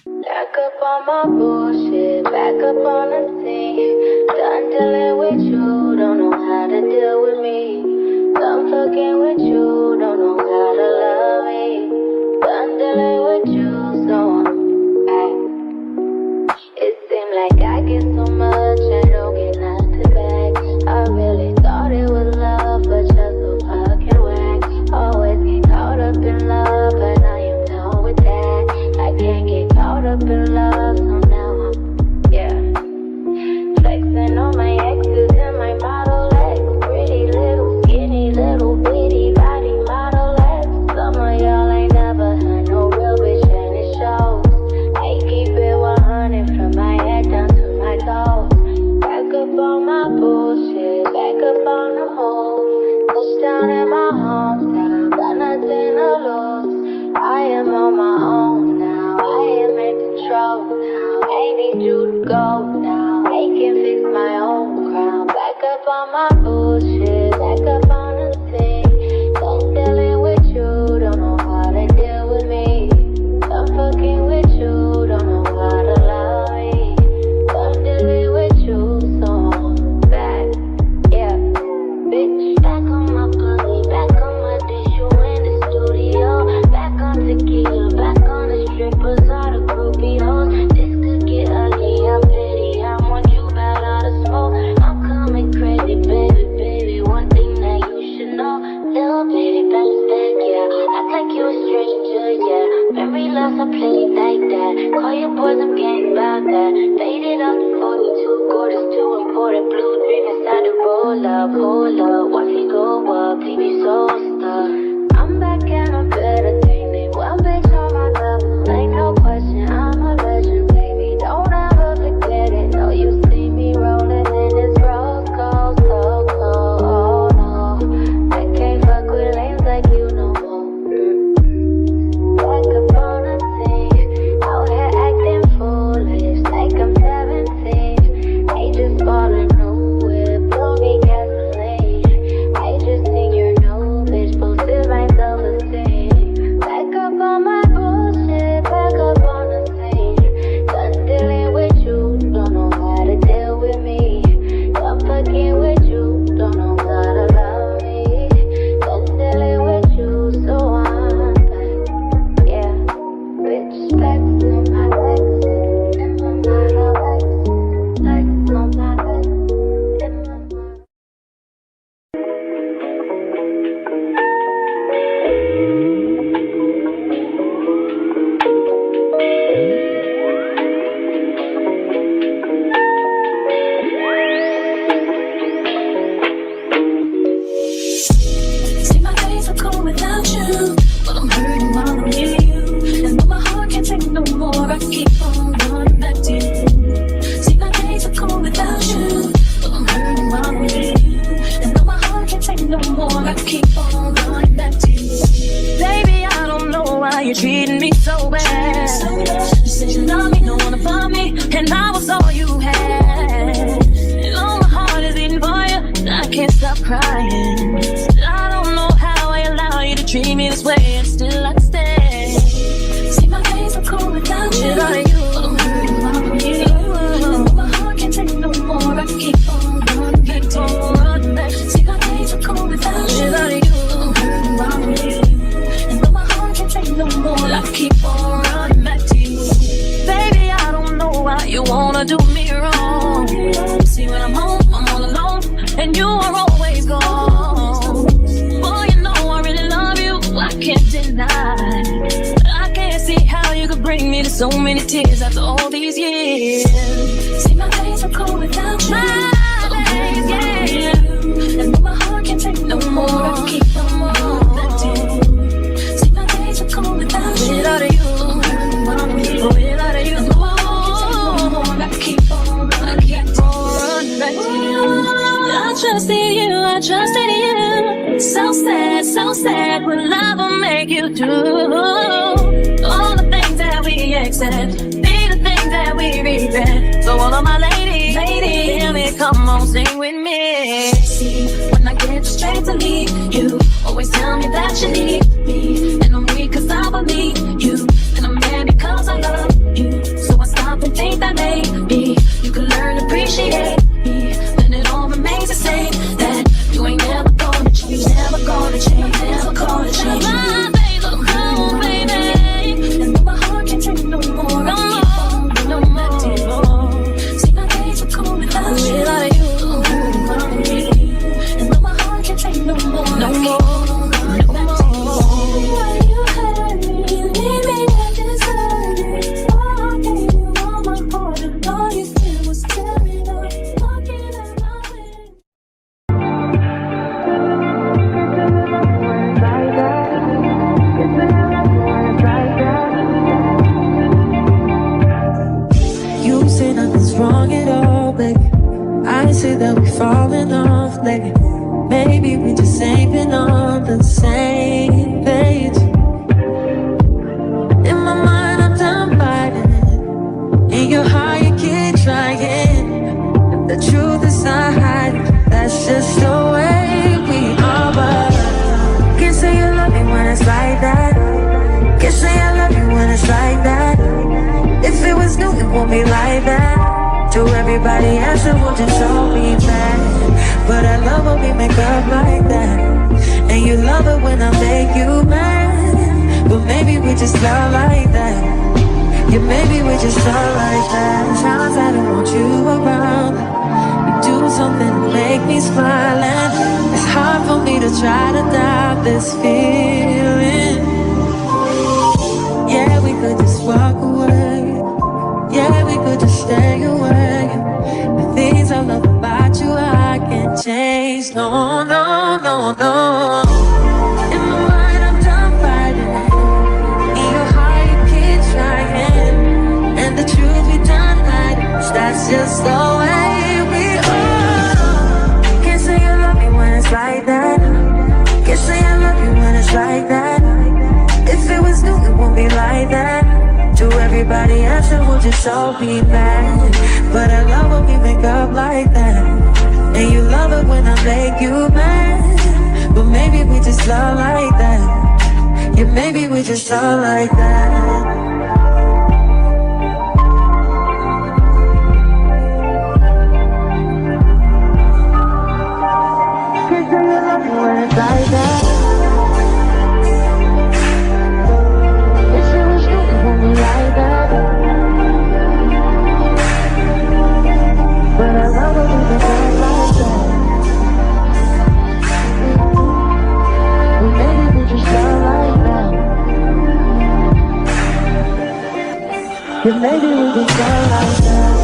Back up on my bullshit, back up on the scene. Done dealing with you, don't know how to deal with me. Done fucking with you, don't know how to love me. Done dealing with you, so I'm back. It seemed like I get so much, I don't get nothing back. I really thought it was love, but you're so fucking whack. Always get caught up in love, but I am done with that. I can't get caught up in love, so now I'm, flexing on my exes and my Model X. Pretty little, skinny, little bitty body Model X. Some of y'all ain't never had no real bitch and it shows. I keep it 100 from my head down to my toes. Back up on my bullshit, back up on the move. Touchdown in my hometown, got nothing to lose. I am on my own now, I am in control now. I need you to go now, I can fix my own crown. Back up on my bullshit, back up on the scene. Done dealing with you, don't know how to deal with me. Done fucking with you, don't know how to love me. Done dealing with you, so I'm back, bitch. Back on my pussy, back on my dish, you in the studio. Back on tequila, back on the strippers, all the groupie hoes. This could get ugly, I'm petty, I want you bad out of smoke. I'm coming crazy, baby, one thing that you should know. Little baby, bounce back, act like you a stranger, Memory loss, I play it like that. Call your boys, I'm getting about that. Faded up to 42, quarters too important. Blue dream inside the roll up, hold up. Watch me go up, leave me so stuck. I'm back and I'm better than me. One bitch on my level, ain't no question, I'm a legend, baby. Don't ever forget it. Know you see me rolling in this rose gold, so cold. Oh no, I can't fuck with lanes like you no more. Back up on the scene, out here acting foolish like I'm 17. I just bought a new whip, don't need gasoline. I just seen your new bitch, boosted my self-esteem. Back up on my bullshit, back up on the scene. Done dealing with you, don't know how to deal with me. Done fucking with you, don't know how to love me. Done dealing with you, so I'm back, bitch. Flex on my legs, and my Model X. Flex on my legs, and my Model. See, my days are cold without you, but I'm hurting while I'm near you. And though my heart can't take no more, I keep on running back to you. See, my days are cold without you, but I'm hurting while I'm near you. And though my heart can't take no more, I keep on running back to you. Baby, I don't know why you're treating me so bad. You said you love me, don't wanna find me, and I was all you had. And oh, my heart is beating for you, and I can't stop crying. I don't know how I allow you to treat me this way, and still I stay. See, my days are cold without you, but I'm hurting while I'm near you. And though my heart can't take no more, I keep on running back to you. See, my days are cold without you, but I'm hurting while I'm near you. And though my heart can't take no more, I keep on running back to you. Baby, I don't know why you wanna do me wrong. See, when I'm home, I'm all alone, and you are always gone. Boy, you know I really love you, I can't deny. I can't see how you could bring me to so many tears after all these years. See, my days are cold without you. My days, and though my heart can't take no more, I keep on running back to you. See, my days are cold without you. Without you, without you, I keep on running back to you. I trusted you. So sad, what love will make you do. All the things that we accept, be the things that we regret. So all of my ladies, hear me, come on, sing with me. See, when I get the strength to leave you, always tell me that you need me. And I'm weak cause I believe you, and I'm mad because I love you. will just hold me back. But I love when we make up like that. And you love it when I make you mad. But maybe we just love like that. Yeah, maybe we just love like that. Times I don't want you around. You do something to make me smile, and it's hard for me to try to doubt this feeling. Yeah, we could just walk away. Yeah, we could just stay away. The things I love about you I can't change. No, no, no, no. In my mind I'm done fighting. In your heart you keep trying. And the truth we done hiding. That's just the way we are. Can't say you love me when it's like that. Can't say I love you when it's like that. If it was new, it won't be like that. To everybody else, it will just all be bad. But I love when we make up like that. And you love it when I make you mad. But maybe we just love like that. Yeah, maybe we just love like that. Can't say you love me when it's like that. Like that. But I love it when we talk like that. Well, maybe we just love like that. Yeah, maybe we just love like that.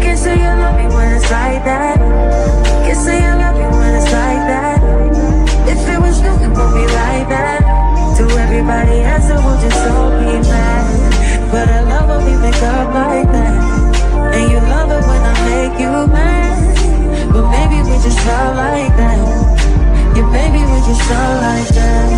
Can't say you love me when it's like that. Can't say you love me when it's like that. If it was new, it won't be like that. To everybody else, it will just all be mad. But I love when we make up like that. And you love it when I make you mad. But maybe we just love like that. Yeah, maybe we just love like that.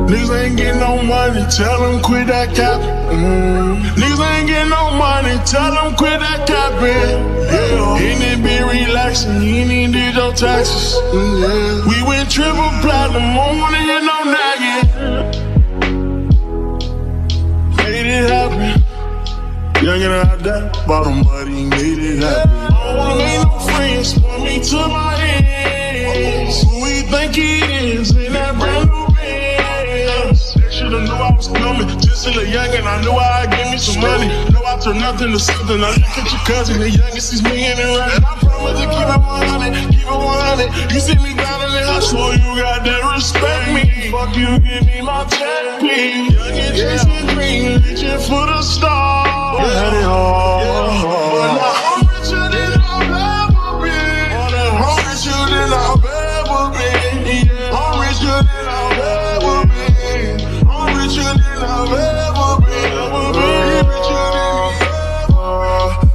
Niggas ain't getting no money, tell them quit that cap. Niggas ain't getting no money, tell them quit that capping. Yeah. Ain't it been relaxing, you ain't even did your taxes. Yeah. We went triple platinum, don't wanna hear no nagging. Made it happen. Young and out there, bottom buddy, made it happen. I don't wanna make no friends, point me to my ends. Who we think he is in that brand new Benz? They should've knew I was coming, just a little young and I knew I'd give me some money. Know I turn nothing to something, I look at your cousin, the youngest is me and it right. And I promise to keep it 100, keep it 100. You see me down in the house, so you got to respect me. Fuck you, give me my check, please. Young and chasing dreams, reaching for the stars. Had it all. But now I'm richer than I've ever been. I'm richer than I've ever been. Yeah. I'm richer than I've ever been. I'm richer than I've ever been.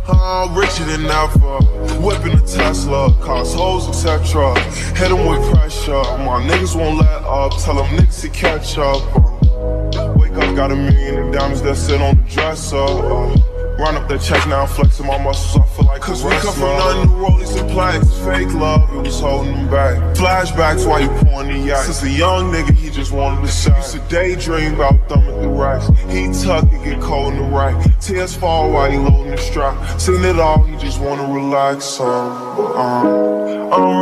I'm richer than ever. Whipping a Tesla, cost hoes, etc. Hit them with pressure. My niggas won't let up. Tell them niggas to catch up. Wake up, got $1 million in diamonds that sit on the dresser. Run up that check now, flexing my muscles, I feel like cause we come from nothing, new rollies and plaques. Fake love, it was holding them back. Flashbacks while you pouring the yak. Since a young nigga, he just wanted to shine. Used to daydream about thumbing through racks. He tuck and get cold in the rack. Tears fall while he loading the strap. Seen it all, he just wanna relax. I'm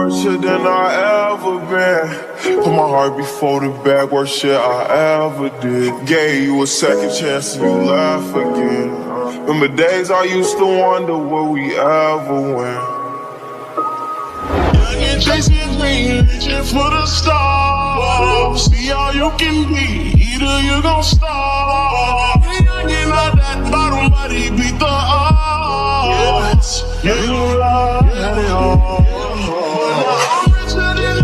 richer than I ever been. Put my heart before the bag, worst shit I ever did. Gave you a second chance and you laugh again. Remember days I used to wonder will we ever win. Young and chasing dreams, reaching for the stars. See all you can be, either you gon' starve. Young and not that bottom body beat the odds. Yeah, you love, had it all. I'm richer than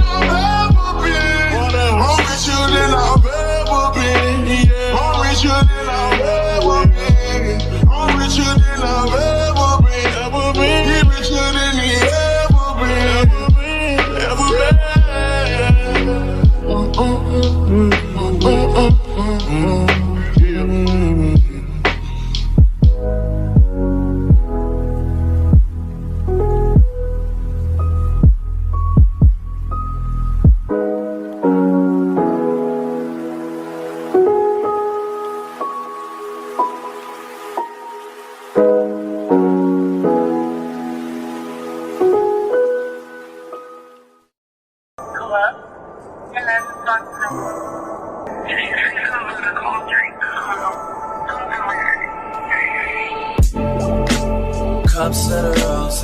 cups of the rose.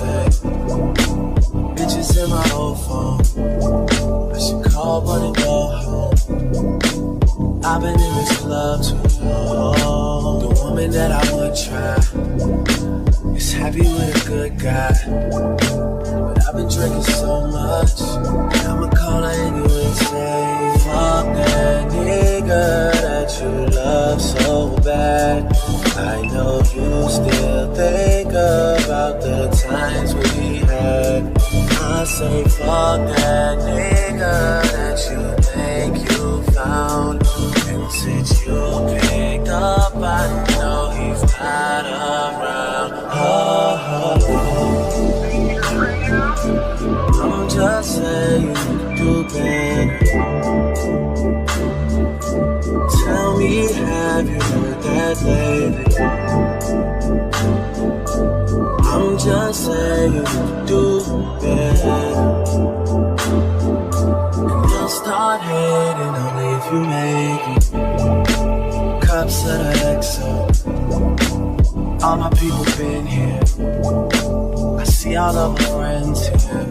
Bitches in my old phone. I should call one and go home. I've been in this club too long. The woman that I would try is happy with a good guy. But I've been drinking so much, I'ma call her anyway and say, fuck that nigga that you love so bad. I know you still think about the times we had. I say fuck that nigga that you think you found. And since you picked up, I know he's not around. I'm just saying you can do better. Tell me, have you heard that lately? I'm just saying you can do better. And you'll start hating only if you make it. Cups of the XO. All my people been here. I see all of my friends here.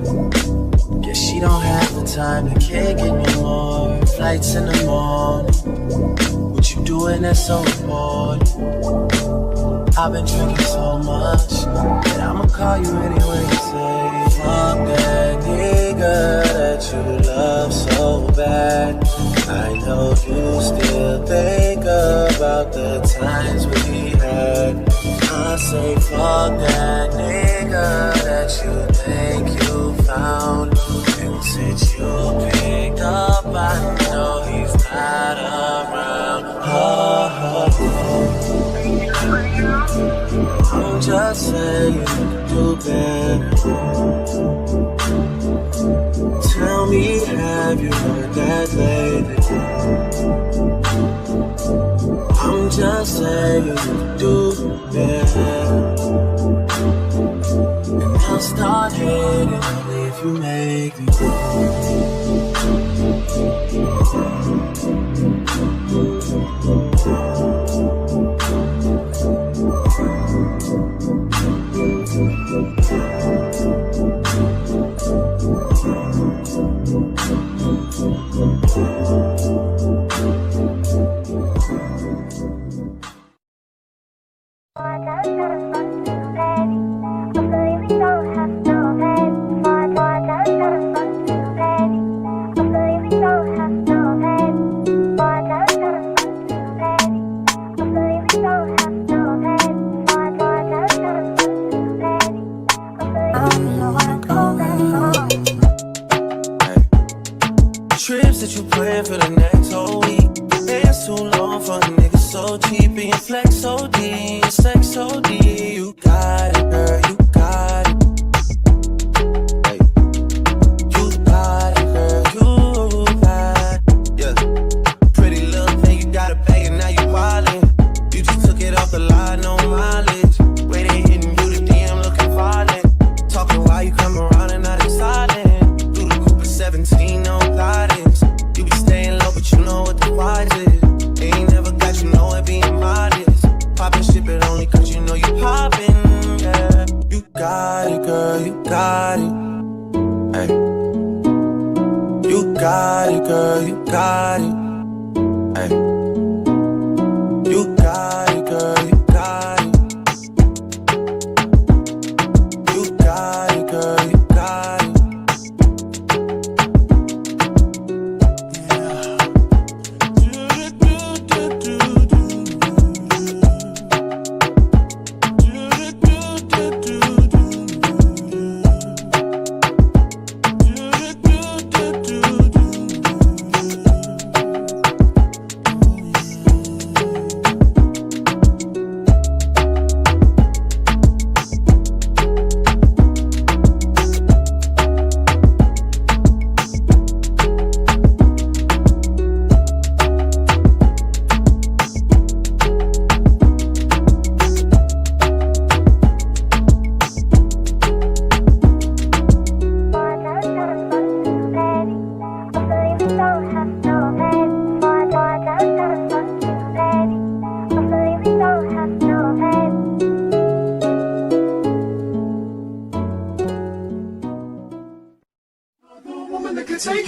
Guess she don't have the time to kick it no more. Flights in the morning. What you doing that's so important? I've been drinking so much that I'ma call you anyway and say, fuck that nigga that you love so bad. I know you still think about the times we had. I say fuck that nigga that you think you found. And since you picked up, I know he's not around. I'm just saying you can do better. Tell me, have you heard that lately? I'm just saying you can do better. And I'll start hating only if you make me. Trips that you plan for the next whole week. It's too long for a nigga so cheap. And flex so D, sex so D. You got it, girl, you got it. Hey. You got it, girl, you got it. Yeah. Pretty little thing, you got a bag and now you wildin'. You just took it off the line, no mileage. Way they hitting you, the DM looking violent. Talking while you come around and now they silent. Through the Cooper 17, no guidance. You be staying low, but you know what the price is. Ain't never got you know it being modest. Poppin' shit, but only cause you know you poppin', yeah. You got it, girl, you got it. Hey. You got it, girl, you got it. Hey. You got it, girl, you got it.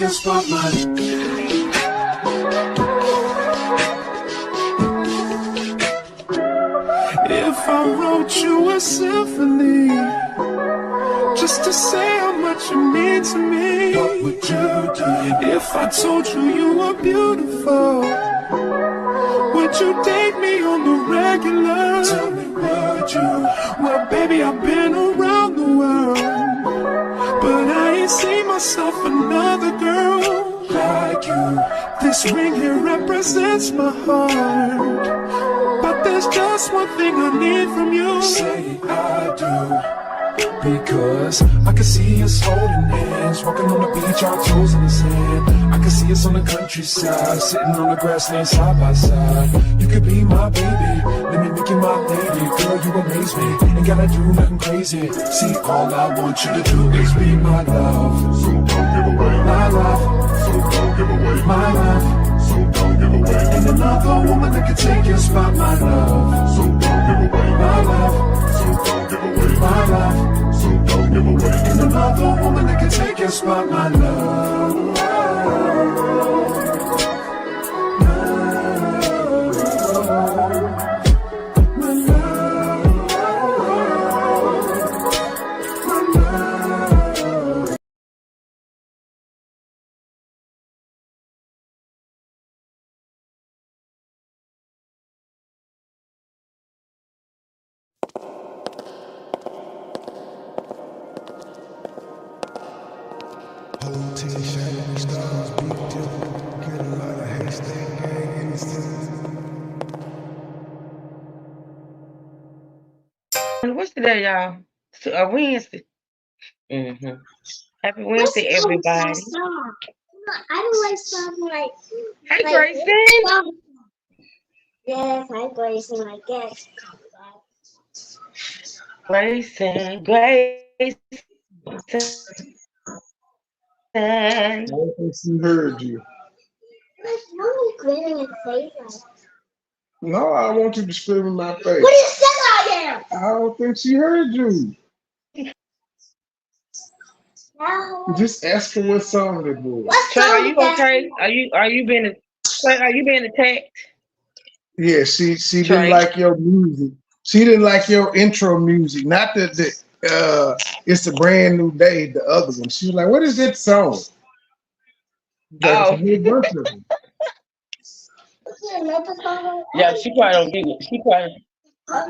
your spotlight. If I wrote you a symphony, just to say how much you mean to me, what would you do? If I told you you were beautiful, would you date me on the regular? Tell me, would you? Well, baby, I've been around the world, but I ain't seen myself another girl like you. This ring here represents my heart, but there's just one thing I need from you. Say I do. Because I can see us holding hands, walking on the beach, our toes in the sand. I can see us on the countryside, sitting on the grassland side by side. You could be my baby, let me make you my lady. Girl, you amaze me, ain't gotta do nothing crazy. See, all I want you to do is be my love. So don't give away my love. So don't give away my love. So don't give away. Ain't another woman that can take your spot, my love. So don't give away my love. So don't give away my love. So don't give away. Ain't another woman that can take your spot, my love. What's today, y'all? So, Wednesday. Happy Wednesday, everybody. I don't like stuff like. Hey, Grayson. Yes, I Grayson, I guess. Grayson. I don't think she heard you. There's no grinning in face. No, I want you to scream in my face. What do you say I am? I don't think she heard you. No. Just ask her what song it was. What Trey, are song you is that? okay? Are you being attacked? Yeah, she didn't Trey. like your music. She didn't like your intro music. Not it's a brand new day, the other one. She was like, what is that song? Like it's a Oh, whole bunch of them. yeah. She probably don't get it.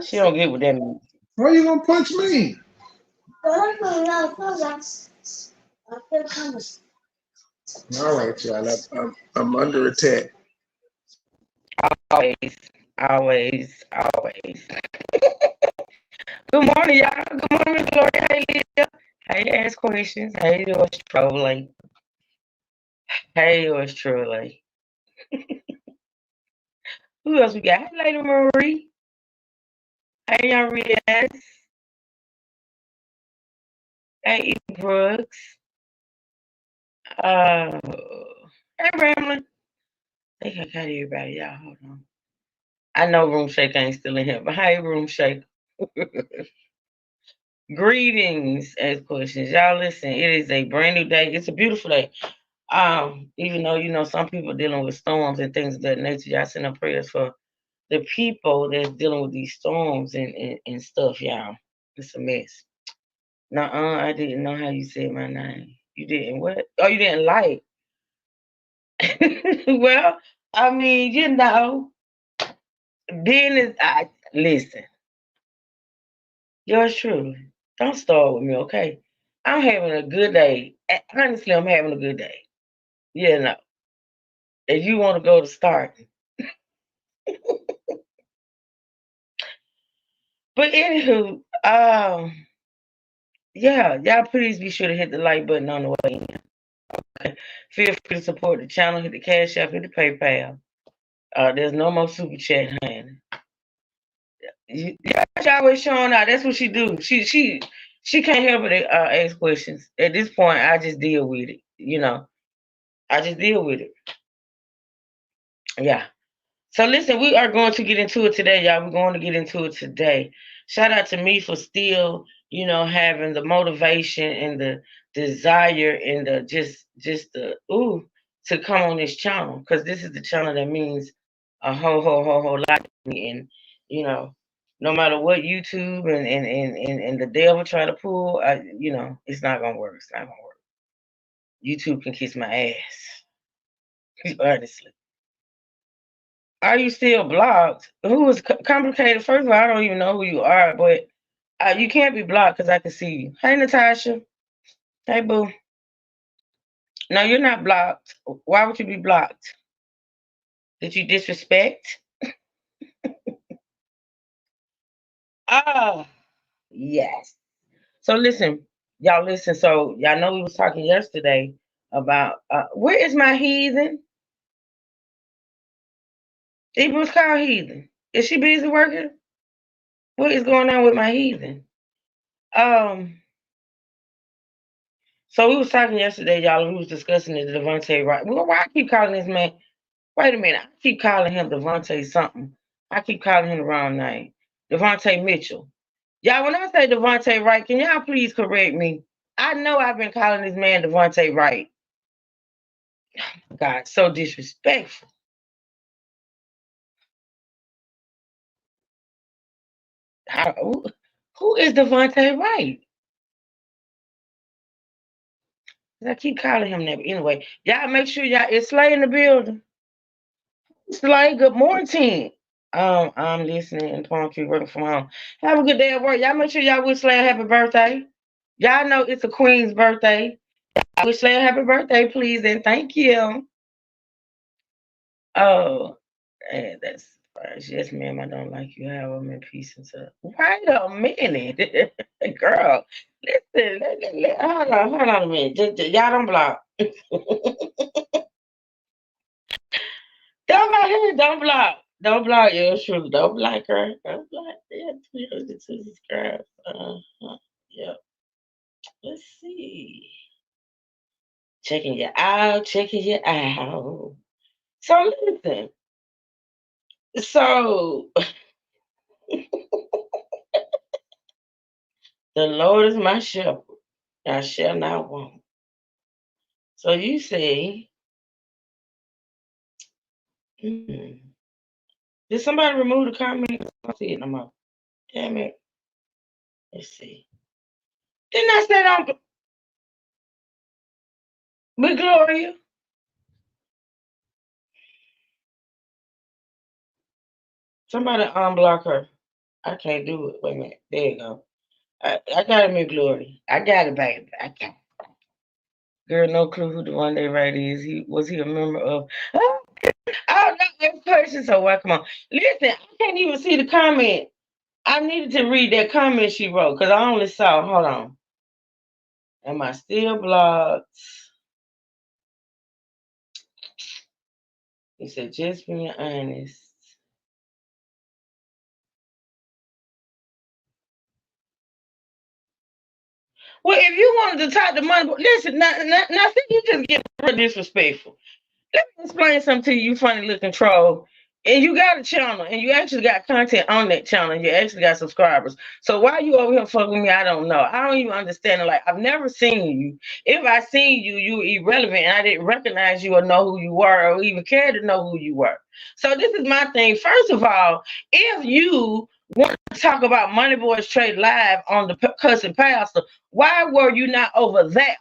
She don't get what that means. Why you gonna punch me? All right, y'all. I'm under attack. Always, always, always. Good morning, y'all. Good morning, Miss Gloria. Hey, Lydia. Hey, ask questions. Hey, yours truly. Hey, yours truly. Who else we got? Hey, Lady Marie. Hey, young Riaz. Hey, E. Brooks. Uh, hey, Ramlin. I think I got everybody, y'all. Hold on. I know Room Shake ain't still in here, but hey, Room Shake. Greetings, ask questions. Y'all listen, it is a brand new day. It's a beautiful day. Even though some people dealing with storms and things of that nature, y'all send up prayers for the people that's dealing with these storms and stuff, y'all. It's a mess. Nuh-uh, I didn't know how you said my name. You didn't what? Oh, you didn't like. Well, I mean, business. I listen. Yours truly. Don't start with me, okay? I'm having a good day. Honestly, I'm having a good day. You know, if you want to go to start. But anywho, yeah, y'all please be sure to hit the like button on the way in. Okay? Feel free to support the channel, hit the Cash App, hit the PayPal. There's no more super chat, honey. Yeah, she always showing out. That's what she do. She can't help but ask questions. At this point, I just deal with it. I just deal with it. Yeah. So listen, we are going to get into it today, y'all. We're going to get into it today. Shout out to me for still, having the motivation and the desire and the just the to come on this channel, because this is the channel that means a whole lot to me. And you know, no matter what YouTube and the devil try to pull, it's not gonna work. It's not gonna work. YouTube can kiss my ass. Honestly. Are you still blocked? Who is complicated? First of all, I don't even know who you are, but you can't be blocked because I can see you. Hey, Natasha. Hey, boo. No, you're not blocked. Why would you be blocked? Did you disrespect? Ah, yes. So listen, y'all listen. So y'all know we was talking yesterday about where is my heathen? It was called heathen. Is she busy working? What is going on with my heathen? Um, so we was talking yesterday, y'all. We was discussing the Devontae Wright. Well, why I keep calling this man? Wait a minute. I keep calling him Devontae something. I keep calling him the wrong name. Devontae Mitchell. Y'all, when I say Devontae Wright, can y'all please correct me? I know I've been calling this man Devontae Wright. God, so disrespectful. Who is Devontae Wright? I keep calling him that. But anyway, y'all make sure y'all it's Slay in the building. Slay, good morning. I'm listening and Palm Tree working from home. Have a good day at work. Y'all make sure y'all wish Slay a happy birthday. Y'all know it's a queen's birthday. I wish Slay a happy birthday, please, and thank you. Oh, and that's fine. Yes, ma'am, I don't like you. Have them in peace and stuff. Wait a minute, girl. Listen, hold on a minute. Y'all don't block. Don't block her. Don't block. Don't block. Yeah, sure. Don't block her. Don't block. Yeah, 300 subscribers. Yep. Let's see. Checking you out. Checking you out. So listen. So the Lord is my shepherd. I shall not want. So you say, did somebody remove the comment? I don't see it no more. Damn it. Let's see. Didn't I say don't be Gloria? Somebody unblock her. I can't do it. Wait a minute. There you go. I got it, Miss Glory. I got it, baby. I got it. Girl, no clue who the one they right is. He a member of I don't know this person, so welcome on. Listen, I can't even see the comment. I needed to read that comment she wrote because I only saw, hold on. Am I still blocked? He said, just being honest. Well, if you wanted to talk to money, listen, now see, you just get real disrespectful. Let me explain something to you, you funny looking troll. And you got a channel, and you actually got content on that channel, and you actually got subscribers. So why you over here fucking with me? I don't know. I don't even understand it. Like, I've never seen you. If I seen you, you were irrelevant, and I didn't recognize you or know who you were, or even care to know who you were. So this is my thing. First of all, if you want to talk about Money Boys Trade Live on the Cousin Pastor, why were you not over there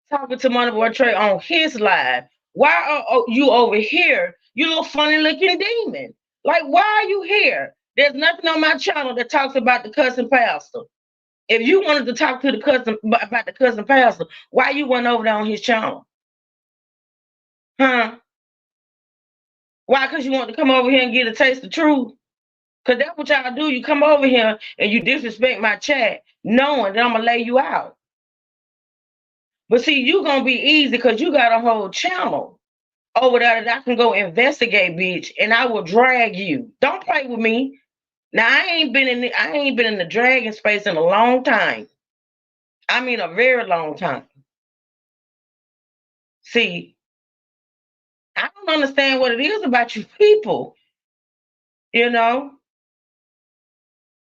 talking to Money Boy Trey on his live? Why are you over here? You little funny looking demon. Like, why are you here? There's nothing on my channel that talks about the cousin pastor. If you wanted to talk to the cousin about the cousin pastor, why you went over there on his channel? Huh? Why? Because you want to come over here and get a taste of truth? Because that's what y'all do. You come over here and you disrespect my chat, knowing that I'm going to lay you out. But see, you going to be easy because you got a whole channel over there that I can go investigate, bitch, and I will drag you. Don't play with me. Now I ain't been in the dragging space in a long time. I mean a very long time. See, I don't understand what it is about you people. You know,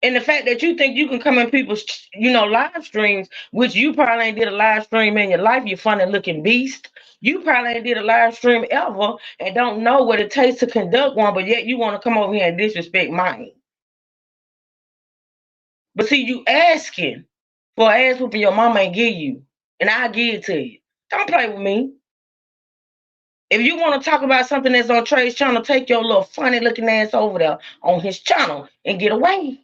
And the fact that you think you can come in people's, live streams, which you probably ain't did a live stream in your life, you funny looking beast. You probably ain't did a live stream ever and don't know what it takes to conduct one, but yet you want to come over here and disrespect mine. But see, you asking for ass whooping your mama ain't give you, and I give it to you. Don't play with me. If you want to talk about something that's on Trey's channel, take your little funny looking ass over there on his channel and get away.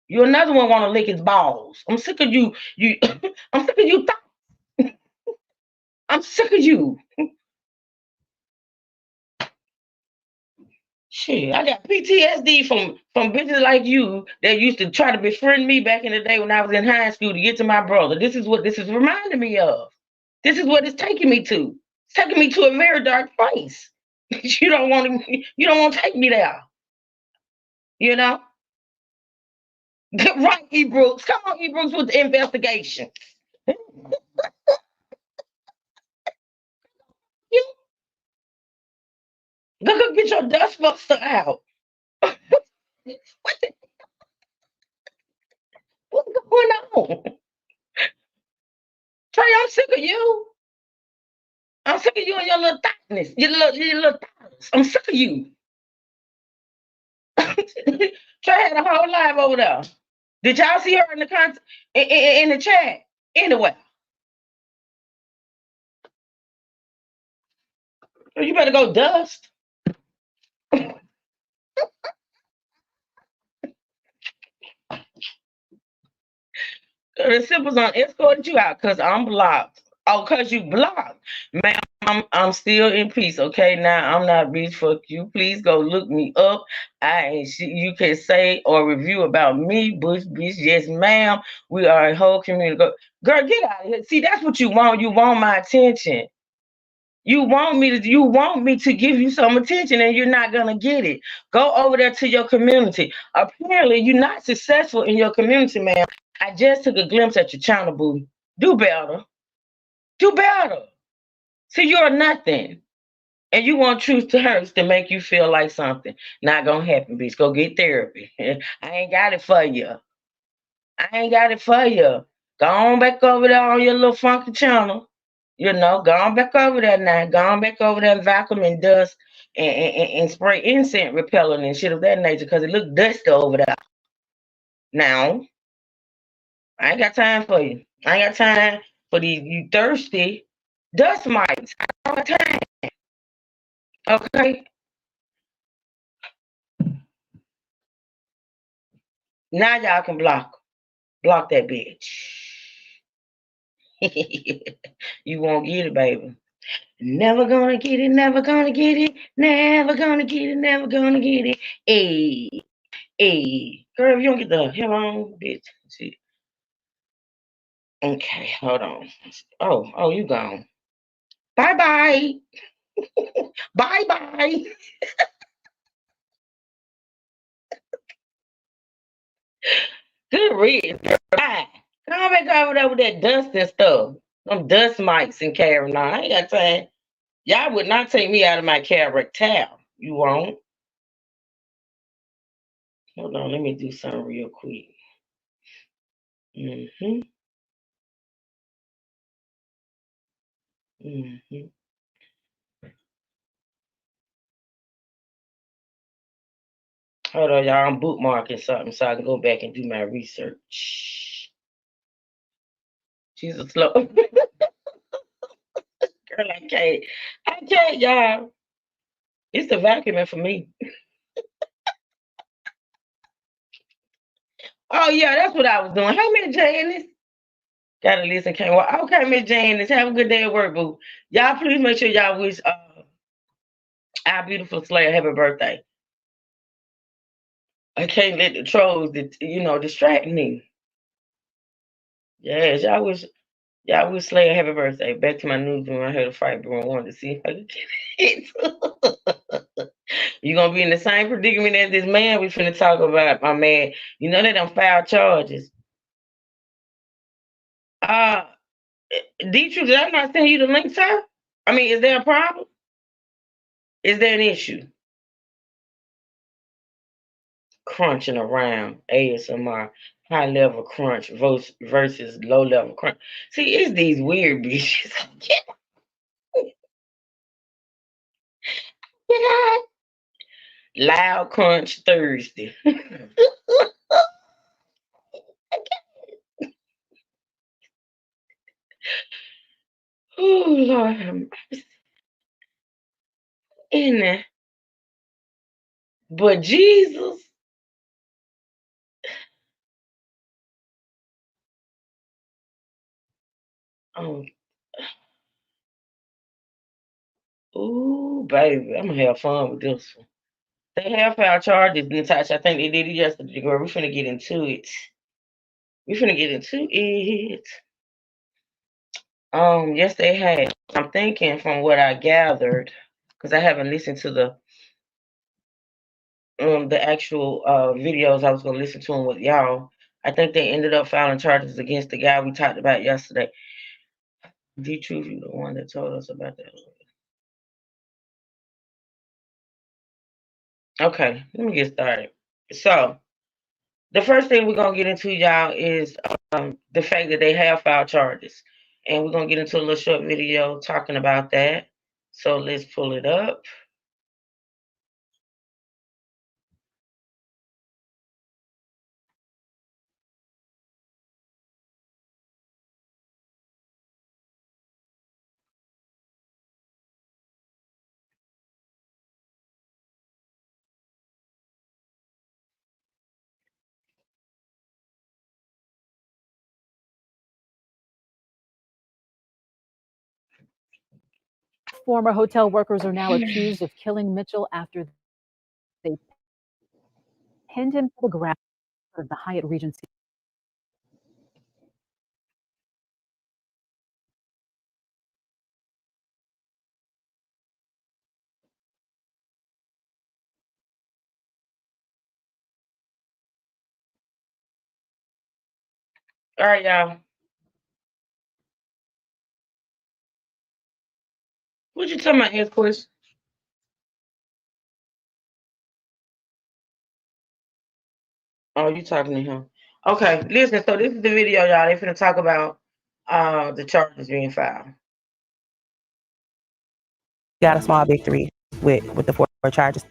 You another one want to lick his balls. I'm sick of you. I'm sick of you. I'm sick of you. Shit, I got PTSD from bitches like you that used to try to befriend me back in the day when I was in high school to get to my brother. This is what this is reminding me of. This is what it's taking me to. It's taking me to a very dark place. You don't want to take me there. You know? Right, E. Brooks. Come on, E. Brooks, with the investigation. You go get your dustbuster out. what the, what's going on? Trey, I'm sick of you. I'm sick of you and your little thickness. Your little thighs. I'm sick of you. Trey had a whole live over there. Did y'all see her in the in the chat? Anyway. You better go dust. The simple's on escorted you out because I'm blocked. Oh, because you blocked. Ma'am, I'm still in peace, okay? Now, I'm not bitch, fuck you. Please go look me up. You can say or review about me, Bush, bitch. Yes, ma'am. We are a whole community. Girl, get out of here. See, that's what you want. You want my attention. You want me to give you some attention and you're not gonna get it. Go over there to your community. Apparently, you're not successful in your community, ma'am. I just took a glimpse at your channel, boo. Do better. Do better. See, you're nothing. And you want truth to hurt to make you feel like something. Not gonna happen, bitch. Go get therapy. I ain't got it for you. I ain't got it for you. Go on back over there on your little funky channel. Go on back over there now. Go on back over there and vacuum and dust and spray insect repellent and shit of that nature because it look dusty over there. Now, I ain't got time for you. I ain't got time for these you thirsty dust mites. I don't have time. Okay? Now y'all can block that bitch. You won't get it, baby. Never gonna get it, never gonna get it, never gonna get it, never gonna get it. Hey, girl, if you don't get the hell on, bitch. See. Okay, hold on. Oh, you gone. Bye-bye. Bye-bye. Good riddance, girl. Bye. Come back over there with that dust and stuff. Them dust mics and carrying on. I ain't got time. Y'all would not take me out of my character. You won't. Hold on, let me do something real quick. Mm-hmm. Mm-hmm. Hold on, y'all. I'm bookmarking something so I can go back and do my research. She's a slow. Girl, I can't, y'all. It's the vacuuming for me. Oh, yeah, that's what I was doing. Hey, Miss Janice. Gotta listen, can't work. Okay, Miss Janice, have a good day at work, boo. Y'all, please make sure y'all wish our beautiful Slayer happy birthday. I can't let the trolls, distract me. Yes, y'all wish Slayer happy birthday. Back to my newsroom. I heard a fight brewing. Wanted to see if I could get it. You gonna be in the same predicament as this man we finna talk about, my man. You know they done filed charges. D-True, did I not send you the link, sir? I mean, is there a problem? Is there an issue? crunching around ASMR. High level crunch versus low level crunch. See, it's these weird bitches. Loud crunch Thursday. Oh Lord, I'm in there. But Jesus, oh, ooh, baby, I'm gonna have fun with this one. They have filed charges, Natasha. I think they did it yesterday, girl. We finna get into it. We finna get into it. Yes, they had. I'm thinking from what I gathered, because I haven't listened to the actual videos. I was gonna listen to them with y'all. I think they ended up filing charges against the guy we talked about yesterday. D Truth, you the one that told us about that. Okay, let me get started. So the first thing we're gonna get into, y'all, is the fact that they have filed charges, and we're gonna get into a little short video talking about that. So let's pull it up. Former hotel workers are now accused of killing Mitchell after they pinned him to the ground of the Hyatt Regency. All right, y'all. What you talking about, ask question? Oh, you talking to him? Okay, listen. So this is the video, y'all. They finna talk about the charges being filed. Got a small victory with the 4 charges.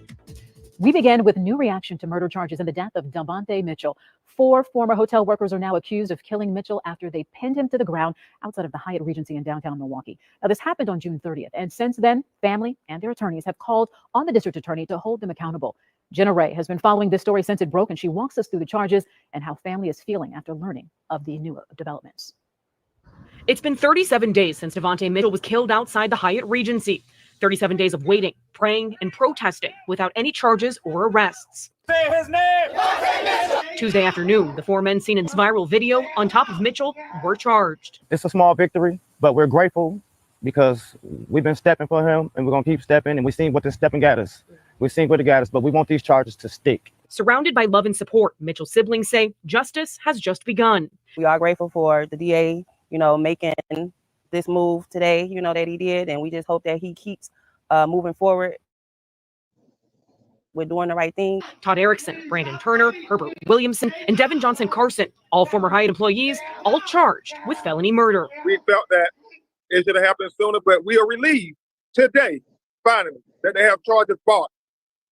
We begin with new reaction to murder charges in the death of Davante Mitchell. 4 former hotel workers are now accused of killing Mitchell after they pinned him to the ground outside of the Hyatt Regency in downtown Milwaukee. Now, this happened on June 30th, and since then, family and their attorneys have called on the district attorney to hold them accountable. Jenna Ray has been following this story since it broke, and she walks us through the charges and how family is feeling after learning of the new developments. It's been 37 days since Davante Mitchell was killed outside the Hyatt Regency. 37 days of waiting, praying, and protesting without any charges or arrests. Say his name! Tuesday afternoon, the 4 men seen in this viral video on top of Mitchell were charged. It's a small victory, but we're grateful because we've been stepping for him and we're going to keep stepping, and we've seen what this stepping got us. We've seen what it got us, but we want these charges to stick. Surrounded by love and support, Mitchell's siblings say justice has just begun. We are grateful for the DA, making this move today, that he did, and we just hope that he keeps moving forward. We're doing the right thing. Todd Erickson, Brandon Turner, Herbert Williamson, and Devin Johnson Carson, all former Hyatt employees, all charged with felony murder. We felt that it should have happened sooner, but we are relieved today, finally, that they have charges brought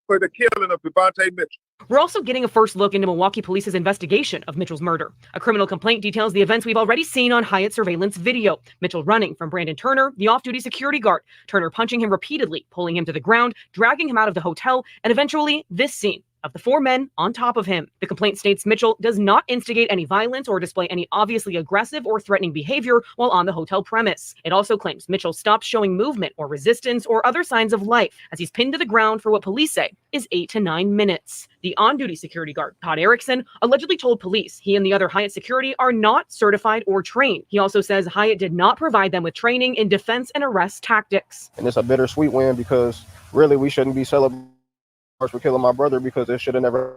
for the killing of Davante Mitchell. We're also getting a first look into Milwaukee Police's investigation of Mitchell's murder. A criminal complaint details the events we've already seen on Hyatt surveillance video. Mitchell running from Brandon Turner, the off-duty security guard. Turner punching him repeatedly, pulling him to the ground, dragging him out of the hotel, and eventually this scene of the 4 men on top of him. The complaint states Mitchell does not instigate any violence or display any obviously aggressive or threatening behavior while on the hotel premise. It also claims Mitchell stopped showing movement or resistance or other signs of life as he's pinned to the ground for what police say is 8 to 9 minutes. The on-duty security guard, Todd Erickson, allegedly told police he and the other Hyatt security are not certified or trained. He also says Hyatt did not provide them with training in defense and arrest tactics. And it's a bittersweet win because really we shouldn't be celebrating for killing my brother because it should have never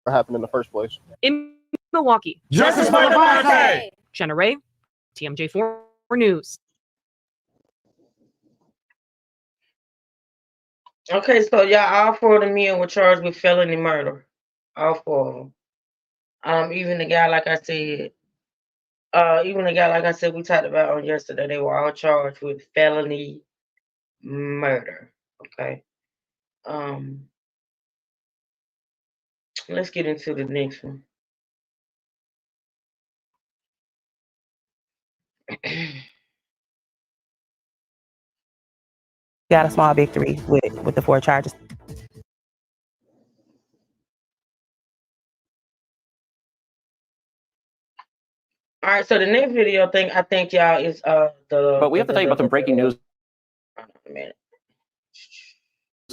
happened in the first place. In Milwaukee, Justice for Davante! Jenna Ray, TMJ4 News. Okay, so y'all, all 4 of the men were charged with felony murder. All four of them. Even the guy, like I said, we talked about on yesterday, they were all charged with felony murder. Okay. Let's get into the next one. Got a small victory with the 4 charges. All right, so the next video thing I think y'all is But we have to tell you about some breaking news a minute.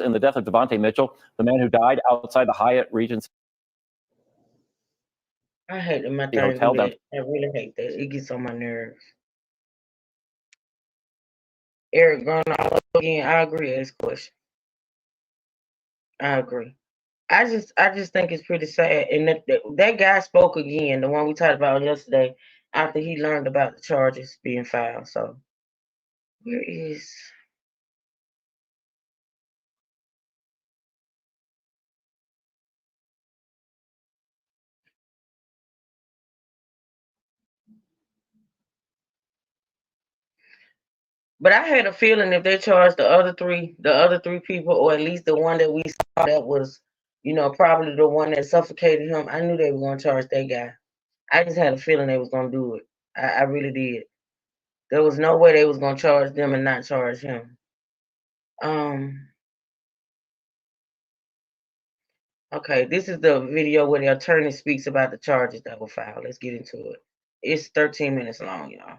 in the death of Devontae Mitchell, the man who died outside the Hyatt Regency I hate that my thing Hotel do that. I really hate that. It gets on my nerves. Eric going all over again. I agree. Ask question. I agree. I just think it's pretty sad. And that guy spoke again, the one we talked about yesterday, after he learned about the charges being filed. So where is But I had a feeling if they charged the other three people, or at least the one that we saw that was, probably the one that suffocated him, I knew they were gonna charge that guy. I just had a feeling they was gonna do it. I really did. There was no way they was gonna charge them and not charge him. Okay, this is the video where the attorney speaks about the charges that were filed. Let's get into it. It's 13 minutes long, y'all.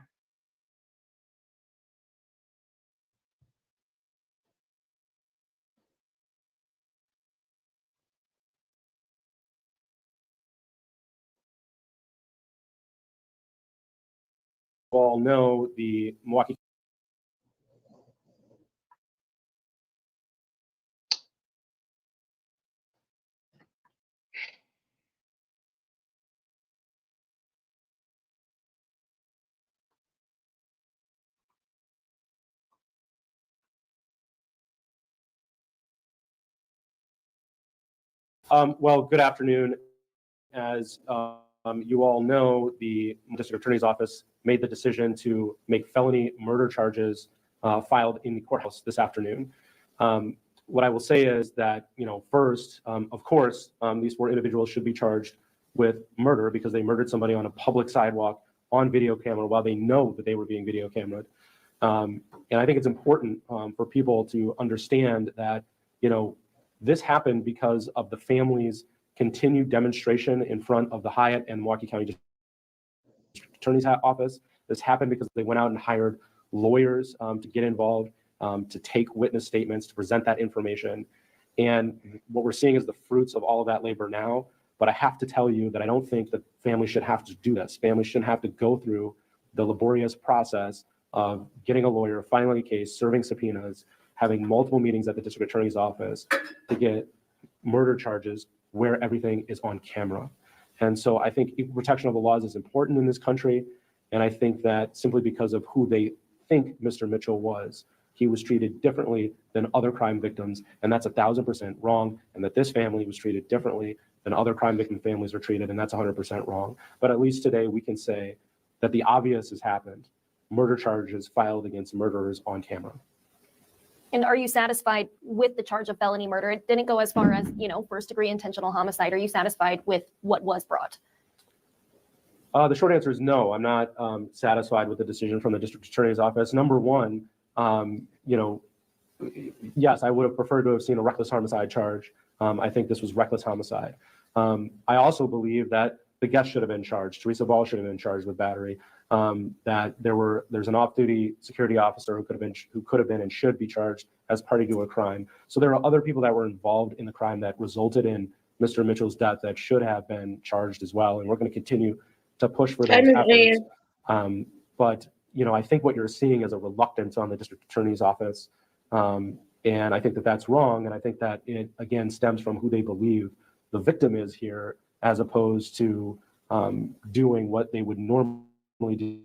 All know the Milwaukee well, good afternoon. As you all know, the district attorney's office made the decision to make felony murder charges filed in the courthouse this afternoon. What I will say is that, first, of course, these 4 individuals should be charged with murder because they murdered somebody on a public sidewalk on video camera while they know that they were being video cameraed. And I think it's important for people to understand that, this happened because of the family's continued demonstration in front of the Hyatt and Milwaukee County District Attorney's office. This happened because they went out and hired lawyers to get involved, to take witness statements, to present that information. And what we're seeing is the fruits of all of that labor now. But I have to tell you that I don't think that families should have to do this. Families shouldn't have to go through the laborious process of getting a lawyer, filing a case, serving subpoenas, having multiple meetings at the district attorney's office to get murder charges where everything is on camera. And so I think equal protection of the laws is important in this country. And I think that simply because of who they think Mr. Mitchell was, he was treated differently than other crime victims. And that's 1,000% wrong. And that this family was treated differently than other crime victim families are treated. And that's 100% wrong. But at least today we can say that the obvious has happened. Murder charges filed against murderers on camera. And are you satisfied with the charge of felony murder? It didn't go as far as, first-degree intentional homicide. Are you satisfied with what was brought? The short answer is no. I'm not satisfied with the decision from the district attorney's office. Number one, yes, I would have preferred to have seen a reckless homicide charge. I think this was reckless homicide. I also believe that the guest should have been charged. Teresa Ball should have been charged with battery. That there's an off-duty security officer who could have been and should be charged as party to a crime. So there are other people that were involved in the crime that resulted in Mr. Mitchell's death that should have been charged as well. And we're going to continue to push for those efforts. But I think what you're seeing is a reluctance on the district attorney's office. And I think that that's wrong. And I think that it, again, stems from who they believe the victim is here, as opposed to doing what they would normally do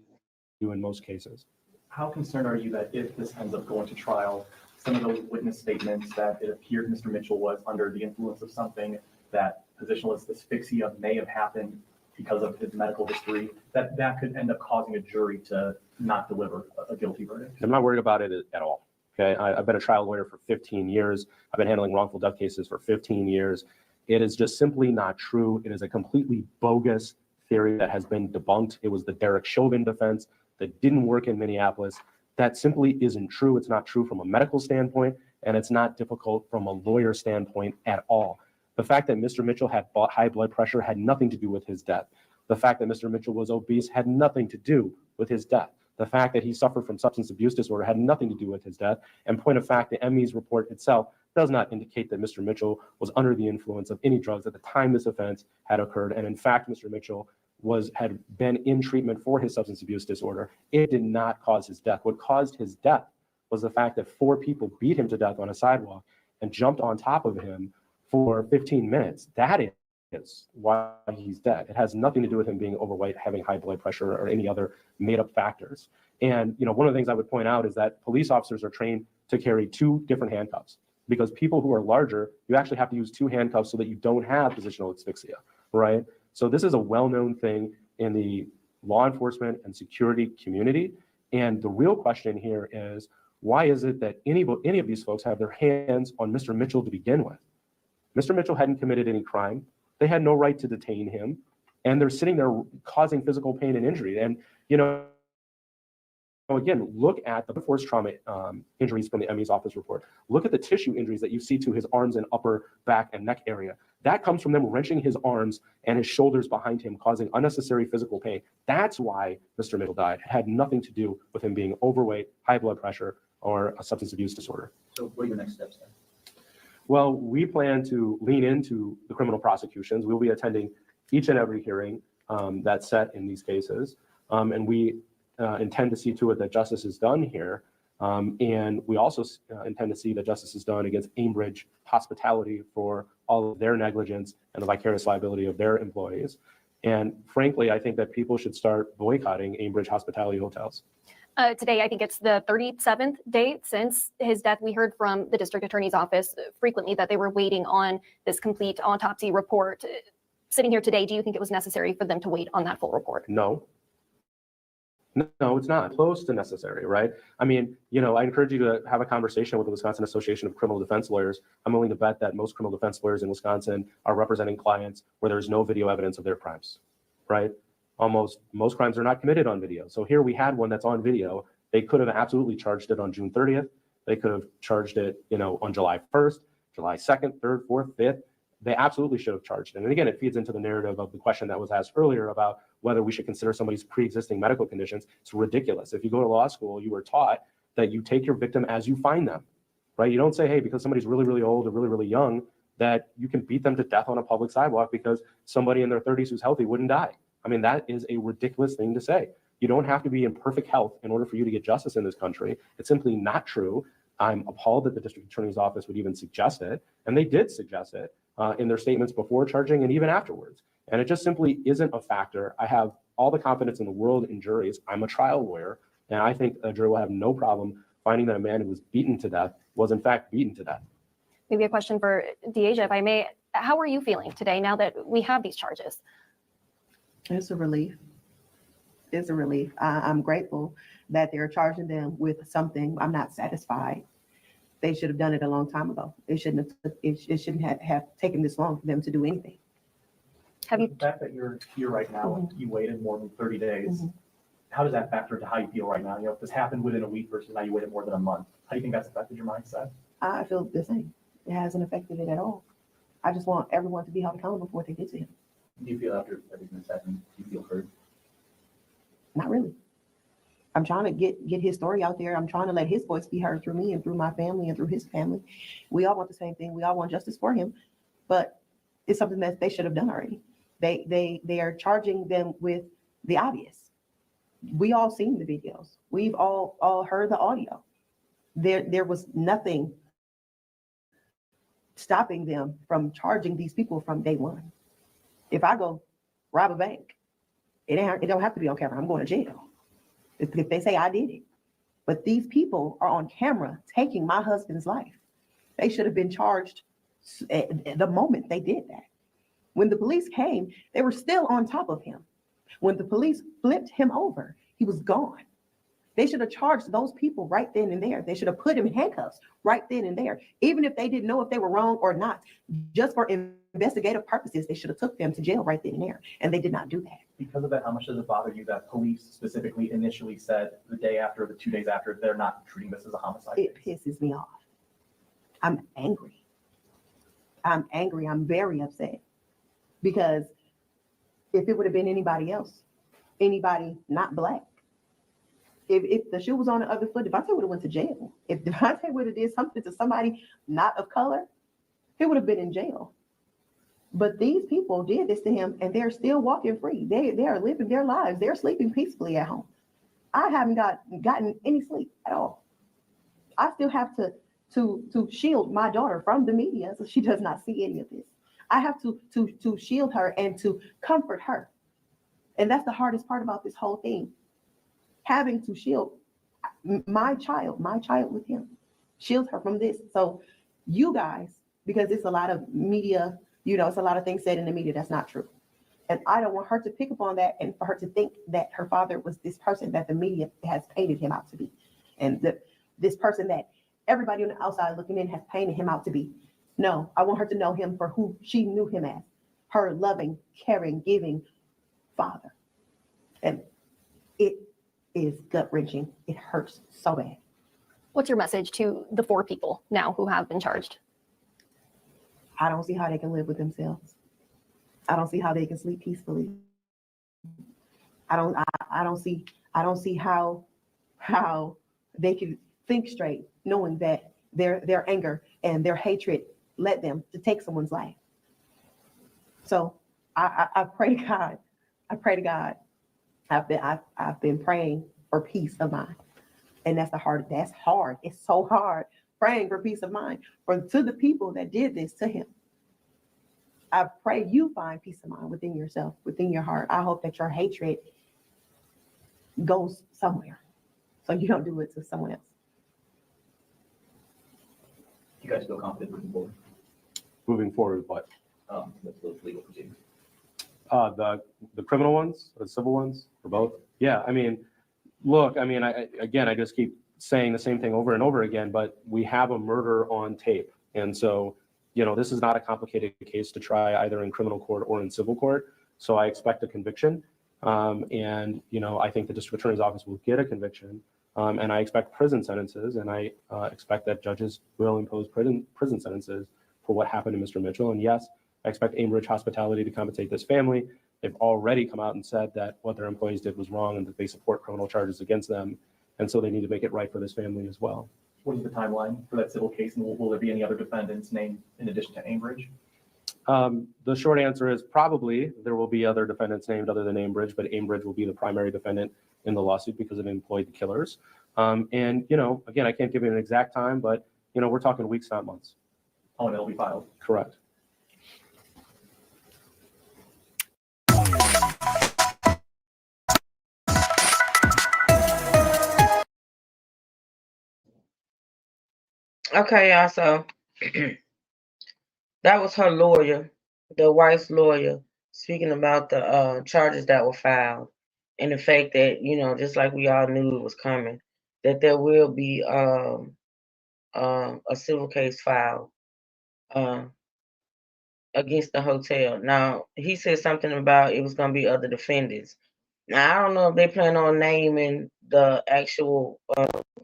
in most cases. How concerned are you that if this ends up going to trial, some of those witness statements that it appeared Mr. Mitchell was under the influence of something, that positional asphyxia may have happened because of his medical history, that could end up causing a jury to not deliver a guilty verdict? I'm not worried about it at all. Okay, I've been a trial lawyer for 15 years. I've been handling wrongful death cases for 15 years. It is just simply not true. It is a completely bogus theory that has been debunked. It was the Derek Chauvin defense that didn't work in Minneapolis. That simply isn't true. It's not true from a medical standpoint, and it's not difficult from a lawyer standpoint at all. The fact that Mr. Mitchell had high blood pressure had nothing to do with his death. The fact that Mr. Mitchell was obese had nothing to do with his death. The fact that he suffered from substance abuse disorder had nothing to do with his death. And point of fact, the ME's report itself does not indicate that Mr. Mitchell was under the influence of any drugs at the time this offense had occurred. And in fact, Mr. Mitchell had been in treatment for his substance abuse disorder. It did not cause his death. What caused his death was the fact that 4 people beat him to death on a sidewalk and jumped on top of him for 15 minutes. That is why he's dead. It has nothing to do with him being overweight, having high blood pressure, or any other made-up factors. And one of the things I would point out is that police officers are trained to carry 2 different handcuffs, because people who are larger, you actually have to use 2 handcuffs so that you don't have positional asphyxia, right? So this is a well-known thing in the law enforcement and security community. And the real question here is, why is it that any of these folks have their hands on Mr. Mitchell to begin with? Mr. Mitchell hadn't committed any crime. They had no right to detain him. And they're sitting there causing physical pain and injury. And, again, look at the force trauma injuries from the ME's office report. Look at the tissue injuries that you see to his arms and upper back and neck area. That comes from them wrenching his arms and his shoulders behind him, causing unnecessary physical pain. That's why Mr. Mitchell died. It had nothing to do with him being overweight, high blood pressure, or a substance abuse disorder. So what are your next steps then? Well, we plan to lean into the criminal prosecutions. We'll be attending each and every hearing that's set in these cases. And we intend to see to it that justice is done here. And we also intend to see that justice is done against Aimbridge Hospitality for all of their negligence and the vicarious liability of their employees. And frankly, I think that people should start boycotting Aimbridge Hospitality hotels. Today, I think it's the 37th day since his death. We heard from the district attorney's office frequently that they were waiting on this complete autopsy report. Sitting here today, do you think it was necessary for them to wait on that full report? No, it's not close to necessary, right? I mean, I encourage you to have a conversation with the Wisconsin Association of Criminal Defense Lawyers. I'm willing to bet that most criminal defense lawyers in Wisconsin are representing clients where there's no video evidence of their crimes, right? Most crimes are not committed on video. So here we had one that's on video. They could have absolutely charged it on June 30th. They could have charged it, on July 1st, July 2nd, 3rd, 4th, 5th. They absolutely should have charged it. And again, it feeds into the narrative of the question that was asked earlier about whether we should consider somebody's pre-existing medical conditions. It's ridiculous. If you go to law school, you were taught that you take your victim as you find them, right? You don't say, hey, because somebody's really, really old or really, really young, that you can beat them to death on a public sidewalk because somebody in their 30s who's healthy wouldn't die. I mean, that is a ridiculous thing to say. You don't have to be in perfect health in order for you to get justice in this country. It's simply not true. I'm appalled that the district attorney's office would even suggest it. And they did suggest it in their statements before charging and even afterwards. And it just simply isn't a factor. I have all the confidence in the world in juries. I'm a trial lawyer, and I think a jury will have no problem finding that a man who was beaten to death was in fact beaten to death. Maybe a question for Deasia, if I may. How are you feeling today now that we have these charges? It's a relief. It's a relief. I'm grateful that they're charging them with something. I'm not satisfied. They should have done it a long time ago. It shouldn't have taken this long for them to do anything. The fact that you're here right now, you waited more than 30 days. How does that factor into how you feel right now? If this happened within a week versus now you waited more than a month, how do you think that's affected your mindset? I feel the same. It hasn't affected it at all. I just want everyone to be held accountable for what they did to him. Do you feel after everything that's happened, do you feel hurt? Not really. I'm trying to get his story out there. I'm trying to let his voice be heard through me and through my family and through his family. We all want the same thing. We all want justice for him, but it's something that they should have done already. They are charging them with the obvious. We all seen the videos. We've all heard the audio. There was nothing stopping them from charging these people from day one. If I go rob a bank, it don't have to be on camera. I'm going to jail. If they say I did it. But these people are on camera taking my husband's life. They should have been charged the moment they did that. When the police came, they were still on top of him. When the police flipped him over, he was gone. They should have charged those people right then and there. They should have put him in handcuffs right then and there, even if they didn't know if they were wrong or not. Just for investigative purposes, they should have took them to jail right then and there, and they did not do that. Because of that, how much does it bother you that police specifically initially said the day after, the 2 days after, they're not treating this as a homicide? It pisses me off. I'm angry. I'm angry. I'm very upset because if it would have been anybody else, anybody not black, if the shoe was on the other foot, Devontae would have went to jail. If Devontae would have did something to somebody not of color, he would have been in jail. But these people did this to him, and they're still walking free. They are living their lives. They're sleeping peacefully at home. I haven't gotten any sleep at all. I still have to shield my daughter from the media so she does not see any of this. I have to shield her and to comfort her. And that's the hardest part about this whole thing. Having to shield my child with him, shield her from this. So you guys, because it's a lot of media, it's a lot of things said in the media that's not true. And I don't want her to pick up on that and for her to think that her father was this person that the media has painted him out to be. And this person that everybody on the outside looking in has painted him out to be. No, I want her to know him for who she knew him as, her loving, caring, giving father. And it is gut-wrenching. It hurts so bad. What's your message to the 4 people now who have been charged? I don't see how they can live with themselves. I don't see how they can sleep peacefully. I don't see how they can think straight, knowing that their anger and their hatred led them to take someone's life. So I pray to God. I pray to God. I've been praying for peace of mind. And that's hard. It's so hard praying for peace of mind to the people that did this to him. I pray you find peace of mind within yourself, within your heart. I hope that your hatred goes somewhere so you don't do it to someone else. Do you guys feel confident moving forward? Moving forward, what? With those legal proceedings. The criminal ones, the civil ones, or both? Yeah, I mean, look, I just keep saying the same thing over and over again, but we have a murder on tape. And so, this is not a complicated case to try either in criminal court or in civil court. So I expect a conviction. And I think the district attorney's office will get a conviction. And I expect prison sentences, and I expect that judges will impose prison sentences for what happened to Mr. Mitchell. And yes, I expect Ambridge Hospitality to compensate this family. They've already come out and said that what their employees did was wrong and that they support criminal charges against them. And so they need to make it right for this family as well. What is the timeline for that civil case, and will there be any other defendants named in addition to Ambridge? The short answer is probably there will be other defendants named other than Ambridge, but Ambridge will be the primary defendant in the lawsuit because it employed the killers. And, again, I can't give you an exact time, but, we're talking weeks, not months. Oh, and it'll be filed. Correct. Okay, y'all. So that was her lawyer, the wife's lawyer, speaking about the charges that were filed and the fact that, just like we all knew it was coming, that there will be a civil case filed against the hotel. Now, he said something about it was going to be other defendants. Now, I don't know if they plan on naming the actual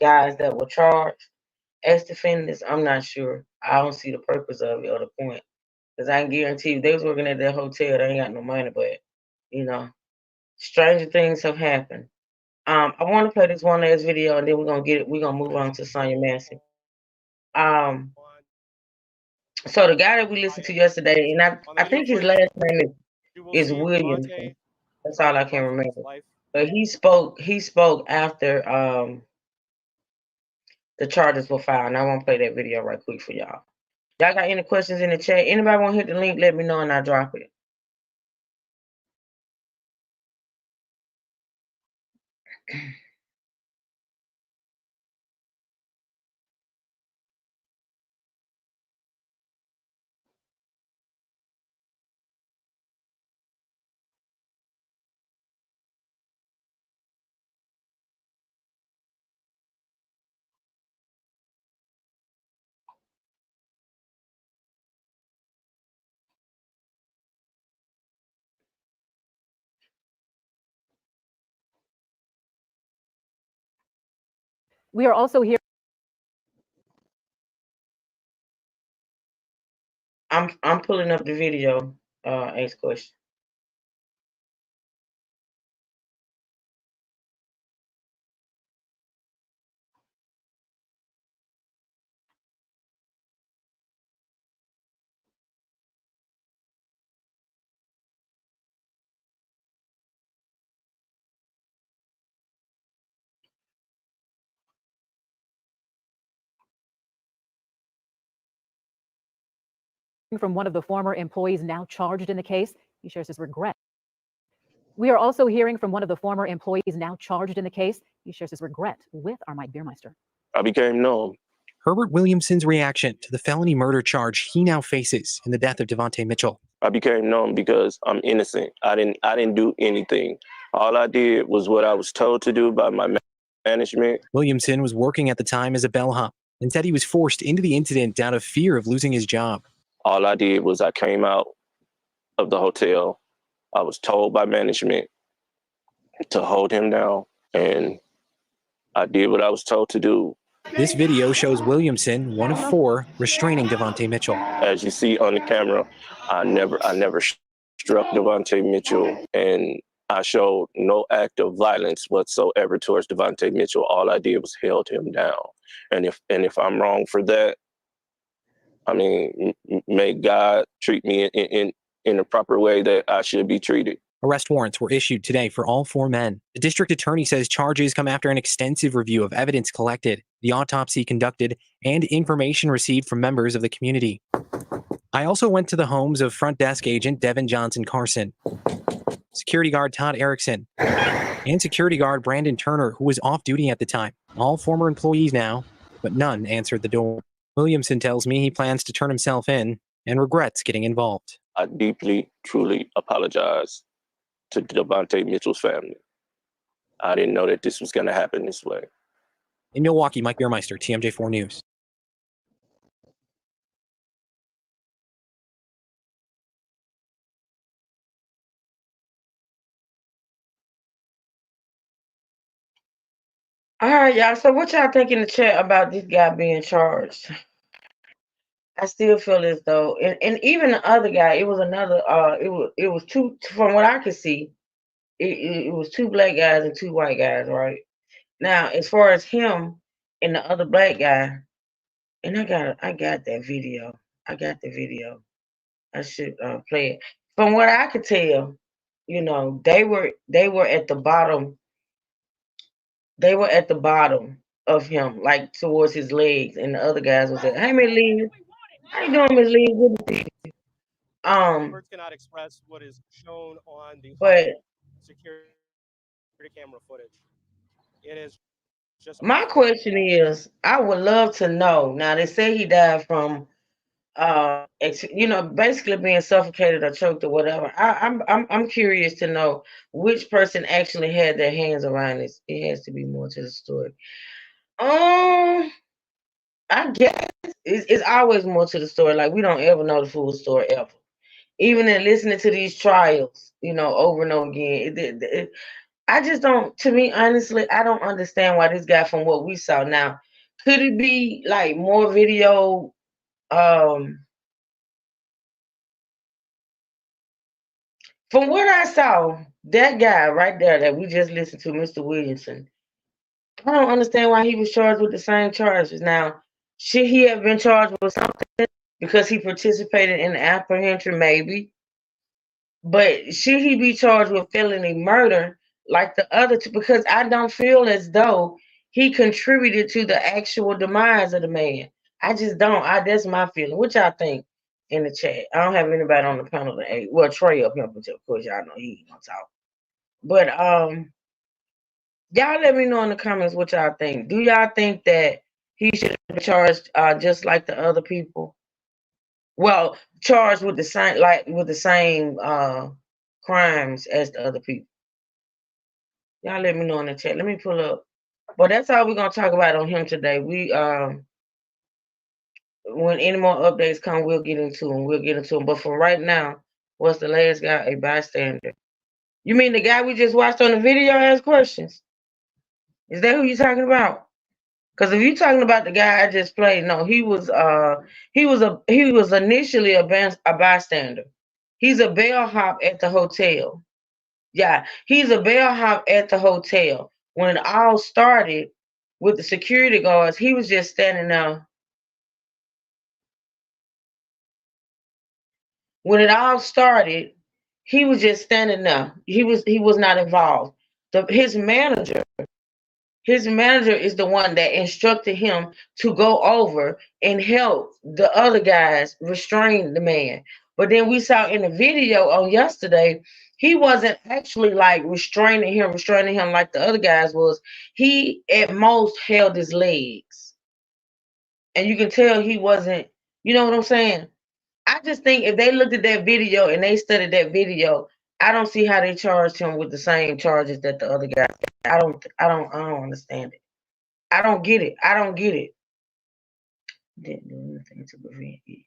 guys that were charged as defendants. I'm not sure. I don't see the purpose of it or the point. Because I can guarantee you, they was working at that hotel. They ain't got no money, but, stranger things have happened. I want to play this one last video, and then we're going to move on to Sonya Massey. So the guy that we listened to yesterday, and I think his last name is Williamson. That's all I can remember. But he spoke after the charges were filed. And I want to play that video right quick for y'all. Y'all got any questions in the chat? Anybody want to hit the link? Let me know and I'll drop it. We are also here. I'm pulling up the video. Ask question. From one of the former employees now charged in the case. He shares his regret. We are also hearing from one of the former employees now charged in the case. He shares his regret with our Mike Biermeister. I became numb. Herbert Williamson's reaction to the felony murder charge he now faces in the death of Devontae Mitchell. I became numb because I'm innocent. I didn't do anything. All I did was what I was told to do by my management. Williamson was working at the time as a bellhop and said he was forced into the incident out of fear of losing his job. All I did was I came out of the hotel. I was told by management to hold him down, and I did what I was told to do. This video shows Williamson, one of four, restraining Devontae Mitchell. As you see on the camera, I never struck Devontae Mitchell, and I showed no act of violence whatsoever towards Devontae Mitchell. All I did was held him down. And if I'm wrong for that, I mean, may God treat me in the proper way that I should be treated. Arrest warrants were issued today for all four men. The district attorney says charges come after an extensive review of evidence collected, the autopsy conducted, and information received from members of the community. I also went to the homes of front desk agent Devin Johnson Carson, security guard Todd Erickson, and security guard Brandon Turner, who was off duty at the time. All former employees now, but none answered the door. Williamson tells me he plans to turn himself in and regrets getting involved. I deeply, truly apologize to Devontae Mitchell's family. I didn't know that this was going to happen this way. In Milwaukee, Mike Biermeister, TMJ4 News. All right, y'all. So what y'all think in the chat about this guy being charged? I still feel as though, and even the other guy, it was another. It was two. From what I could see, it was two black guys and two white guys, right? Now, as far as him and the other black guy, and I got that video. I got the video. I should play it. From what I could tell, they were at the bottom. They were at the bottom of him, like towards his legs, and the other guys was like, "Hey, Miss Lee, how you doing, Miss Lee? Good to see you." Words cannot express what is shown on the But security camera footage. It is just my question is, I would love to know. Now they say he died from, basically being suffocated or choked or whatever. I'm curious to know which person actually had their hands around this. It has to be more to the story. I guess it's always more to the story. Like we don't ever know the full story ever. Even in listening to these trials, over and over again, I just don't. To me, honestly, I don't understand why this guy, from what we saw now, could it be like more video? From what I saw, that guy right there that we just listened to, Mr. Williamson, I don't understand why he was charged with the same charges. Now, should he have been charged with something because he participated in the apprehension? Maybe. But should he be charged with felony murder like the other two? Because I don't feel as though he contributed to the actual demise of the man. I just don't. That's my feeling. What y'all think in the chat? I don't have anybody on the panel to well, Trey up here, but of course y'all know he ain't gonna talk. But y'all let me know in the comments what y'all think. Do y'all think that he should be charged just like the other people? Well, charged with the same crimes as the other people. Y'all let me know in the chat. Let me pull up. But that's all we're gonna talk about on him today. We when any more updates come, we'll get into them. But for right now, what's the latest guy? A bystander. You mean the guy we just watched on the video ask questions? Is that who you're talking about? Because if you're talking about the guy I just played, no, he was initially a bystander. He's a bellhop at the hotel. Yeah, he's a bellhop at the hotel. When it all started with the security guards, he was just standing there. When it all started, he was just standing there. He was not involved. His manager is the one that instructed him to go over and help the other guys restrain the man. But then we saw in the video on yesterday, he wasn't actually like restraining him like the other guys was. He at most held his legs. And you can tell he wasn't, you know what I'm saying? I just think if they looked at that video and they studied that video, I don't see how they charged him with the same charges that the other guys. I don't understand it. I don't get it. I don't get it. Didn't do anything to prevent it.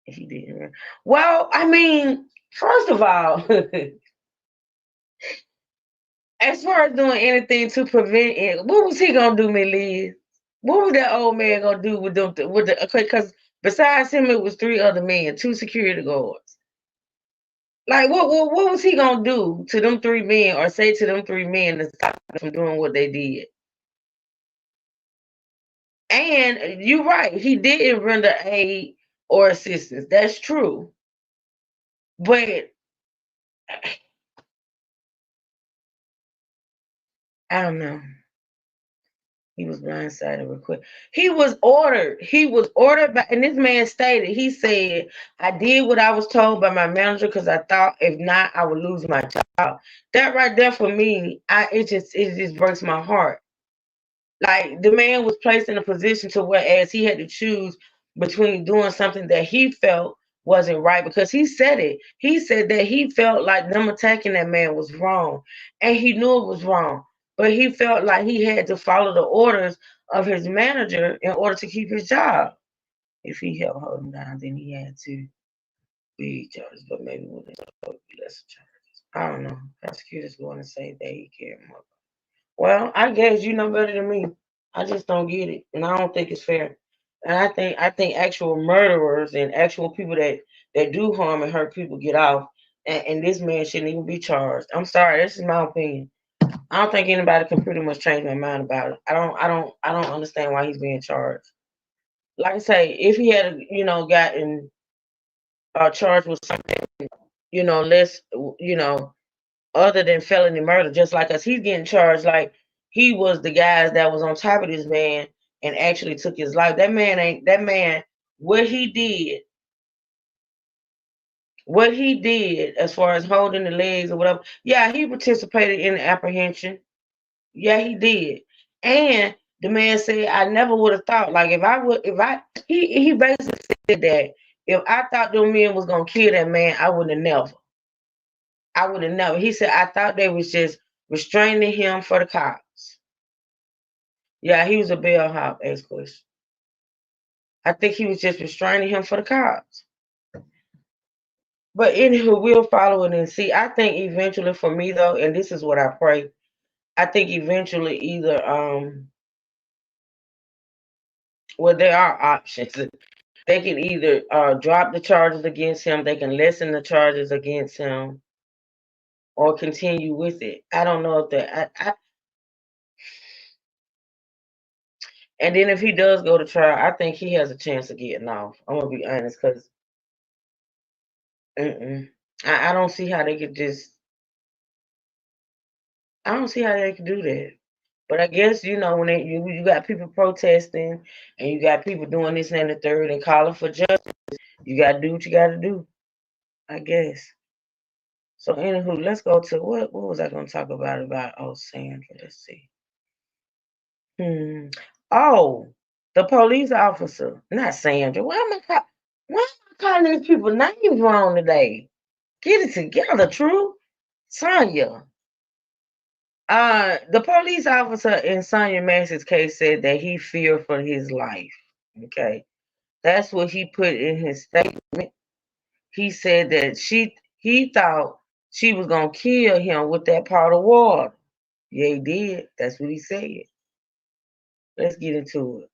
He didn't. Well, I mean, first of all, as far as doing anything to prevent it, what was he gonna do, Liz? What was that old man gonna do with them? Because besides him, it was three other men, two security guards. Like, what was he gonna do to them three men, or say to them three men to stop them from doing what they did? And you're right, he didn't render aid or assistance. That's true. But I don't know. He was blindsided real quick. He was ordered. He was ordered by, and this man stated, he said, I did what I was told by my manager because I thought if not, I would lose my job. That right there for me, it just breaks my heart. Like, the man was placed in a position to whereas he had to choose between doing something that he felt wasn't right, because he said it. He said that he felt like them attacking that man was wrong, and he knew it was wrong, but he felt like he had to follow the orders of his manager in order to keep his job. If he helped hold him down, then he had to be charged, but maybe with less charges. I don't know. Prosecutors going to say that he cared more. Well, I guess you know better than me. I just don't get it, and I don't think it's fair. And I think actual murderers and actual people that do harm and hurt people get off, and this man shouldn't even be charged. I'm sorry, this is my opinion. I don't think anybody can pretty much change my mind about it. I don't understand why he's being charged. Like I say, if he had gotten charged with something less other than felony murder, just like us. He's getting charged like he was the guys that was on top of this man and actually took his life. That man, what he did as far as holding the legs or whatever, yeah, he participated in the apprehension. Yeah, he did. And the man said, I never would have thought, like, he basically said that if I thought them men was gonna kill that man, I would have never. He said, I thought they was just restraining him for the cops. Yeah, he was a bellhop, ex-question. I think he was just restraining him for the cops. But anywho, we'll follow it and see. I think eventually for me though, and this is what I pray, I think eventually either well, there are options. They can either drop the charges against him, they can lessen the charges against him, or continue with it. I don't know if that and then if he does go to trial, I think he has a chance of getting off. I'm gonna be honest, because I don't see how they could just. I don't see how they could do that. But I guess when you got people protesting and you got people doing this and the third and calling for justice, you gotta do what you gotta do. I guess. So anywho, let's go to what was I gonna talk about Sandra? Let's see. Oh, the police officer, not Sandra. Why am I calling these people names wrong today? Get it together, True. Sonya. The police officer in Sonya Max's case said that he feared for his life. Okay. That's what he put in his statement. He said that he thought she was gonna kill him with that pot of water. Yeah, he did. That's what he said. Let's get into it.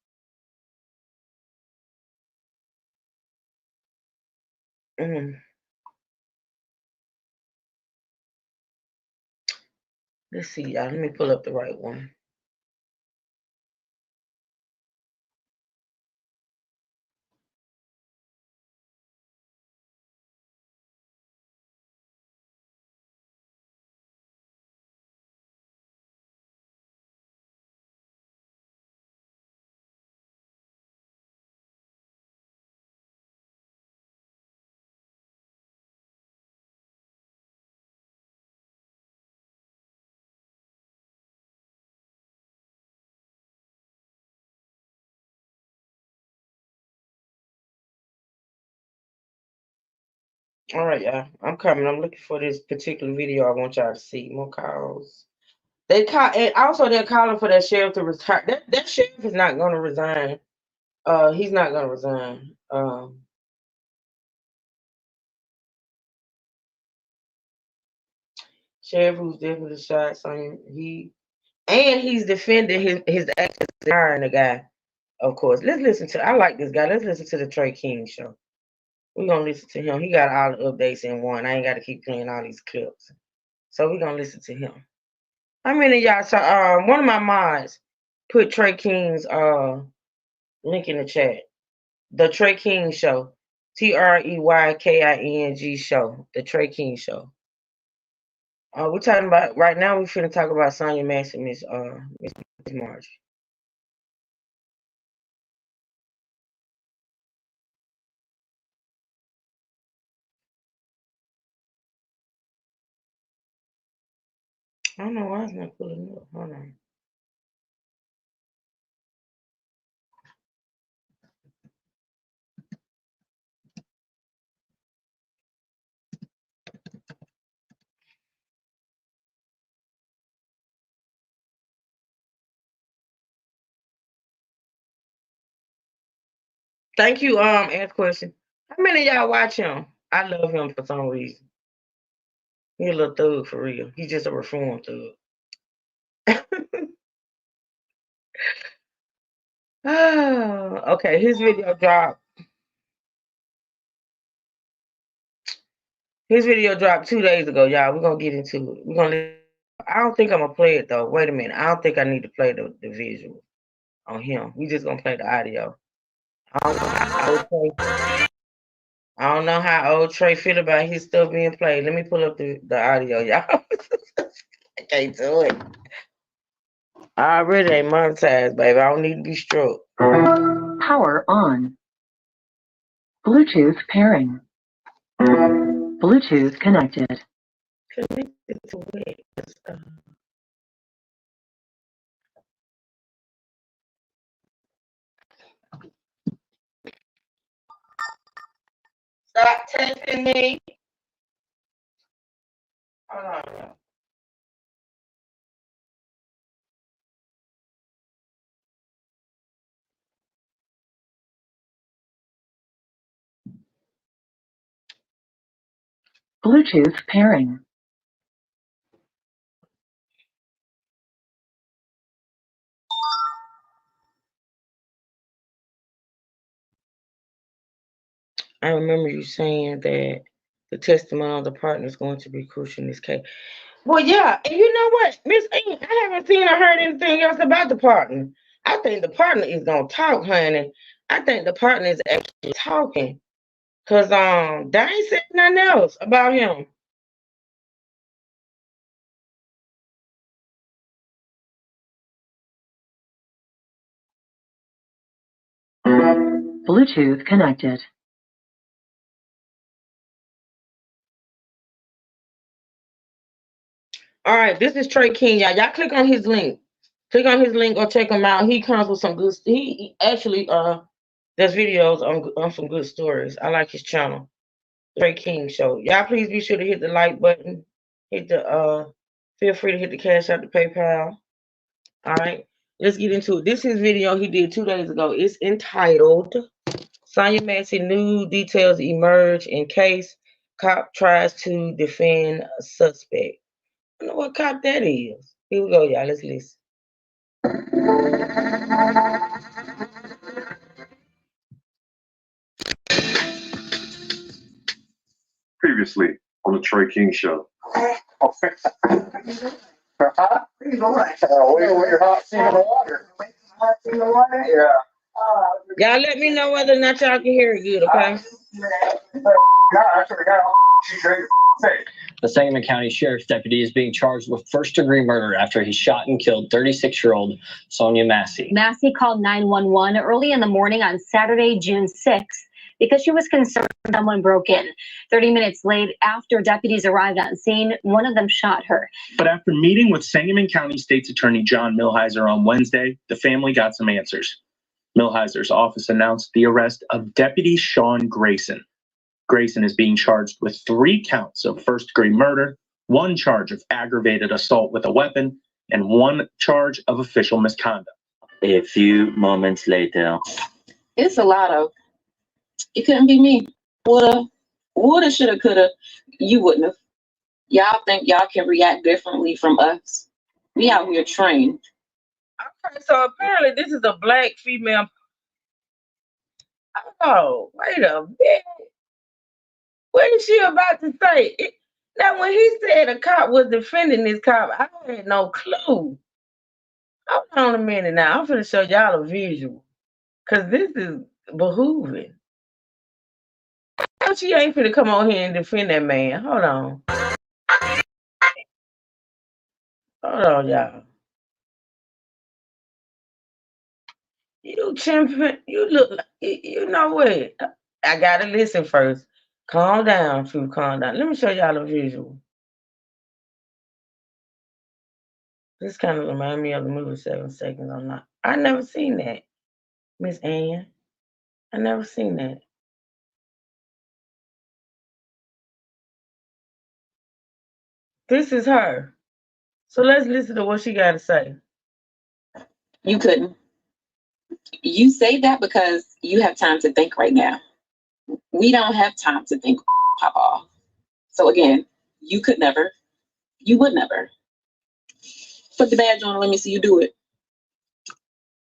Let's see, y'all. Let me pull up the right one. All right, y'all. I'm coming. I'm looking for this particular video. I want y'all to see more calls. They call, and also they're calling for that sheriff to retire. That sheriff is not going to resign. He's not going to resign. Sheriff who's definitely shot something. He's defending his actions, hiring the guy. Of course. Let's listen to. I like this guy. Let's listen to the Trey King show. We're gonna listen to him. He got all the updates in one. I ain't got to keep playing all these clips. So we're gonna listen to him. How many of y'all saw one of my mods put Trey King's link in the chat. The Trey King show. TreyKing show. The Trey King show. We're talking about right now we're finna talk about Sonya Max and Miss March. I don't know why it's not pulling up. Hold on. Thank you, ask question. How many of y'all watch him? I love him for some reason. He a little thug for real. He's just a reform thug. Okay, his video dropped. His video dropped 2 days ago, y'all. We're gonna get into it. I don't think I'm gonna play it though. Wait a minute. I don't think I need to play the visual on him. We just gonna play the audio. I don't know how old Trey feel about his stuff being played. Let me pull up the audio, y'all. I can't do it. I already ain't monetized, baby. I don't need to be struck. Power on. Bluetooth pairing. Bluetooth connected. Connected to where? Stop texting me. Hold on. Bluetooth pairing. I remember you saying that the testimony of the partner is going to be crucial in this case. Well, yeah, and you know what, Miss E, I haven't seen or heard anything else about the partner. I think the partner is gonna talk, honey. I think the partner is actually talking, cause they ain't said nothing else about him. Bluetooth connected. All right, this is Trey King, y'all. Y'all click on his link. Click on his link or check him out. He comes with some good. He actually does videos on some good stories. I like his channel, Trey King Show. Y'all please be sure to hit the like button. Hit the feel free to hit the cash out, the PayPal. All right, let's get into it. This is his video he did 2 days ago. It's entitled Sonya Massey, new details emerge in case cop tries to defend a suspect. I don't know what cop that is. Here we go, y'all. Let's listen. Previously on the Troy King Show. Y'all let me know whether or not y'all can hear it good, okay? The Sangamon County Sheriff's deputy is being charged with first-degree murder after he shot and killed 36-year-old Sonia Massey. Massey called 911 early in the morning on Saturday, June 6th, because she was concerned someone broke in. 30 minutes late, after deputies arrived on scene, one of them shot her. But after meeting with Sangamon County State's Attorney John Milhiser on Wednesday, the family got some answers. Milhiser's office announced the arrest of Deputy Sean Grayson. Grayson is being charged with 3 counts of first-degree murder, 1 charge of aggravated assault with a weapon, and 1 charge of official misconduct. A few moments later. It's a lot of, it couldn't be me. Woulda, shoulda, coulda. You wouldn't have. Y'all think y'all can react differently from us? We out here trained. Okay, so apparently this is a black female. Oh, wait a minute. What is she about to say? Now, when he said a cop was defending this cop, I had no clue. Hold on a minute now. I'm finna show y'all a visual. Because this is behooving. She ain't finna come on here and defend that man. Hold on. Hold on, y'all. You chimping, you look like, you know what? I gotta listen first. Calm down, True, calm down. Let me show y'all a visual. This kind of reminds me of the movie 7 Seconds or Not. I never seen that, Miss Ann. I never seen that. This is her. So let's listen to what she got to say. You couldn't. You say that because you have time to think right now. We don't have time to think, Papa. So again, you could never. You would never. Put the badge on and let me see you do it.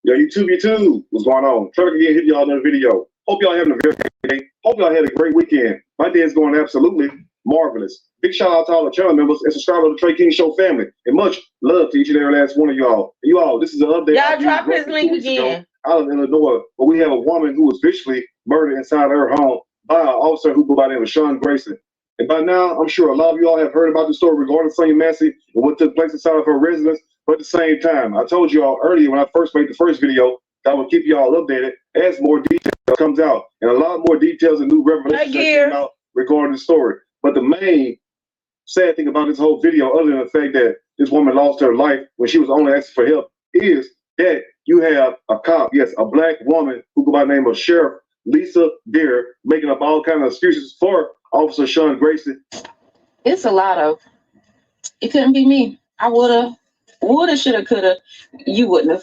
Yo, YouTube, what's going on? Trevor again, hit y'all another video. Hope y'all having a very great day. Hope y'all had a great weekend. My day is going absolutely marvelous. Big shout out to all the channel members and subscribers of the Trey King Show family. And much love to each and every last one of y'all. And you all, this is an update. Y'all drop his link again. Out of Illinois, where we have a woman who was viciously murdered inside her home by an officer who goes by the name of Sean Grayson. And by now, I'm sure a lot of you all have heard about the story regarding Sonia Massey and what took place inside of her residence. But at the same time, I told you all earlier when I first made the first video that I would keep you all updated as more details comes out. And a lot more details and new revelations come out regarding the story. But the main sad thing about this whole video, other than the fact that this woman lost her life when she was only asking for help, is that you have a cop, yes, a black woman who go by the name of Sheriff Lisa Deer, making up all kinds of excuses for Officer Sean Grayson. It's a lot of, it couldn't be me. I woulda, shoulda, coulda. You wouldn't have.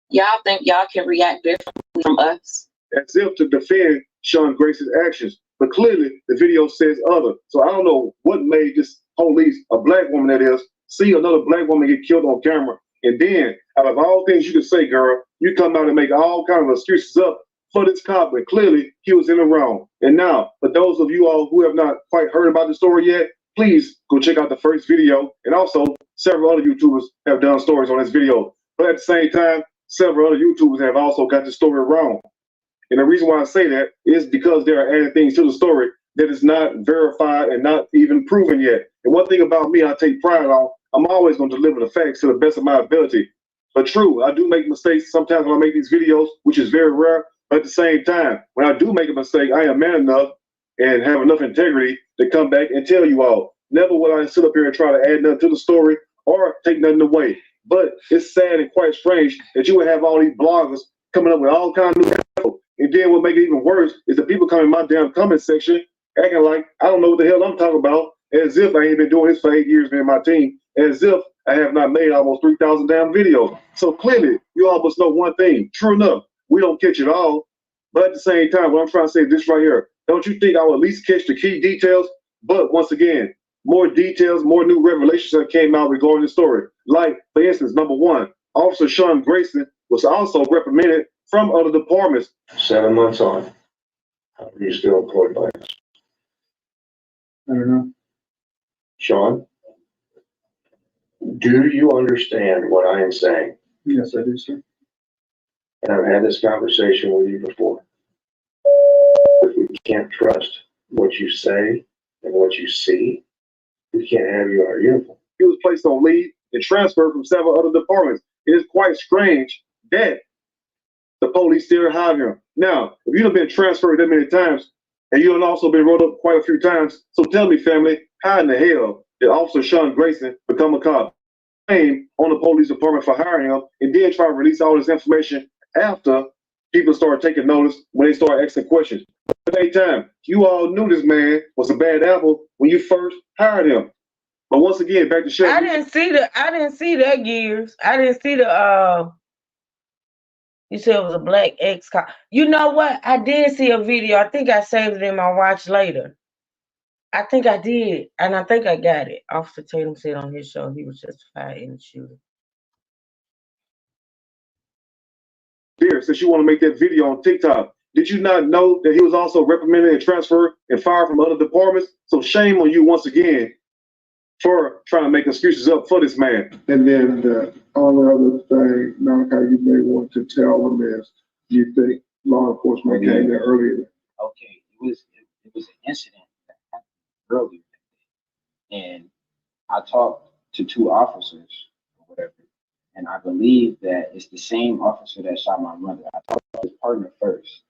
Y'all think y'all can react differently from us? As if to defend Sean Grayson's actions. But clearly, the video says other. So I don't know what made this police, a black woman that is, see another black woman get killed on camera. And then, out of all things you could say, girl, you come out and make all kinds of excuses up for this cop, but clearly he was in the wrong. And now, for those of you all who have not quite heard about the story yet, please go check out the first video. And also, several other YouTubers have done stories on this video. But at the same time, several other YouTubers have also got the story wrong. And the reason why I say that is because they are adding things to the story that is not verified and not even proven yet. And one thing about me, I take pride on, I'm always going to deliver the facts to the best of my ability. But true, I do make mistakes sometimes when I make these videos, which is very rare. But at the same time, when I do make a mistake, I am man enough and have enough integrity to come back and tell you all. Never will I sit up here and try to add nothing to the story or take nothing away. But it's sad and quite strange that you would have all these bloggers coming up with all kinds of new info. And then what makes it even worse is the people coming in my damn comment section acting like I don't know what the hell I'm talking about, as if I ain't been doing this for 8 years, me and my team, as if I have not made almost 3,000 damn videos. So clearly, you all must know one thing. True enough, we don't catch it all. But at the same time, what I'm trying to say is this right here. Don't you think I would at least catch the key details? But once again, more details, more new revelations that came out regarding the story. Like, for instance, number one, Officer Sean Grayson was also reprimanded from other departments. 7 months on. How are you still employed by us? I don't know. Sean, do you understand what I am saying? Yes, I do, sir. And I've had this conversation with you before. If we can't trust what you say and what you see, we can't have you in our uniform. He was placed on leave and transferred from several other departments. It is quite strange that the police still hide him. Now, if you've been transferred that many times, and you've also been rolled up quite a few times, so tell me, family, how in the hell did Officer Sean Grayson become a cop? Came on the police department for hiring him, and then try to release all this information after people started taking notice when they started asking questions. At the same time, you all knew this man was a bad apple when you first hired him. But once again, back to show. I didn't see that gears. I didn't see the you said it was a black ex cop. You know what? I did see a video. I think I saved it in my watch later. I think I did, and I think I got it. Officer Tatum said on his show he was justified in the shooting. Here, since you want to make that video on TikTok, did you not know that he was also reprimanded and transferred and fired from other departments? So shame on you once again for trying to make excuses up for this man. And then the only other thing, Malachi, you may want to tell them is, do you think law enforcement came there earlier? Okay, it was an incident that happened earlier, and I talked to 2 officers or whatever, and I believe that it's the same officer that shot my mother. I talked to his partner first.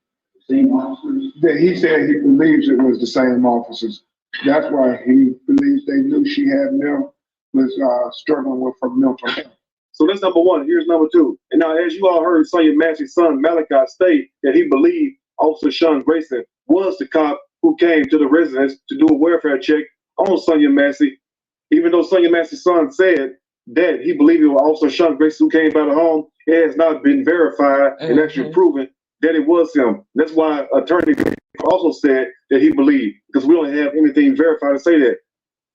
Same officers. That he said he believes it was the same officers. That's why he believes they knew she had was struggling with her mental health. So that's number one. Here's number two. And now, as you all heard Sonia Massey's son, Malachi, state that he believed Officer Sean Grayson was the cop who came to the residence to do a welfare check on Sonia Massey, even though Sonia Massey's son said that he believed it was Officer Sean Grayson who came by the home. It has not been verified and actually proven that it was him. That's why attorney also said that he believed, because we don't have anything verified to say that.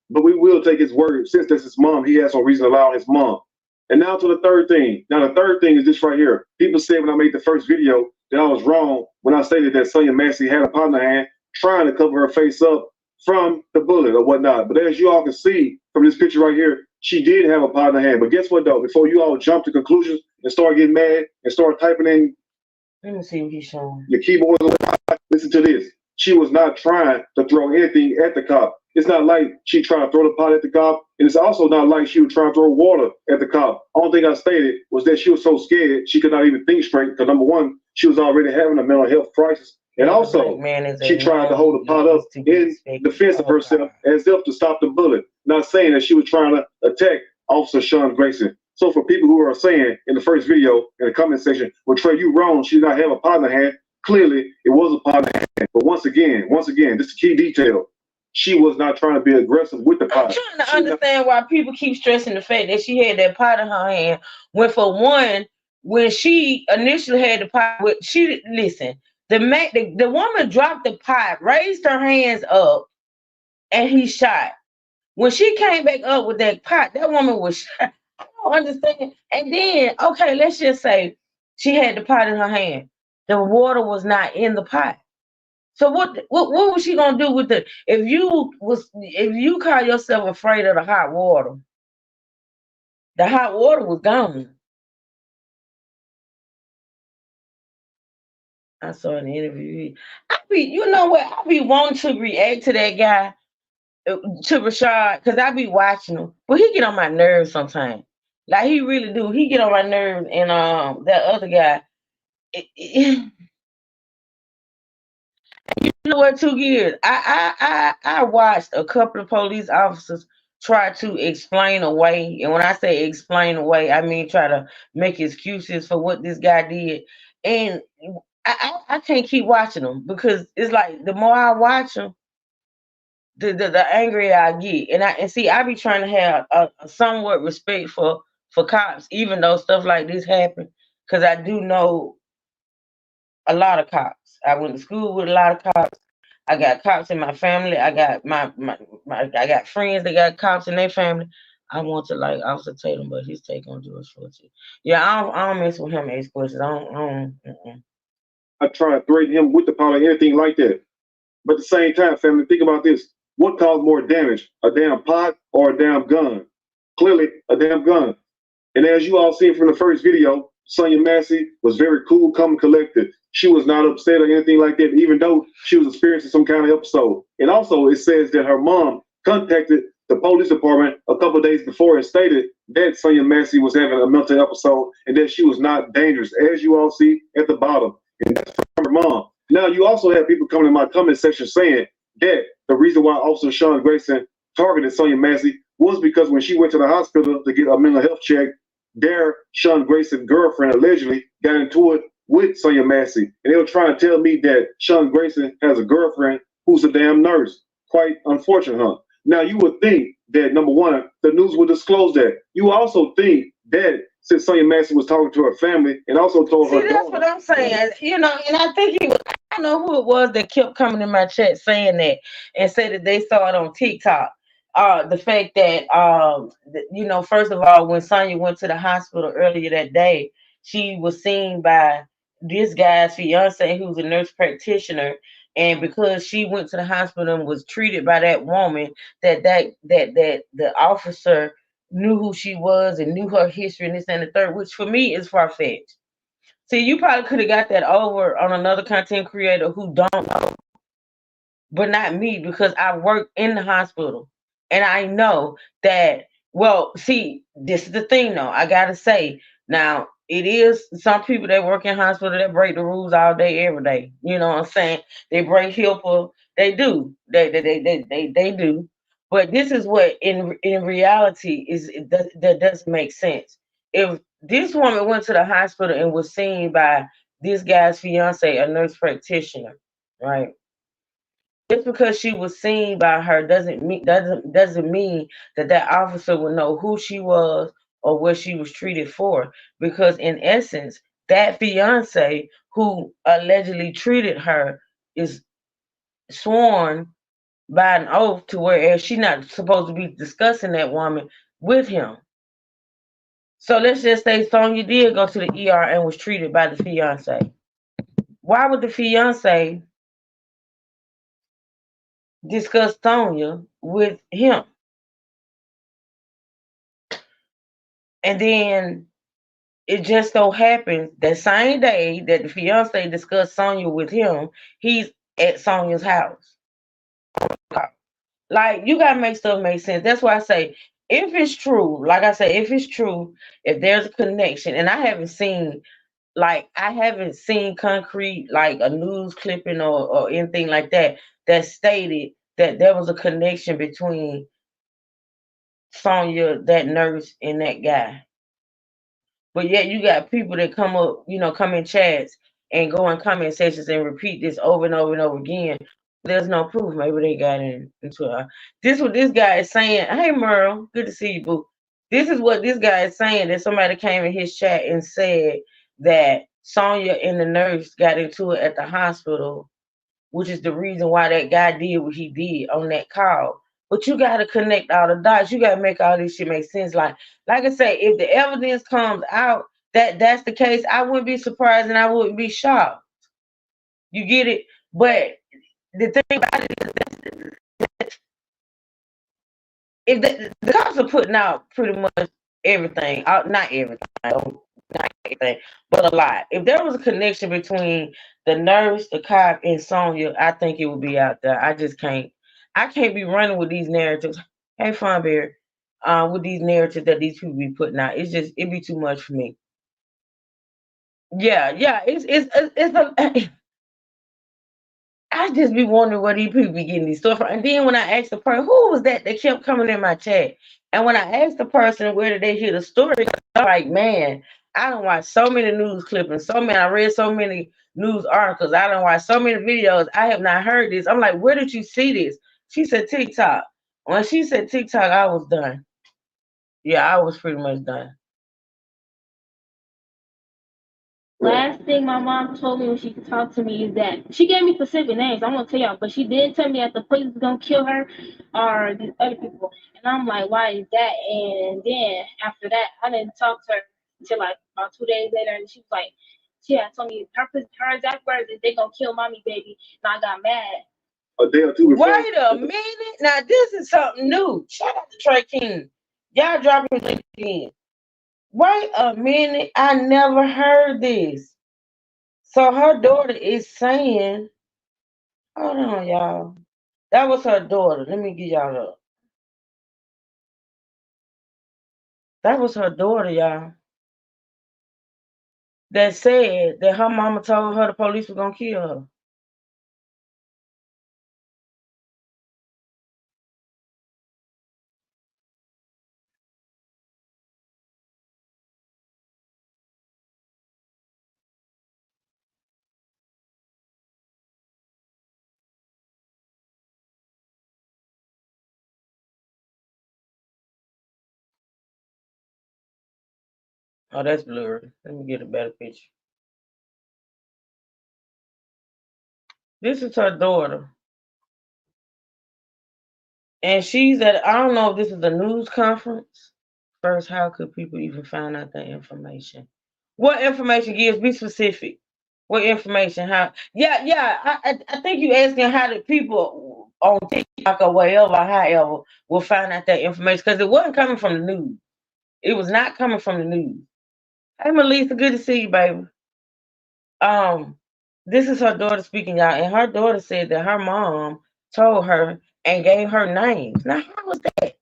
But we will take his word. Since that's his mom, he has no reason to allow his mom. And now to the third thing. Now the third thing is this right here. People said when I made the first video that I was wrong when I stated that Sonia Massey had a pot in her hand trying to cover her face up from the bullet or whatnot. But as you all can see from this picture right here, she did have a pot in her hand. But guess what though? Before you all jump to conclusions and start getting mad and start typing in, let me see what he's showing. The keyboard, listen to this. She was not trying to throw anything at the cop. It's not like she trying to throw the pot at the cop. And it's also not like she was trying to throw water at the cop. Only thing I stated was that she was so scared she could not even think straight. Because number one, she was already having a mental health crisis. And also, she tried to hold the pot up in defense of herself as if to stop the bullet. Not saying that she was trying to attack Officer Sean Grayson. So for people who are saying in the first video, in the comment section, well, Trey, you wrong, she did not have a pot in her hand. Clearly, it was a pot in her hand. But once again, this is a key detail. She was not trying to be aggressive with the pot. I'm trying to understand why people keep stressing the fact that she had that pot in her hand. When for one, when she initially had the pot, the woman dropped the pot, raised her hands up, and he shot. When she came back up with that pot, that woman was shot. I don't understand. And then, okay, let's just say she had the pot in her hand. The water was not in the pot. So what was she gonna do with if you call yourself afraid of the hot water was gone. I saw an interview. I be wanting to react to that guy, to Rashad, because I be watching him, but he get on my nerves sometimes. Like he really do. He get on my nerves, and that other guy. You know what? 2 years. I watched a couple of police officers try to explain away, and when I say explain away, I mean try to make excuses for what this guy did, and I can't keep watching them because it's like the more I watch them, the angrier I get, and see I be trying to have a somewhat respect for cops, even though stuff like this happen, because I do know a lot of cops. I went to school with a lot of cops. I got cops in my family. I got I got friends that got cops in their family. I want to like Officer Tatum, but his take on George Floyd. Yeah, I don't mess with him. Ask questions. I don't. I try to threaten him with the power, anything like that. But at the same time, family, think about this. What caused more damage, a damn pot or a damn gun? Clearly, a damn gun. And as you all seen from the first video, Sonya Massey was very cool, calm, and collected. She was not upset or anything like that, even though she was experiencing some kind of episode. And also, it says that her mom contacted the police department a couple of days before and stated that Sonya Massey was having a mental episode and that she was not dangerous, as you all see at the bottom. And that's from her mom. Now, you also have people coming in my comment section saying that the reason why Officer Sean Grayson targeted Sonya Massey was because when she went to the hospital to get a mental health check, there, Sean Grayson's girlfriend allegedly got into it with Sonya Massey. And they were trying to tell me that Sean Grayson has a girlfriend who's a damn nurse. Quite unfortunate, huh? Now, you would think that, number one, the news would disclose that. You also think that since Sonya Massey was talking to her family and also told her See, that's what I'm saying. And I think I don't know who it was that kept coming in my chat saying that and said that they saw it on TikTok. The fact that first of all, when Sonya went to the hospital earlier that day, she was seen by this guy's fiance, who's a nurse practitioner, and because she went to the hospital and was treated by that woman, that the officer knew who she was and knew her history and this and the third, which for me is far fetched. See, you probably could have got that over on another content creator who don't know, but not me, because I work in the hospital and I know that. Well, see, this is the thing though. I gotta say, now it is some people that work in hospital that break the rules all day, every day. You know what I'm saying? They break HIPAA. They do. They do. But this is what in reality is that doesn't make sense. If this woman went to the hospital and was seen by this guy's fiance, a nurse practitioner, right? Just because she was seen by her doesn't mean that officer would know who she was or what she was treated for. Because in essence, that fiance who allegedly treated her is sworn by an oath to whereas she's not supposed to be discussing that woman with him. So let's just say Sonya did go to the ER and was treated by the fiance. Why would the fiance discuss Sonya with him? And then it just so happens that same day that the fiance discussed Sonya with him, he's at Sonya's house. Like, you gotta make stuff make sense. That's why I say, if it's true, like I say, if it's true, if there's a connection, and I haven't seen concrete, like a news clipping or anything like that stated that there was a connection between Sonya, that nurse, and that guy. But yet you got people that come up, come in chats and go in comment sections and repeat this over and over and over again. There's no proof. Maybe they got into it. This what this guy is saying. Hey Merle, good to see you, boo. This is what this guy is saying, that somebody came in his chat and said that Sonya and the nurse got into it at the hospital, which is the reason why that guy did what he did on that call. But you got to connect all the dots. You got to make all this shit make sense. Like I say, if the evidence comes out that that's the case, I wouldn't be surprised and I wouldn't be shocked. You get it? But the thing about it is that if the cops are putting out pretty much everything, not everything, but a lot. If there was a connection between the nurse, the cop, and Sonya, I think it would be out there. I can't be running with these narratives. Hey, Fun Bear, with these narratives that these people be putting out. It'd be too much for me. Yeah, it's a. I just be wondering where these people be getting these stuff from. And then when I asked the person, who was that kept coming in my chat? And when I asked the person where did they hear the story, I'm like, man, I done watched so many news clippings, I read so many news articles, I done watched so many videos. I have not heard this. I'm like, where did you see this? She said TikTok. When she said TikTok, I was done. Yeah, I was pretty much done. Last thing my mom told me when she talked to me is that she gave me specific names. I'm gonna tell y'all, but she did tell me that the police was gonna kill her or these other people. And I'm like, why is that? And then after that, I didn't talk to her until like about 2 days later, and she was like, she had told me her exact words is they gonna kill mommy, baby. And I got mad. A day or two before. Wait a minute. Now this is something new. Shout out to Trey King. Y'all drop his link in. Wait a minute. I never heard this. So her daughter is saying, hold on, y'all. That was her daughter. Let me give y'all up. That was her daughter, y'all. That said that her mama told her the police were gonna kill her. Oh, that's blurry. Let me get a better picture. This is her daughter. And she's at, I don't know if this is a news conference. First, how could people even find out that information? What information gives? Be specific. What information? How? Yeah. I think you asking how the people on TikTok or wherever, however, will find out that information because it wasn't coming from the news. It was not coming from the news. Hey, Melissa, good to see you, baby. This is her daughter speaking out, and her daughter said that her mom told her and gave her names. Now, how was that?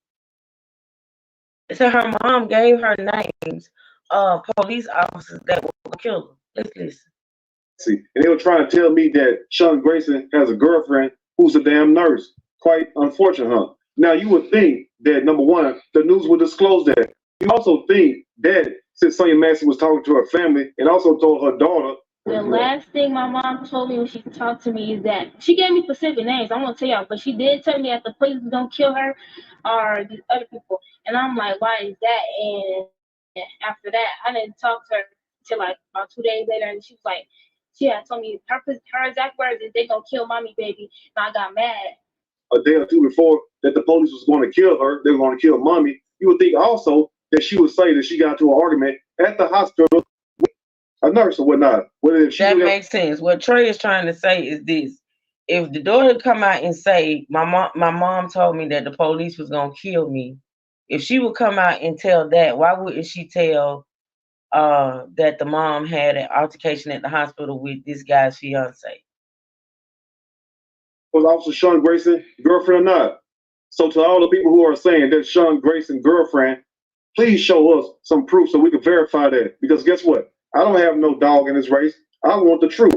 So her mom gave her names of police officers that were gonna kill her. Let's listen. See, and they were trying to tell me that Sean Grayson has a girlfriend who's a damn nurse. Quite unfortunate, huh? Now you would think that number one, the news would disclose that. You also think that since Sonia Massey was talking to her family and also told her daughter. The last thing my mom told me when she talked to me is that she gave me specific names. I'm gonna tell y'all, but she did tell me that the police was gonna kill her or these other people. And I'm like, why is that? And after that, I didn't talk to her until like about 2 days later, and she was like, she had told me her exact words is they gonna kill mommy, baby. And I got mad. A day or two before that the police was going to kill her, they were going to kill mommy. You would think also that she would say that she got into an argument at the hospital with a nurse or whatnot. That makes sense. What Trey is trying to say is this: if the daughter come out and say, my mom told me that the police was gonna kill me, if she would come out and tell that, why wouldn't she tell that the mom had an altercation at the hospital with this guy's fiance? Was Officer Sean Grayson girlfriend or not? So to all the people who are saying that Sean Grayson girlfriend, please show us some proof so we can verify that. Because guess what? I don't have no dog in this race. I want the truth.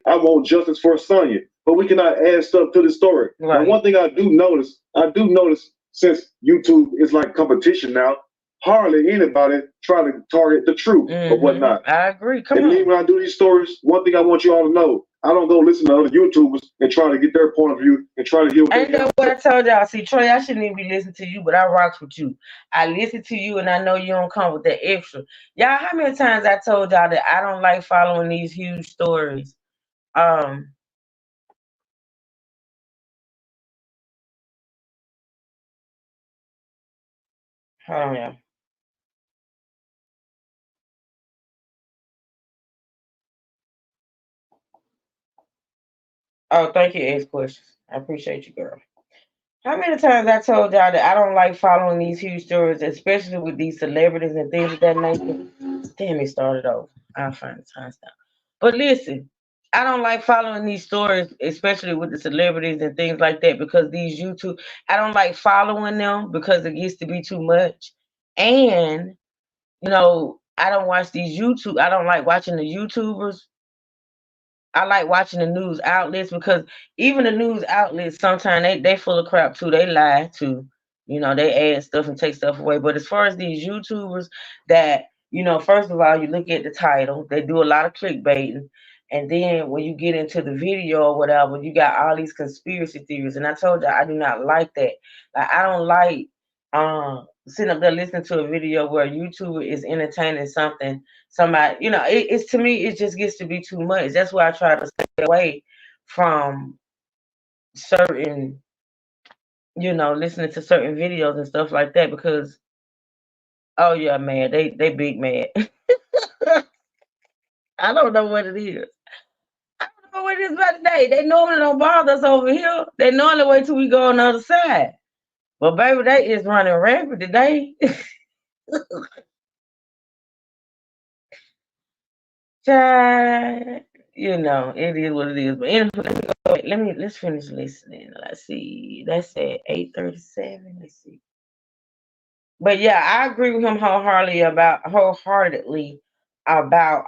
I want justice for Sonya. But we cannot add stuff to the story. Right. Now, one thing I do notice since YouTube is like competition now, hardly anybody try to target the truth or whatnot. I agree. Come and on. me, when I do these stories, one thing I want you all to know, I don't go listen to other YouTubers and try to get their point of view and try to hear what Ain't that what I told y'all? See, Trey, I shouldn't even be listening to you, but I rocks with you. I listen to you and I know you don't come with that extra. Y'all, how many times I told y'all that I don't like following these huge stories? Hold on, y'all. Oh, thank you, Ask Questions. I appreciate you, girl. How many times I told y'all that I don't like following these huge stories, especially with these celebrities and things of that nature? Damn, it started over. I'll find the time stop. But listen, I don't like following these stories, especially with the celebrities and things like that, because these YouTube, I don't like following them because it gets to be too much. And, I don't watch these YouTube, I don't like watching the YouTubers. I like watching the news outlets because even the news outlets sometimes they full of crap too. They lie too. They add stuff and take stuff away. But as far as these YouTubers that, first of all, you look at the title, they do a lot of clickbaiting. And then when you get into the video or whatever, you got all these conspiracy theories. And I told you I do not like that. Like I don't like sitting up there listening to a video where YouTube is entertaining somebody, it's to me, it just gets to be too much. That's why I try to stay away from certain, listening to certain videos and stuff like that because, oh yeah, man, they big mad. I don't know what it is. I don't know what it is about today. They normally don't bother us over here. They normally wait till we go on the other side. But baby, they is running rampant today. Child, it is what it is. But anyway, let's finish listening. Let's see. That's at 8:37. Let's see. But yeah, I agree with him wholeheartedly about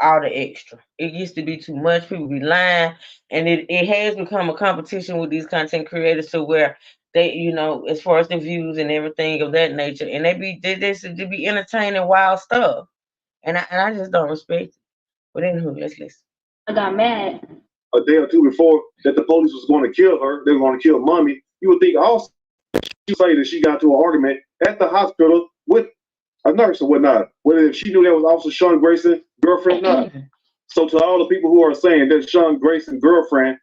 all the extra. It used to be too much. People be lying, and it has become a competition with these content creators to where they, as far as the views and everything of that nature, and they be entertaining wild stuff, and I just don't respect it. But anywho, let's listen. I got mad. A day or two before that the police was going to kill her, they were going to kill mommy. You would think also she say that she got into an argument at the hospital with a nurse or whatnot, whether if she knew that was Officer Sean Grayson's girlfriend or not. So to all the people who are saying that Sean Grayson's girlfriend,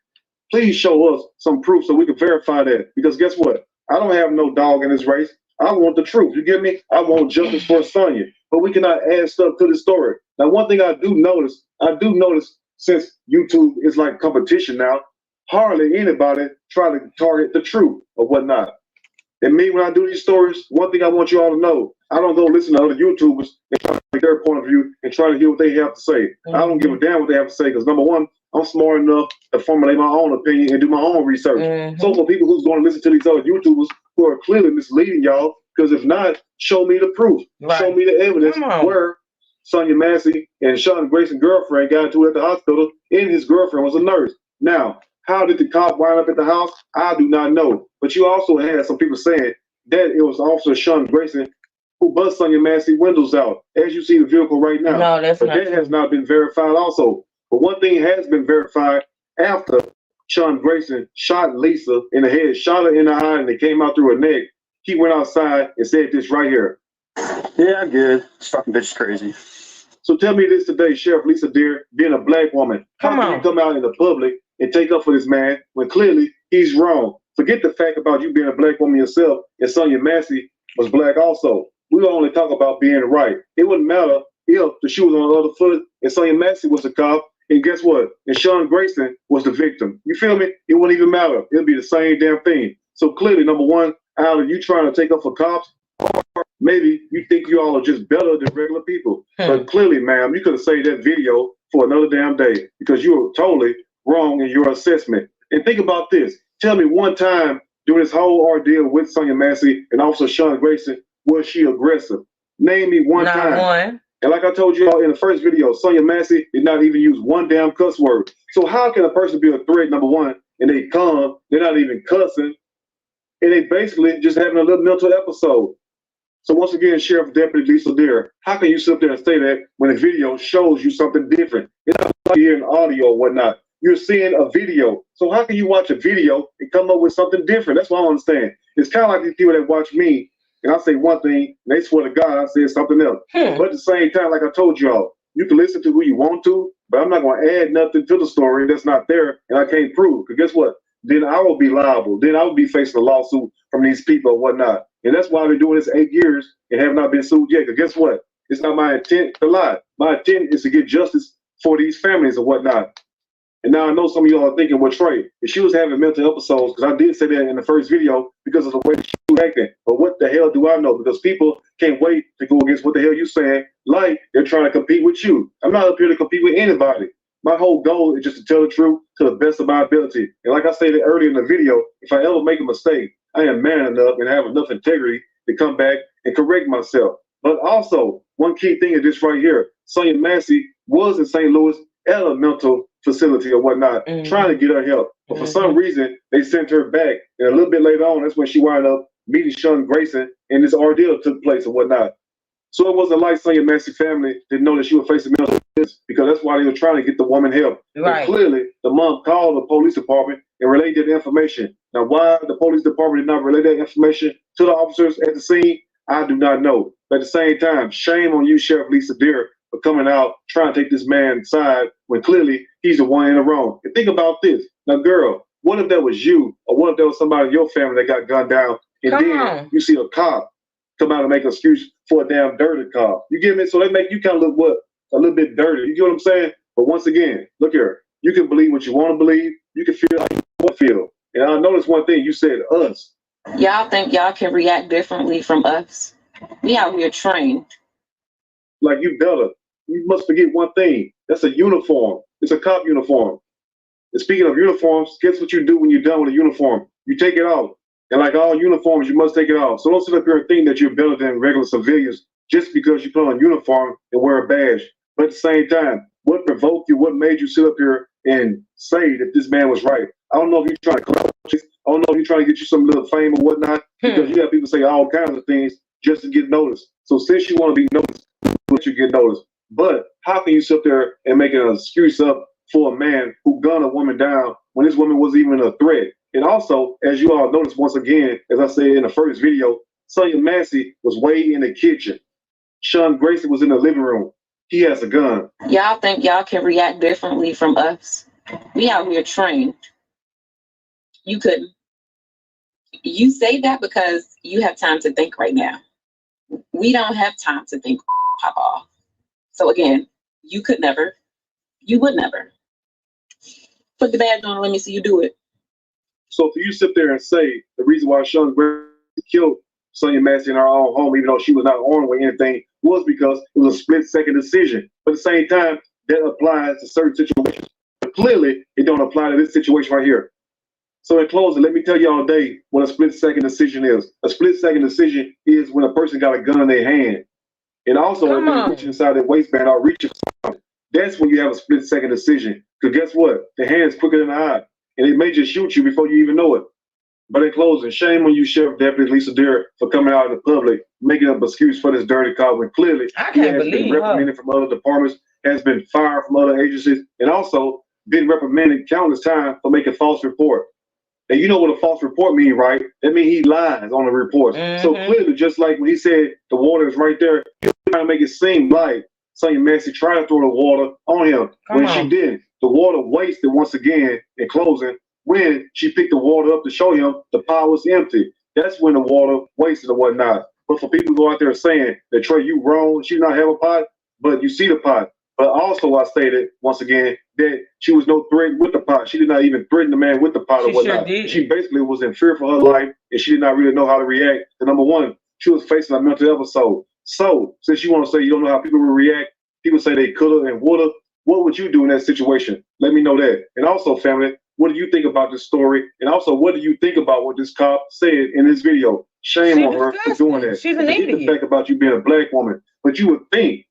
please show us some proof so we can verify that. Because guess what? I don't have no dog in this race. I want the truth. You get me? I want justice for Sonya. But we cannot add stuff to the story. Now, one thing I do notice since YouTube is like competition now, hardly anybody try to target the truth or whatnot. And me, when I do these stories, one thing I want you all to know, I don't go listen to other YouTubers and try to make their point of view and try to hear what they have to say. I don't give a damn what they have to say because number one, I'm smart enough to formulate my own opinion and do my own research. So for people who's going to listen to these other YouTubers who are clearly misleading y'all, because if not, show me the proof. Right. Show me the evidence where Sonya Massey and Sean Grayson's girlfriend got into it at the hospital and his girlfriend was a nurse. Now, how did the cop wind up at the house? I do not know. But you also had some people saying that it was Officer Sean Grayson who bust Sonya Massey windows out, as you see the vehicle right now. No, that's but not that true. has not been verified also. But one thing has been verified after Sean Grayson shot Lisa in the head, shot her in the eye, and it came out through her neck. He went outside and said this right here. Yeah, I'm good. This fucking bitch is crazy. So tell me this today, Sheriff Lisa Deer, being a black woman, how can you come out in the public and take up for this man when clearly he's wrong? Forget the fact about you being a black woman yourself and Sonya Massey was black also. We only talk about being right. It wouldn't matter if the shoe was on the other foot and Sonya Massey was the cop, and guess what? And Sean Grayson was the victim. You feel me? It wouldn't even matter. It'll be the same damn thing. So clearly, number one, either you trying to take up for cops, or maybe you think you all are just better than regular people. But clearly, ma'am, you could have saved that video for another damn day because you were totally wrong in your assessment. And think about this. Tell me one time during this whole ordeal with Sonya Massey and Officer Sean Grayson, was she aggressive? Name me one time. Not one. And like I told you all in the first video, Sonya Massey did not even use one damn cuss word. So how can a person be a threat, number one, and they come, they're not even cussing, and they basically just having a little mental episode. So once again, Sheriff Deputy Lisa Deer, how can you sit up there and say that when the video shows you something different? It's not like you're hearing audio or whatnot. You're seeing a video. So how can you watch a video and come up with something different? That's what I don't understand. It's kind of like these people that watch me, and I say one thing, and they swear to God I said something else. But at the same time, like I told y'all, you can listen to who you want to, but I'm not going to add nothing to the story that's not there and I can't prove. Because guess what? Then I will be liable. Then I will be facing a lawsuit from these people or whatnot. And that's why I've been doing this 8 years and have not been sued yet. Because guess what? It's not my intent to lie. My intent is to get justice for these families or whatnot. And now I know some of y'all are thinking, well, Trey, if she was having mental episodes, because I did say that in the first video because of the way she was acting. But what the hell do I know? Because people can't wait to go against what the hell you're saying, like they're trying to compete with you. I'm not up here to compete with anybody. My whole goal is just to tell the truth to the best of my ability. And like I stated earlier in the video, if I ever make a mistake, I am man enough and have enough integrity to come back and correct myself. But also, one key thing is this right here. Sonya Massey was in St. Louis at a mental facility or whatnot, trying to get her help. But for some reason, they sent her back. And a little bit later on, that's when she wound up meeting Sean Grayson and this ordeal took place or whatnot. So it wasn't like Sonya Massey family didn't know that she was facing mental illness because that's why they were trying to get the woman help. Right. But clearly, the mom called the police department and relayed that information. Now, why the police department did not relay that information to the officers at the scene, I do not know. But at the same time, shame on you, Sheriff Lisa Deer, for coming out trying to take this man's side when clearly he's the one in the wrong. And think about this. Now, girl, what if that was you, or what if there was somebody in your family that got gunned down, and Come then on. you see a cop come out and make an excuse for a damn dirty cop? You get me? So they make you kind of look what? A little bit dirty. You get what I'm saying? But once again, look here. You can believe what you want to believe. You can feel how you want to feel. And I noticed one thing you said, us. Y'all think y'all can react differently from us? We out here trained. Like you better. You must forget one thing. That's a uniform. It's a cop uniform. And speaking of uniforms, guess what you do when you're done with a uniform? You take it off. And like all uniforms, you must take it off. So don't sit up here and think that you're better than regular civilians just because you put on a uniform and wear a badge. But at the same time, what provoked you? What made you sit up here and say that this man was right? I don't know if you're trying to clout. I don't know if you're trying to get you some little fame or whatnot, because you have people say all kinds of things just to get noticed. So since you want to be noticed, let you get noticed. But how can you sit there and make an excuse up for a man who gunned a woman down when this woman wasn't even a threat? And also, as you all noticed once again, as I said in the first video, Sonya Massey was way in the kitchen. Sean Grayson was in the living room. He has a gun. Y'all think y'all can react differently from us? We out here trained. You couldn't. You say that because you have time to think right now. We don't have time to think, pop off. So again, you could never. You would never. Put the badge on and let me see you do it. So for you to sit there and say the reason why Sean Grayson killed Sonya Massey in her own home, even though she was not armed with anything, was because it was a split-second decision. But at the same time, that applies to certain situations. But clearly, it don't apply to this situation right here. So in closing, let me tell you all day what a split-second decision is. A split-second decision is when a person got a gun in their hand. And also, if they reach inside their waistband or reach for something, that's when you have a split-second decision. Because guess what? The hand is quicker than the eye. And it may just shoot you before you even know it. But in closing, shame on you, Sheriff Deputy Lisa Deer, for coming out in the public, making up an excuse for this dirty cop when clearly he has been reprimanded from other departments, has been fired from other agencies, and also been reprimanded countless times for making false report. And you know what a false report means, right? That means he lies on the reports. So clearly, just like when he said the water is right there, he's trying to make it seem like Sonya Massey tried to throw the water on him when she didn't. The water wasted once again, in closing, when she picked the water up to show him the pot was empty. That's when the water wasted or whatnot. But for people who go out there saying that Trey, you wrong, she not have a pot, but you see the pot. But also I stated once again that she was no threat with the pot. She did not even threaten the man with the pot or whatnot. She basically was in fear for her life, and she did not really know how to react. To number one, she was facing a mental episode. So since you want to say you don't know how people will react, people say they coulda and woulda. What would you do in that situation? Let me know that. And also, family, what do you think about this story? And also, what do you think about what this cop said in this video? Shame on her for doing that. She's an idiot. The fact about you being a black woman, but you would think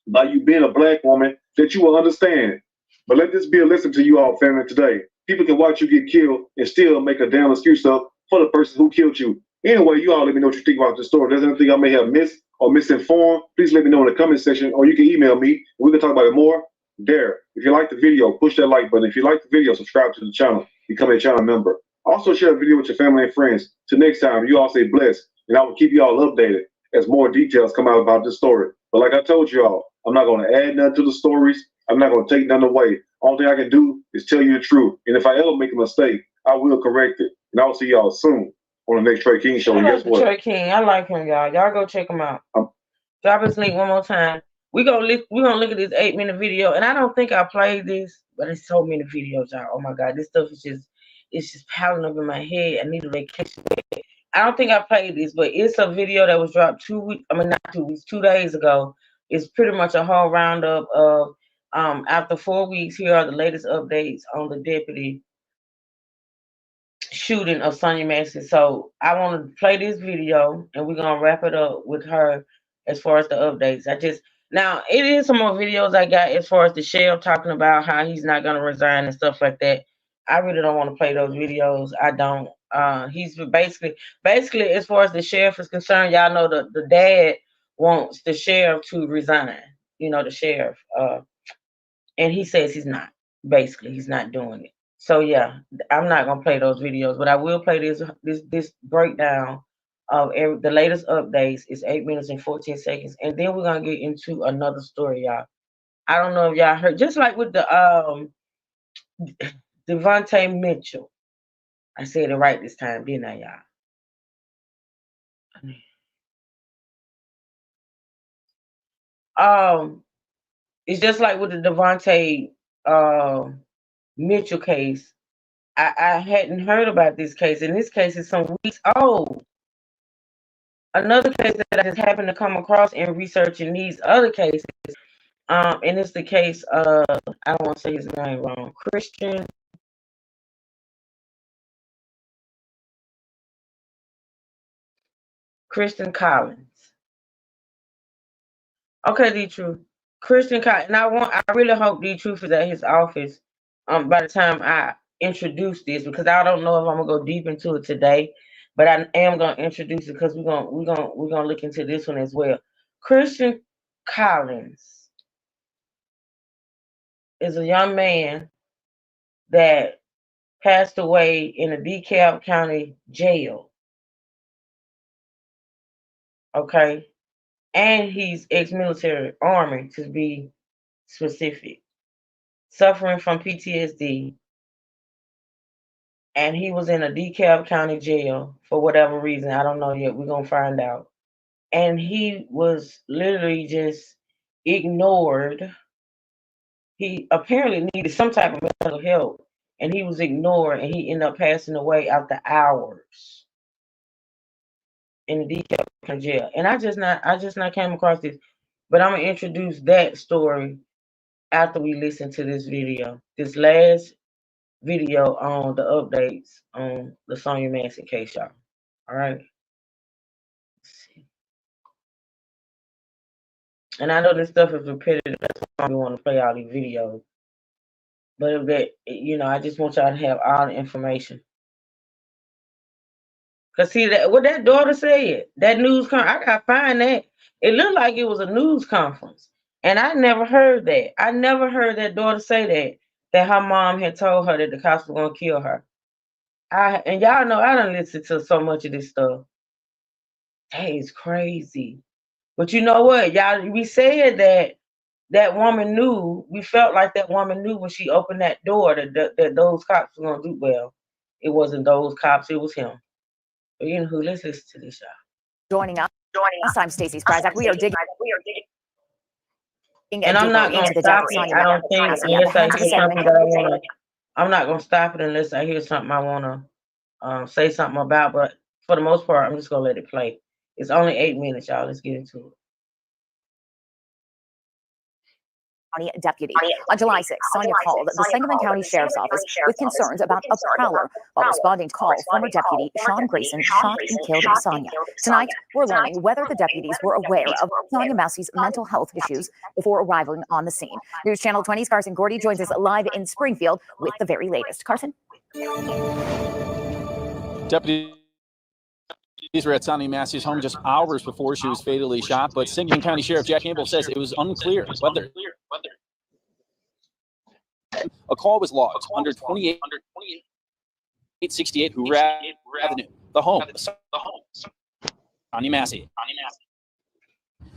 by you being a black woman that you will understand. But let this be a lesson to you all, family, today. People can watch you get killed and still make a damn excuse up for the person who killed you. Anyway, you all let me know what you think about this story. If there's anything I may have missed or misinformed, please let me know in the comment section, or you can email me and we can talk about it more there. If you like the video, push that like button. If you like the video, subscribe to the channel, become a channel member. Also share the video with your family and friends. Till next time, you all stay blessed, and I will keep you all updated as more details come out about this story. But like I told you all, I'm not going to add nothing to the stories. I'm not going to take nothing away. Only thing I can do is tell you the truth. And if I ever make a mistake, I will correct it. And I will see y'all soon on the next Trey King show. And guess what? Trey King, I like him, y'all. Y'all go check him out. Drop his link one more time. We're gonna look at this 8-minute video, and I don't think I played this, but it's so many videos, y'all. Oh my god, this stuff is just piling up in my head. I need a vacation. I don't think I played this, but it's a video that was dropped 2 days ago. It's pretty much a whole roundup of after 4 weeks, here are the latest updates on the deputy shooting of Sonya Massey. So I want to play this video, and we're gonna wrap it up with her as far as the updates. Now it is some more videos I got as far as the sheriff talking about how he's not gonna resign and stuff like that. I really don't want to play those videos. I don't. He's basically as far as the sheriff is concerned, y'all know the dad wants the sheriff to resign. You know, the sheriff. And he says he's not. Basically, he's not doing it. So yeah, I'm not gonna play those videos, but I will play this breakdown of the latest updates. It's 8 minutes and 14 seconds. And then we're gonna get into another story, y'all. I don't know if y'all heard, just like with the Devontae Mitchell. I said it right this time, didn't I, y'all? It's just like with the Devontae Mitchell case. I hadn't heard about this case, and this case is some weeks old. Another case that I just happened to come across in researching these other cases, and it's the case of, I don't want to say his name wrong, Christian Collins. Okay, D-Truth. Christian Collins, and I really hope D-Truth is at his office by the time I introduce this, because I don't know if I'm gonna go deep into it today, but I am gonna introduce it because we're gonna look into this one as well. Christian Collins is a young man that passed away in a DeKalb County jail. Okay, and he's ex-military, Army to be specific, suffering from PTSD. And he was in a DeKalb County jail for whatever reason. I don't know yet. We're going to find out. And he was literally just ignored. He apparently needed some type of mental help, and he was ignored, and he ended up passing away after hours in the DeKalb County jail. And I just not came across this, but I'm going to introduce that story after we listen to this video. This last video on the updates on the Sonya Manson case, y'all. All right. And I know this stuff is repetitive. That's why we want to play all these videos. But if that, I just want y'all to have all the information. Cause see that what that daughter said, that news I gotta find that. It looked like it was a news conference, and I never heard that. I never heard that daughter say that her mom had told her that the cops were gonna kill her. And y'all know I done listened to so much of this stuff. That is crazy. But you know what, y'all? We said that woman knew. We felt like that woman knew when she opened that door that those cops were gonna do well. It wasn't those cops. It was him. But let's listen to this, y'all. Joining us, I'm Stacey Sprazak. We are digging. And I'm not gonna stop it. I don't think unless I hear something that I wanna. I'm not gonna stop it unless I hear something I wanna say something about. But for the most part, I'm just gonna let it play. It's only 8 minutes, y'all. Let's get into it. County deputy. On July 6th, Sonya called the Sangamon County Sheriff's Office with concerns about a prowler. While responding to call, former deputy Sean Grayson shot and killed Sonya. Tonight, we're learning whether the deputies were aware of Sonya Massey's mental health issues before arriving on the scene. News Channel 20's Carson Gordy joins us live in Springfield with the very latest. Carson? Deputies were at Sonya Massey's home just hours before she was fatally shot, but Sangamon County Sheriff Jack Campbell says it was unclear whether a call was logged under 2868 Hoover Avenue, the home of Sonya Massey.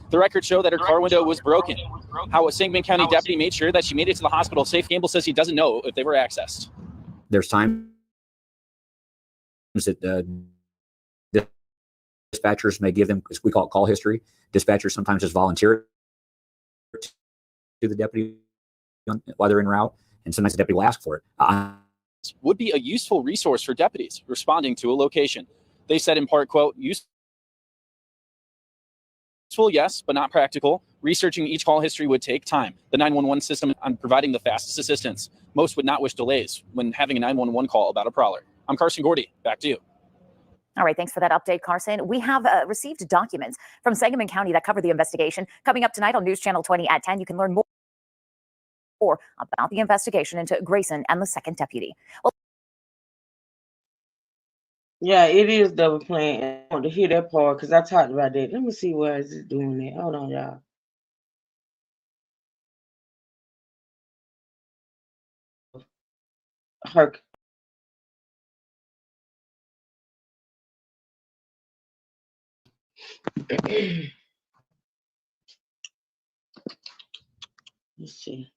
The records show that her car window was broken. How a Sangamon County deputy made sure that she made it to the hospital safe, Campbell says he doesn't know if they were accessed. There's times that dispatchers may give them, we call it call history. Dispatchers sometimes just volunteer to the deputy while they're en route, and sometimes the deputy will ask for it. Would be a useful resource for deputies responding to a location. They said in part, quote, useful, yes, but not practical. Researching each call history would take time. The 911 system on providing the fastest assistance. Most would not wish delays when having a 911 call about a prowler. I'm Carson Gordy. Back to you. All right, thanks for that update, Carson. We have received documents from Sangamon County that cover the investigation. Coming up tonight on News Channel 20 at 10, you can learn more about the investigation into Grayson and the second deputy. Well, yeah, it is double playing. I want to hear that part because I talked about that. Let me see where is it doing that. Hold on, y'all. Her Let's see.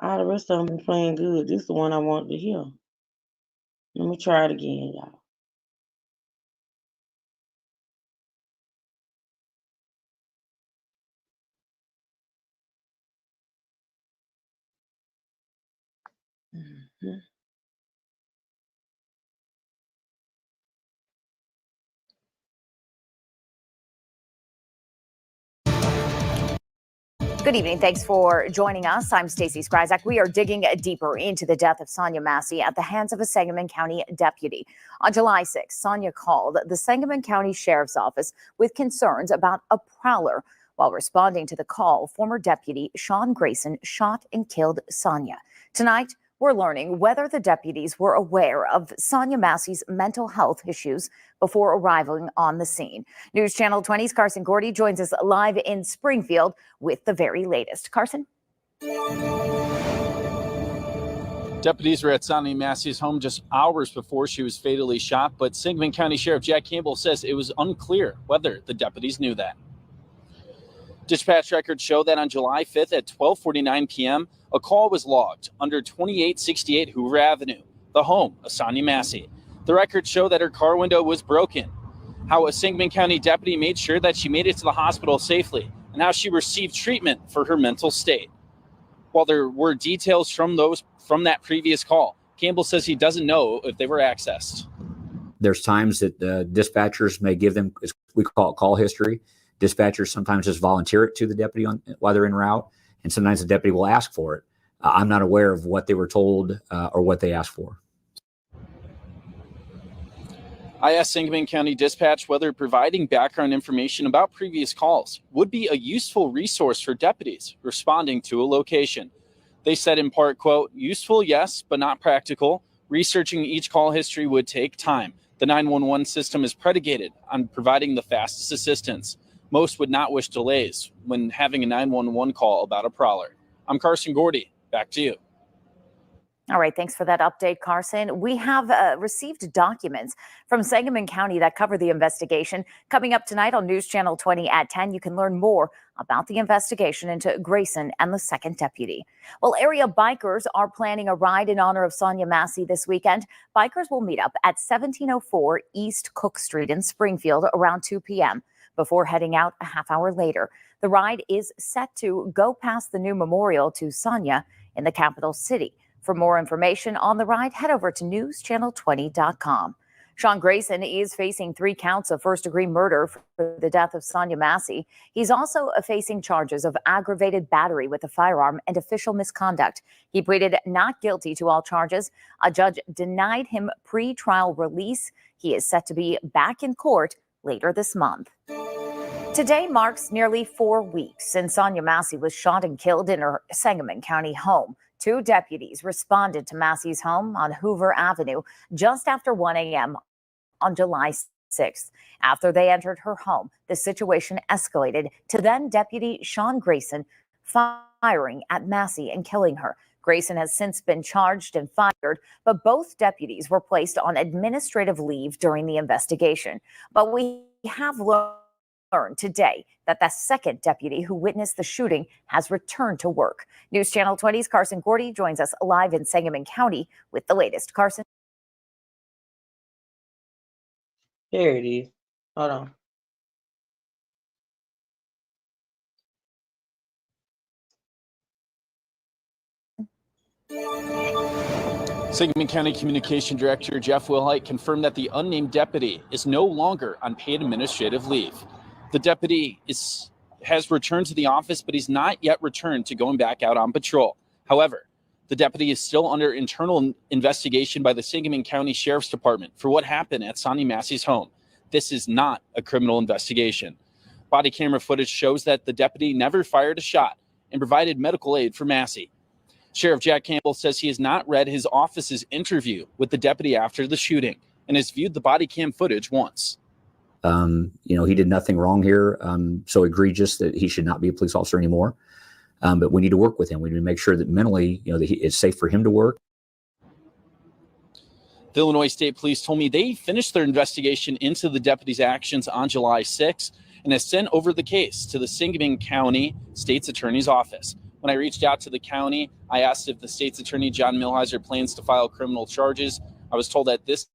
All the rest of them been playing good. This is the one I wanted to hear. Let me try it again, y'all. Mhm. Good evening. Thanks for joining us. I'm Stacey Skryzak. We are digging deeper into the death of Sonia Massey at the hands of a Sangamon County deputy. On July 6th, Sonia called the Sangamon County Sheriff's Office with concerns about a prowler. While responding to the call, former deputy Sean Grayson shot and killed Sonia. Tonight, we're learning whether the deputies were aware of Sonia Massey's mental health issues before arriving on the scene. News Channel 20's Carson Gordy joins us live in Springfield with the very latest. Carson? Deputies were at Sonia Massey's home just hours before she was fatally shot, but Sangamon County Sheriff Jack Campbell says it was unclear whether the deputies knew that. Dispatch records show that on July 5th at 12:49 p.m., a call was logged under 2868 Hoover Avenue, the home of Sonia Massey. The records show that her car window was broken, how a Sangamon County deputy made sure that she made it to the hospital safely, and how she received treatment for her mental state. While there were details from that previous call, Campbell says he doesn't know if they were accessed. There's times that dispatchers may give them, we call it call history. Dispatchers sometimes just volunteer it to the deputy while they're en route, and sometimes the deputy will ask for it. I'm not aware of what they were told or what they asked for. I asked Sangamon County Dispatch whether providing background information about previous calls would be a useful resource for deputies responding to a location. They said in part, quote, "Useful, yes, but not practical. Researching each call history would take time. The 911 system is predicated on providing the fastest assistance. Most would not wish delays when having a 911 call about a prowler." I'm Carson Gordy. Back to you. All right, thanks for that update, Carson. We have received documents from Sangamon County that cover the investigation. Coming up tonight on News Channel 20 at 10, you can learn more about the investigation into Grayson and the second deputy. Well, area bikers are planning a ride in honor of Sonia Massey this weekend. Bikers will meet up at 1704 East Cook Street in Springfield around 2 p.m. before heading out a half hour later. The ride is set to go past the new memorial to Sonia in the capital city. For more information on the ride, head over to newschannel20.com. Sean Grayson is facing 3 counts of first-degree murder for the death of Sonia Massey. He's also facing charges of aggravated battery with a firearm and official misconduct. He pleaded not guilty to all charges. A judge denied him pre-trial release. He is set to be back in court later this month. Today marks nearly 4 weeks since Sonia Massey was shot and killed in her Sangamon County home. 2 deputies responded to Massey's home on Hoover Avenue just after 1 a.m. on July 6th. After they entered her home, the situation escalated to then Deputy Sean Grayson firing at Massey and killing her. Grayson has since been charged and fired, but both deputies were placed on administrative leave during the investigation. But we have learned today that the second deputy who witnessed the shooting has returned to work. News Channel 20's Carson Gordy joins us live in Sangamon County with the latest. Carson. There it is. Hold on. Sangamon County Communication Director Jeff Wilhite confirmed that the unnamed deputy is no longer on paid administrative leave. The deputy has returned to the office, but he's not yet returned to going back out on patrol. However, the deputy is still under internal investigation by the Sangamon County Sheriff's Department for what happened at Sonia Massey's home. This is not a criminal investigation. Body camera footage shows that the deputy never fired a shot and provided medical aid for Massey. Sheriff Jack Campbell says he has not read his office's interview with the deputy after the shooting and has viewed the body cam footage once. He did nothing wrong here, so egregious that he should not be a police officer anymore. But we need to work with him. We need to make sure that mentally, that it's safe for him to work. The Illinois State Police told me they finished their investigation into the deputy's actions on July 6th, and has sent over the case to the Sangamon County State's Attorney's Office. When I reached out to the county, I asked if the state's attorney, John Milhiser, plans to file criminal charges. I was told at this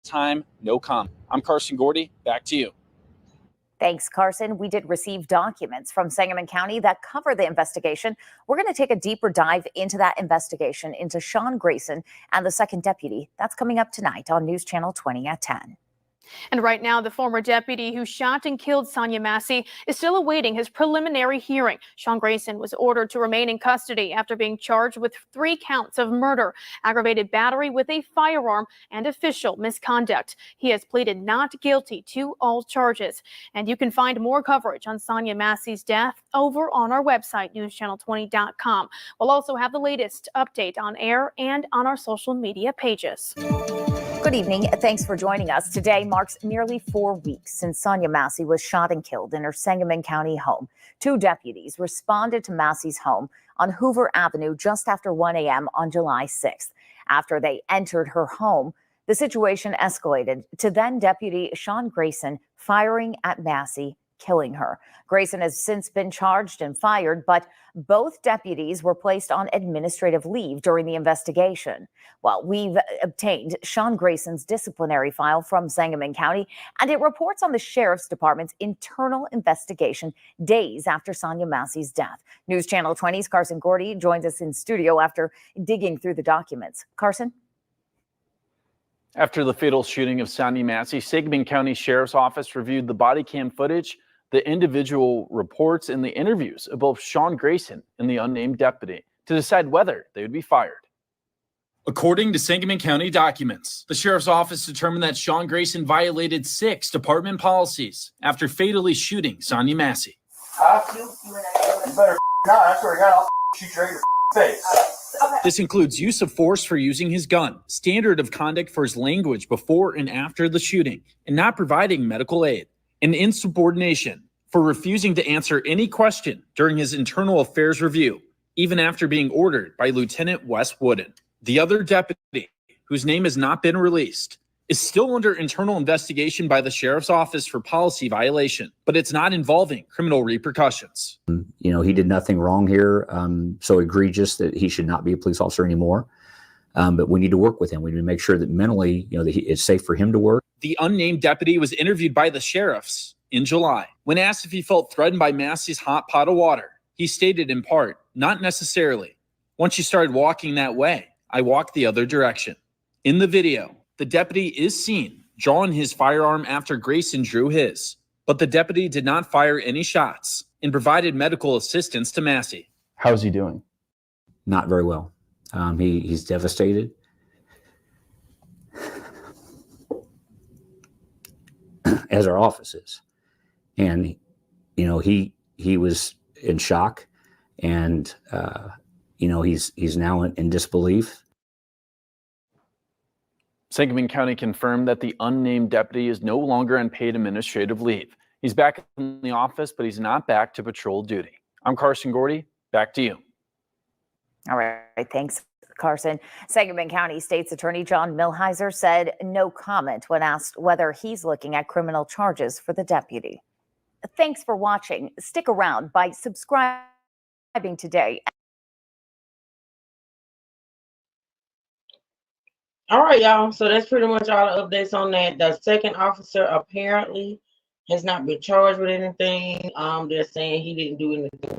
time, no comment. I'm Carson Gordy. Back to you. Thanks, Carson. We did receive documents from Sangamon County that cover the investigation. We're going to take a deeper dive into that investigation into Sean Grayson and the second deputy. That's coming up tonight on News Channel 20 at 10. And right now, the former deputy who shot and killed Sonia Massey is still awaiting his preliminary hearing. Sean Grayson was ordered to remain in custody after being charged with 3 counts of murder, aggravated battery with a firearm, and official misconduct. He has pleaded not guilty to all charges. And you can find more coverage on Sonia Massey's death over on our website, newschannel20.com. We'll also have the latest update on air and on our social media pages. Good evening. Thanks for joining us. Today marks nearly 4 weeks since Sonia Massey was shot and killed in her Sangamon County home. 2 deputies responded to Massey's home on Hoover Avenue just after 1 a.m. on July 6th. After they entered her home, the situation escalated to then Deputy Sean Grayson firing at Massey, killing her. Grayson has since been charged and fired, but both deputies were placed on administrative leave during the investigation. Well, we've obtained Sean Grayson's disciplinary file from Sangamon County, and it reports on the Sheriff's Department's internal investigation days after Sonia Massey's death. News Channel 20's Carson Gordy joins us in studio after digging through the documents. Carson? After the fatal shooting of Sonia Massey, Sangamon County Sheriff's Office reviewed the body cam footage, the individual reports, and the interviews of both Sean Grayson and the unnamed deputy to decide whether they would be fired. According to Sangamon County documents, the Sheriff's Office determined that Sean Grayson violated 6 department policies after fatally shooting Sonia Massey. You better not. I swear to God, I'll shoot you right in your face. This includes use of force for using his gun, standard of conduct for his language before and after the shooting, and not providing medical aid, and insubordination for refusing to answer any question during his internal affairs review, even after being ordered by Lieutenant Wes Wooden. The other deputy, whose name has not been released, is still under internal investigation by the Sheriff's Office for policy violation, but it's not involving criminal repercussions. You know, he did nothing wrong here, so egregious that he should not be a police officer anymore. But we need to work with him. We need to make sure that mentally, you know, that it's safe for him to work. The unnamed deputy was interviewed by the sheriffs in July. When asked if he felt threatened by Massey's hot pot of water, he stated in part, "Not necessarily. Once you started walking that way, I walked the other direction." In the video, the deputy is seen drawing his firearm after Grayson drew his, but the deputy did not fire any shots and provided medical assistance to Massey. How's he doing? Not very well. He's devastated. As our office is. And, you know, he was in shock, and, you know, he's now in disbelief. Sangamon County confirmed that the unnamed deputy is no longer on paid administrative leave. He's back in the office, but he's not back to patrol duty. I'm Carson Gordy. Back to you. All right. Thanks, Carson. Sangamon County State's Attorney John Milhiser said no comment when asked whether he's looking at criminal charges for the deputy. Thanks for watching. Stick around by subscribing today. All right, y'all. So that's pretty much all the updates on that. The second officer apparently has not been charged with anything. They're saying he didn't do anything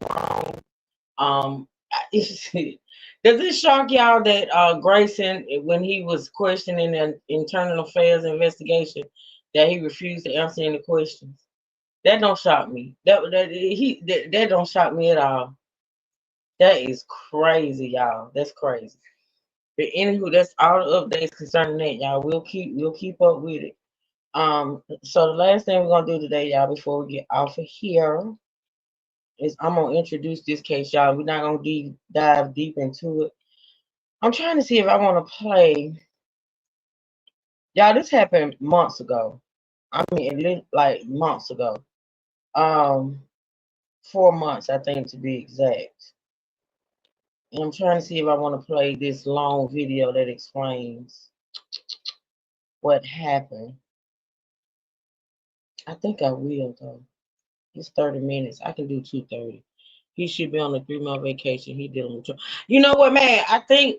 wrong. Does it shock y'all that Grayson, when he was questioning the internal affairs investigation, that he refused to answer any questions? That don't shock me. That don't shock me at all. That is crazy, y'all. That's crazy. But anywho, that's all the updates concerning that, y'all. We'll keep up with it. So the last thing we're gonna do today, y'all, before we get off of here, is I'm gonna introduce this case, y'all. We're not gonna dive deep into it. I'm trying to see if I want to play. Y'all, this happened months ago. I mean, like months ago. 4 months, I think, to be exact. And I'm trying to see if I want to play this long video that explains what happened. I think I will though. It's 30 minutes. I can do 2:30. He should be on a 3-month vacation. He dealing with. You know what, man? I think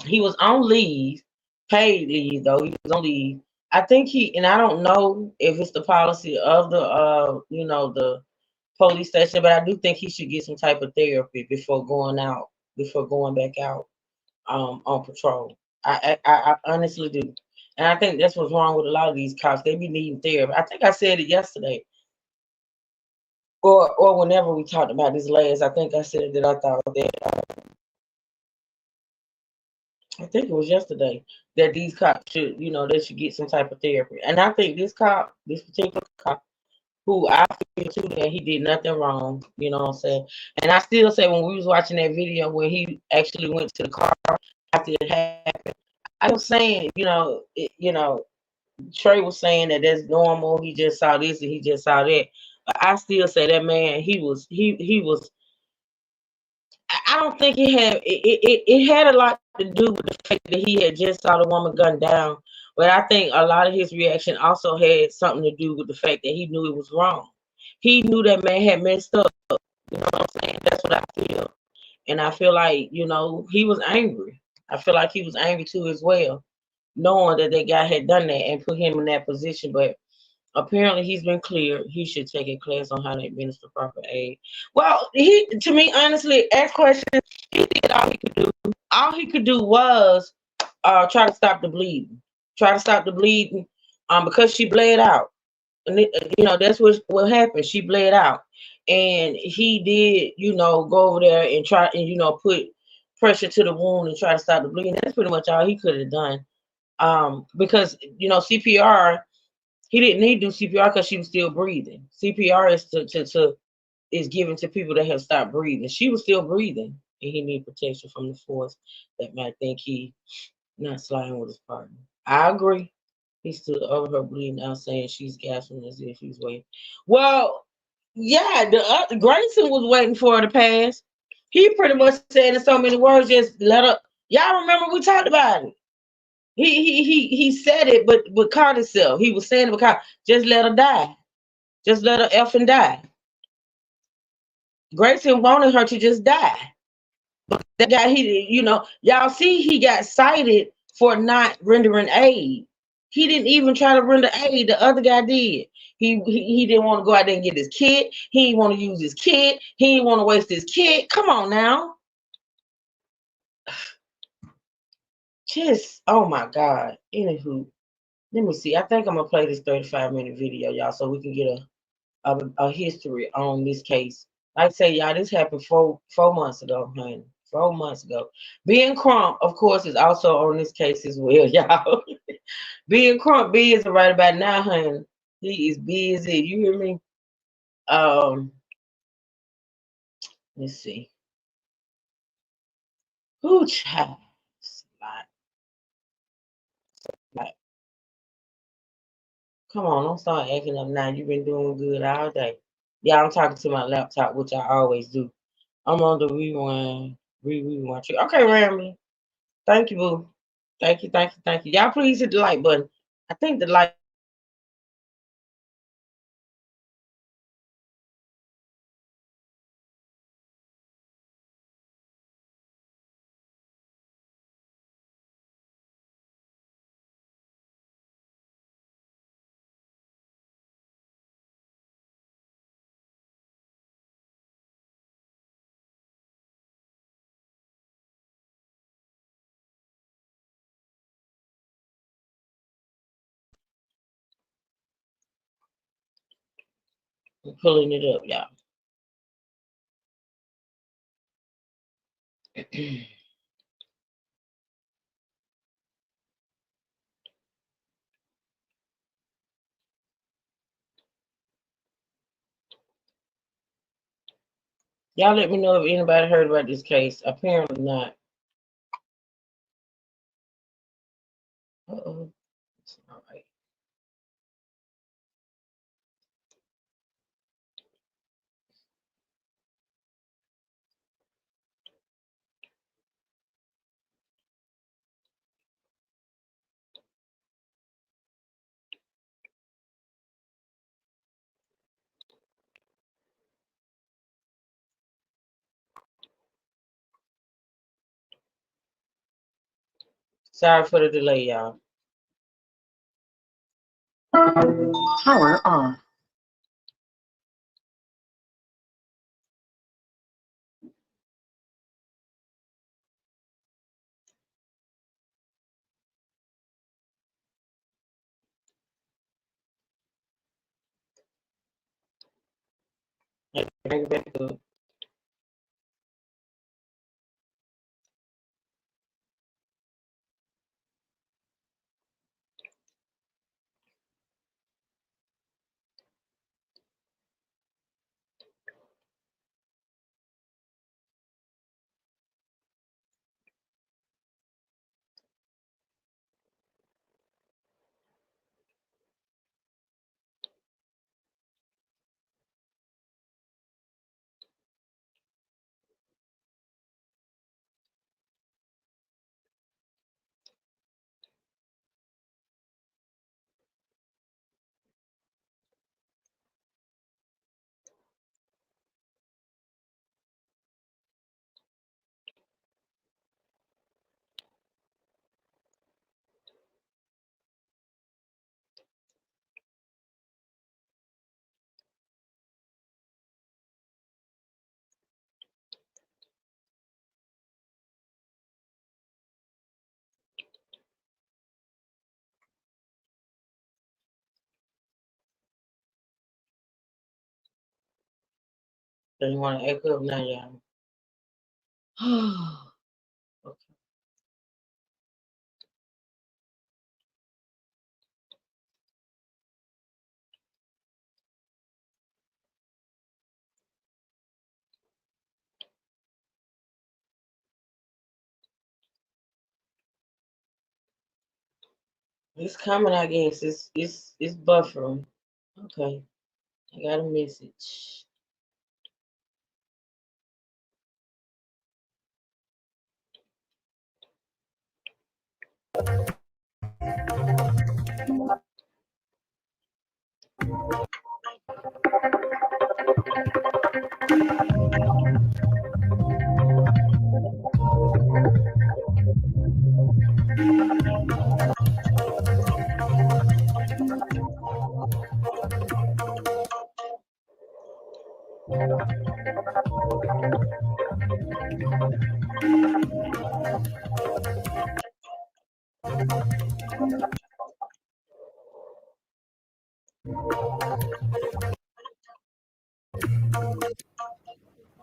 he was on leave, paid leave though. He was on leave. I think and I don't know if it's the policy of the the police station, but I do think he should get some type of therapy before going back out on patrol. I honestly do. And I think that's what's wrong with a lot of these cops. They be needing therapy. I think I said it yesterday. Or whenever we talked about this last, I think I said that I thought that I think it was yesterday that these cops should, they should get some type of therapy. And I think this particular cop, who I feel too that he did nothing wrong, you know what I'm saying? And I still say when we was watching that video when he actually went to the car after it happened, I was saying, Trey was saying that that's normal. He just saw this and he just saw that. But I still say that man, he was. I don't think it had a lot to do with the fact that he had just saw the woman gunned down. But I think a lot of his reaction also had something to do with the fact that he knew it was wrong. He knew that man had messed up. You know what I'm saying? That's what I feel. And I feel like, he was angry. I feel like he was angry too as well, knowing that that guy had done that and put him in that position. But apparently he's been cleared. He should take a class on how to administer proper aid. Well, to me, honestly, ask questions. He did all he could do. All he could do was try to stop the bleeding. Try to stop the bleeding because she bled out. And that's what happened. She bled out. And he did, go over there and try and, put pressure to the wound and try to stop the bleeding. That's pretty much all he could have done. Because, CPR, he didn't need to do CPR because she was still breathing. CPR is given to people that have stopped breathing. She was still breathing, and he needed protection from the force that might think he not sliding with his partner. I agree. He stood over her bleeding out, saying she's gasping as if he's waiting. Well, yeah, the Grayson was waiting for her to pass. He pretty much said in so many words, just let her. Y'all remember we talked about it. He said it, but caught himself. He was saying it because just let her die. Just let her effing die. Grayson wanted her to just die. But that guy, y'all see he got cited for not rendering aid. He didn't even try to render aid. The other guy did. He didn't want to go out there and get his kit. He didn't want to use his kit. He didn't want to waste his kit. Come on now. Just, oh my God. Anywho, let me see. I think I'm going to play this 35-minute video, y'all, so we can get a history on this case. Like I say, y'all, this happened four months ago, honey. 4 months ago. Ben Crump, of course, is also on this case as well, y'all. Ben Crump busy right about now, honey. He is busy. You hear me? Let's see. Who child? Like, come on, don't start acting up now. You've been doing good all day. Yeah, I'm talking to my laptop, which I always do. I'm on the rewind. Okay, Ramblin'. Thank you, boo. Thank you. Y'all please hit the like button. I think the like I'm pulling it up, y'all. Y'all let me know if anybody heard about this case. Apparently not. Uh-oh. It's all right. Sorry for the delay, y'all. Power on. Bring it back up. So you want to echo up now, y'all? Okay. It's coming, I guess. It's buffering. Okay. I got a message.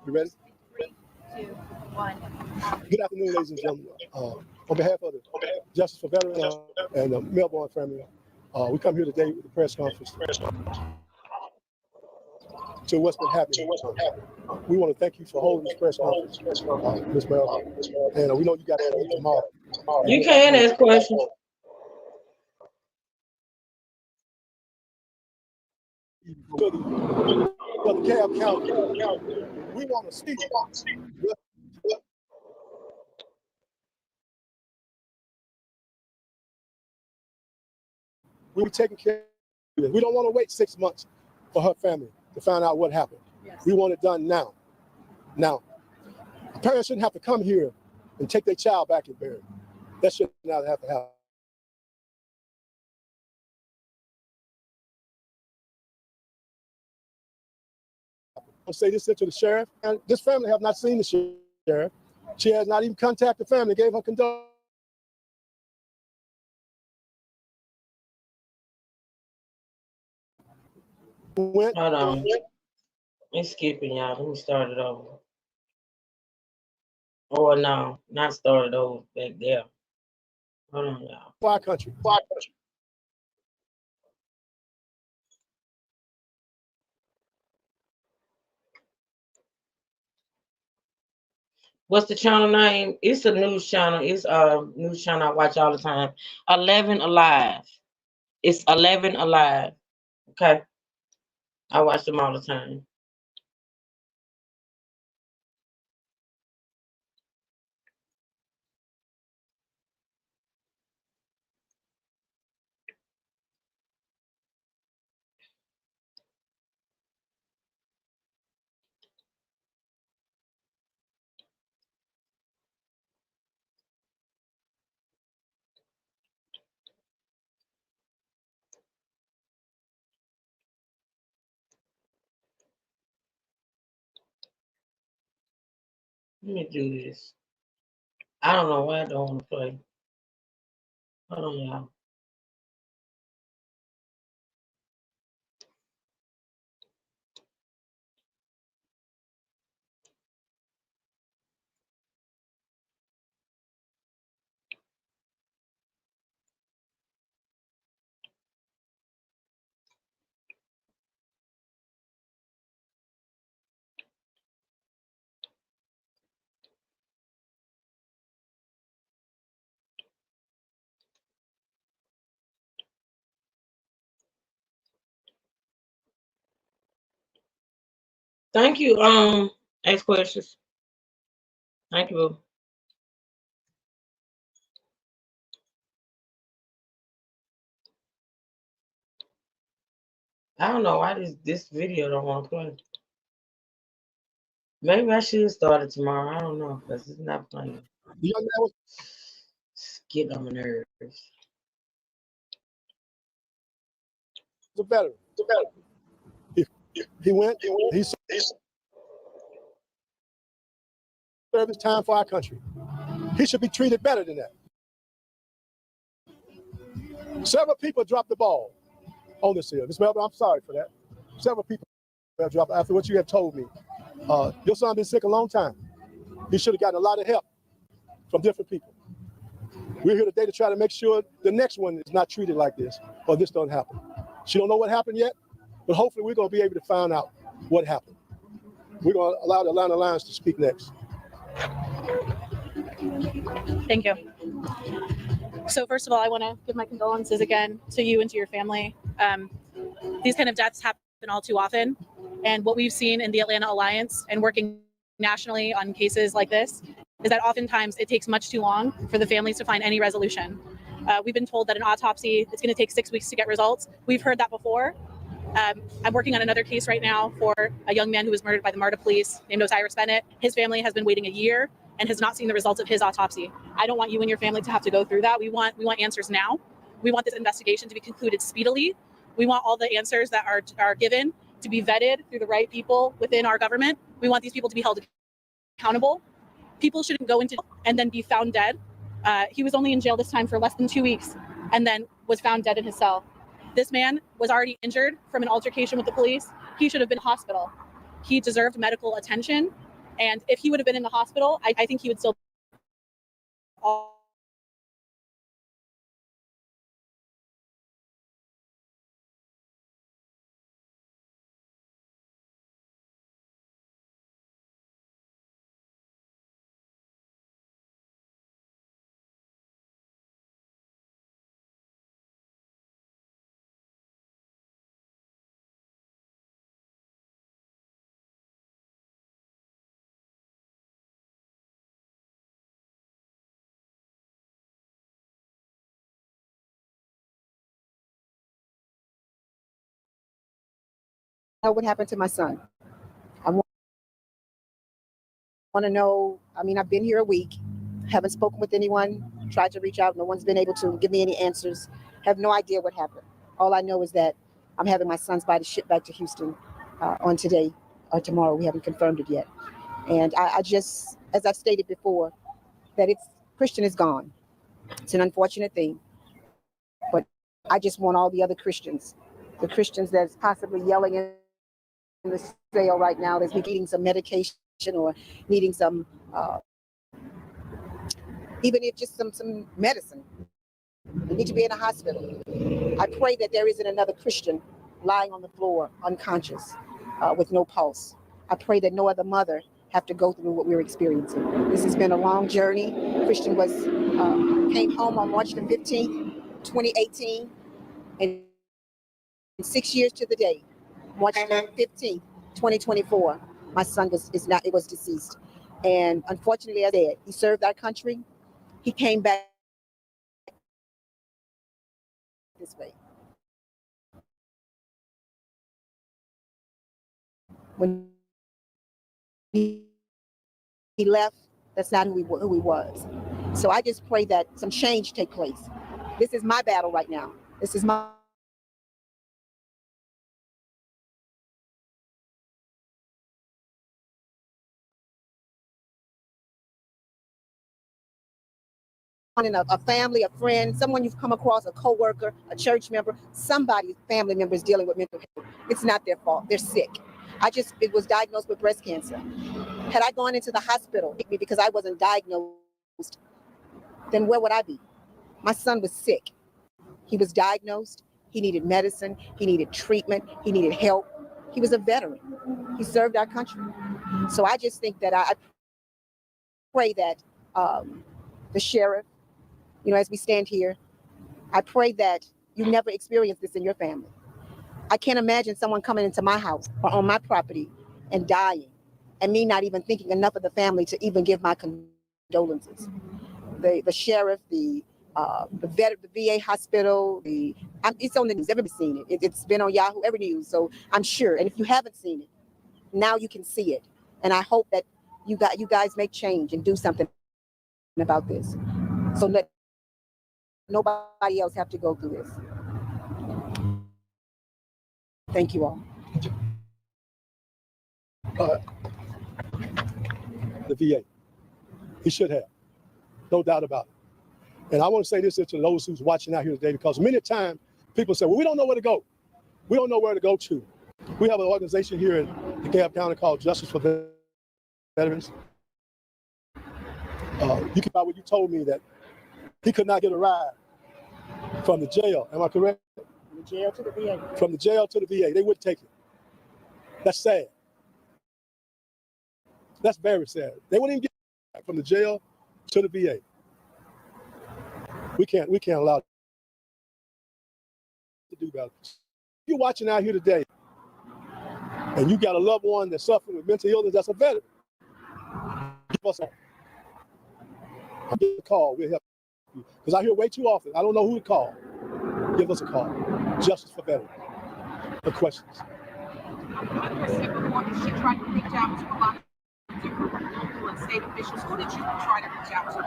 You ready? 3, 2, 1. Good afternoon, ladies and gentlemen. On behalf of the Justice for Veterans and the Melbourne family, we come here today with a press conference to what's been happening. We want to thank you for holding this press conference, Ms. Melbourne. And we know you got to meet tomorrow. You can ask questions. For the DeKalb County, we want to see we'll be taking care of it. We don't want to wait 6 months for her family to find out what happened. Yes. We want it done now. Now, a parent shouldn't have to come here and take their child back and bury it. That should not have to happen. I'll say this to the sheriff, and this family have not seen the sheriff. She has not even contacted the family, gave her condolences. Hold on. It's skipping, y'all. Let me start it over. Oh, no. Not start it over back there. Hold on, y'all. For our country. What's the channel name? It's a news channel. It's a news channel I watch all the time. 11 Alive. It's 11 Alive. Okay. I watch them all the time. Let me do this. I don't know why I don't want to play. Hold on, y'all. Thank you, ask questions. Thank you. I don't know why this video don't want to play. Maybe I should start it tomorrow. I don't know, because it's not playing. The young man was Getting on my nerves. a veteran. He went, he served his time for our country. He should be treated better than that. Several people dropped the ball on this here. Ms. Melvin, I'm sorry for that. Several people have dropped after what you have told me. Your son been sick a long time. He should have gotten a lot of help from different people. We're here today to try to make sure the next one is not treated like this, or this don't happen. She don't know what happened yet, but hopefully we're going to be able to find out what happened. We're going to allow the Atlanta Lions to speak next. Thank you. So first of all, I want to give my condolences again to you and to your family. These kind of deaths happen all too often. And what we've seen in the Atlanta Alliance and working nationally on cases like this is that oftentimes it takes much too long for the families to find any resolution. We've been told that an autopsy, it's going to take 6 weeks to get results. We've heard that before. I'm working on another case right now for a young man who was murdered by the MARTA police named Osiris Bennett. His family has been waiting a year and has not seen the results of his autopsy. I don't want you and your family to have to go through that. We want answers now. We want this investigation to be concluded speedily. We want all the answers that are given to be vetted through the right people within our government. We want these people to be held accountable. People shouldn't go into and then be found dead. He was only in jail this time for less than 2 weeks and then was found dead in his cell. This man was already injured from an altercation with the police. He should have been in the hospital. He deserved medical attention. And if he would have been in the hospital, I think he would still. What happened to my son? I want to know. I mean, I've been here a week, haven't spoken with anyone, tried to reach out. No one's been able to give me any answers. Have no idea what happened. All I know is that I'm having my son's body shipped back to Houston on today or tomorrow. We haven't confirmed it yet. And I just, as I've stated before, that Christian is gone. It's an unfortunate thing. But I just want all the other Christians, the Christians that's possibly yelling in the sale right now, that's needing some medication or needing some, even if just some medicine, they need to be in a hospital. I pray that there isn't another Christian lying on the floor unconscious with no pulse. I pray that no other mother have to go through what we're experiencing. This has been a long journey. Christian came home on March the 15th, 2018, and 6 years to the day, March 15th, 2024, my son was deceased. And unfortunately, as I said, he served our country. He came back this way. When he left, that's not who he was. So I just pray that some change take place. This is my battle right now. This is my in a family, a friend, someone you've come across, a coworker, a church member, somebody's family member is dealing with mental health. It's not their fault. They're sick. It was diagnosed with breast cancer. Had I gone into the hospital because I wasn't diagnosed, then where would I be? My son was sick. He was diagnosed. He needed medicine. He needed treatment. He needed help. He was a veteran. He served our country. So I just think that I pray that the sheriff, as we stand here, I pray that you never experience this in your family. I can't imagine someone coming into my house or on my property and dying, and me not even thinking enough of the family to even give my condolences. The sheriff, the VA hospital, it's on the news. Everybody's seen it. It's been on Yahoo, every news. So I'm sure. And if you haven't seen it, now you can see it. And I hope that you guys make change and do something about this. So let nobody else have to go through this. Thank you all. The VA. He should have. No doubt about it. And I want to say this to those who's watching out here today, because many times people say, well, we don't know where to go. We don't know where to go to. We have an organization here in DeKalb County called Justice for Veterans. You can buy what you told me that he could not get a ride from the jail. Am I correct? From the jail to the VA. From the jail to the VA. They wouldn't take it. That's sad. That's very sad. They wouldn't even get from the jail to the VA. We can't allow to do about this. If you're watching out here today and you got a loved one that's suffering with mental illness, that's a veteran, give us a call. We'll help you. Because I hear way too often, I don't know who to call. Give us a call. Justice for Veterans. The questions. She tried to reach out to a lot of different local and state officials. Who did you try to reach out to?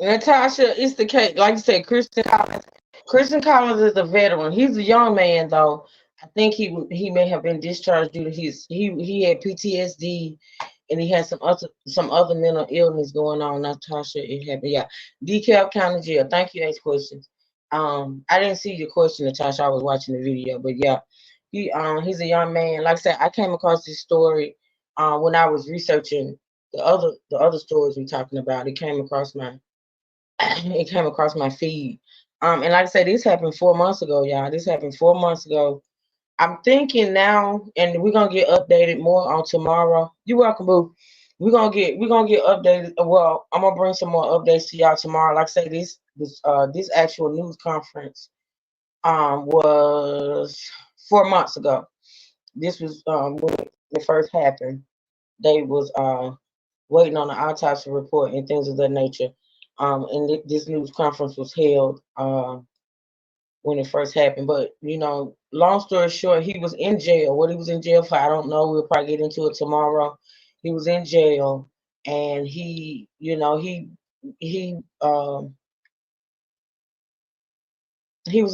Natasha, it's the case. Like you said, Christian Collins. Christian Collins is a veteran. He's a young man, though. I think he may have been discharged due to he had PTSD, and he had some other mental illness going on. Natasha, it happened. Yeah, DeKalb County Jail. Thank you. Ask questions. I didn't see your question, Natasha. I was watching the video, but yeah, he's a young man. Like I said, I came across this story when I was researching the other stories we're talking about. It came across my feed. And like I said, this happened 4 months ago, y'all. This happened 4 months ago. I'm thinking now, and we're gonna get updated more on tomorrow. You're welcome, boo. We're gonna get updated. Well, I'm gonna bring some more updates to y'all tomorrow. Like I say, this actual news conference was 4 months ago. This was when it first happened. They was waiting on the autopsy report and things of that nature. And this news conference was held when it first happened. But long story short, he was in jail. What he was in jail for, I don't know. We'll probably get into it tomorrow. He was in jail, and he was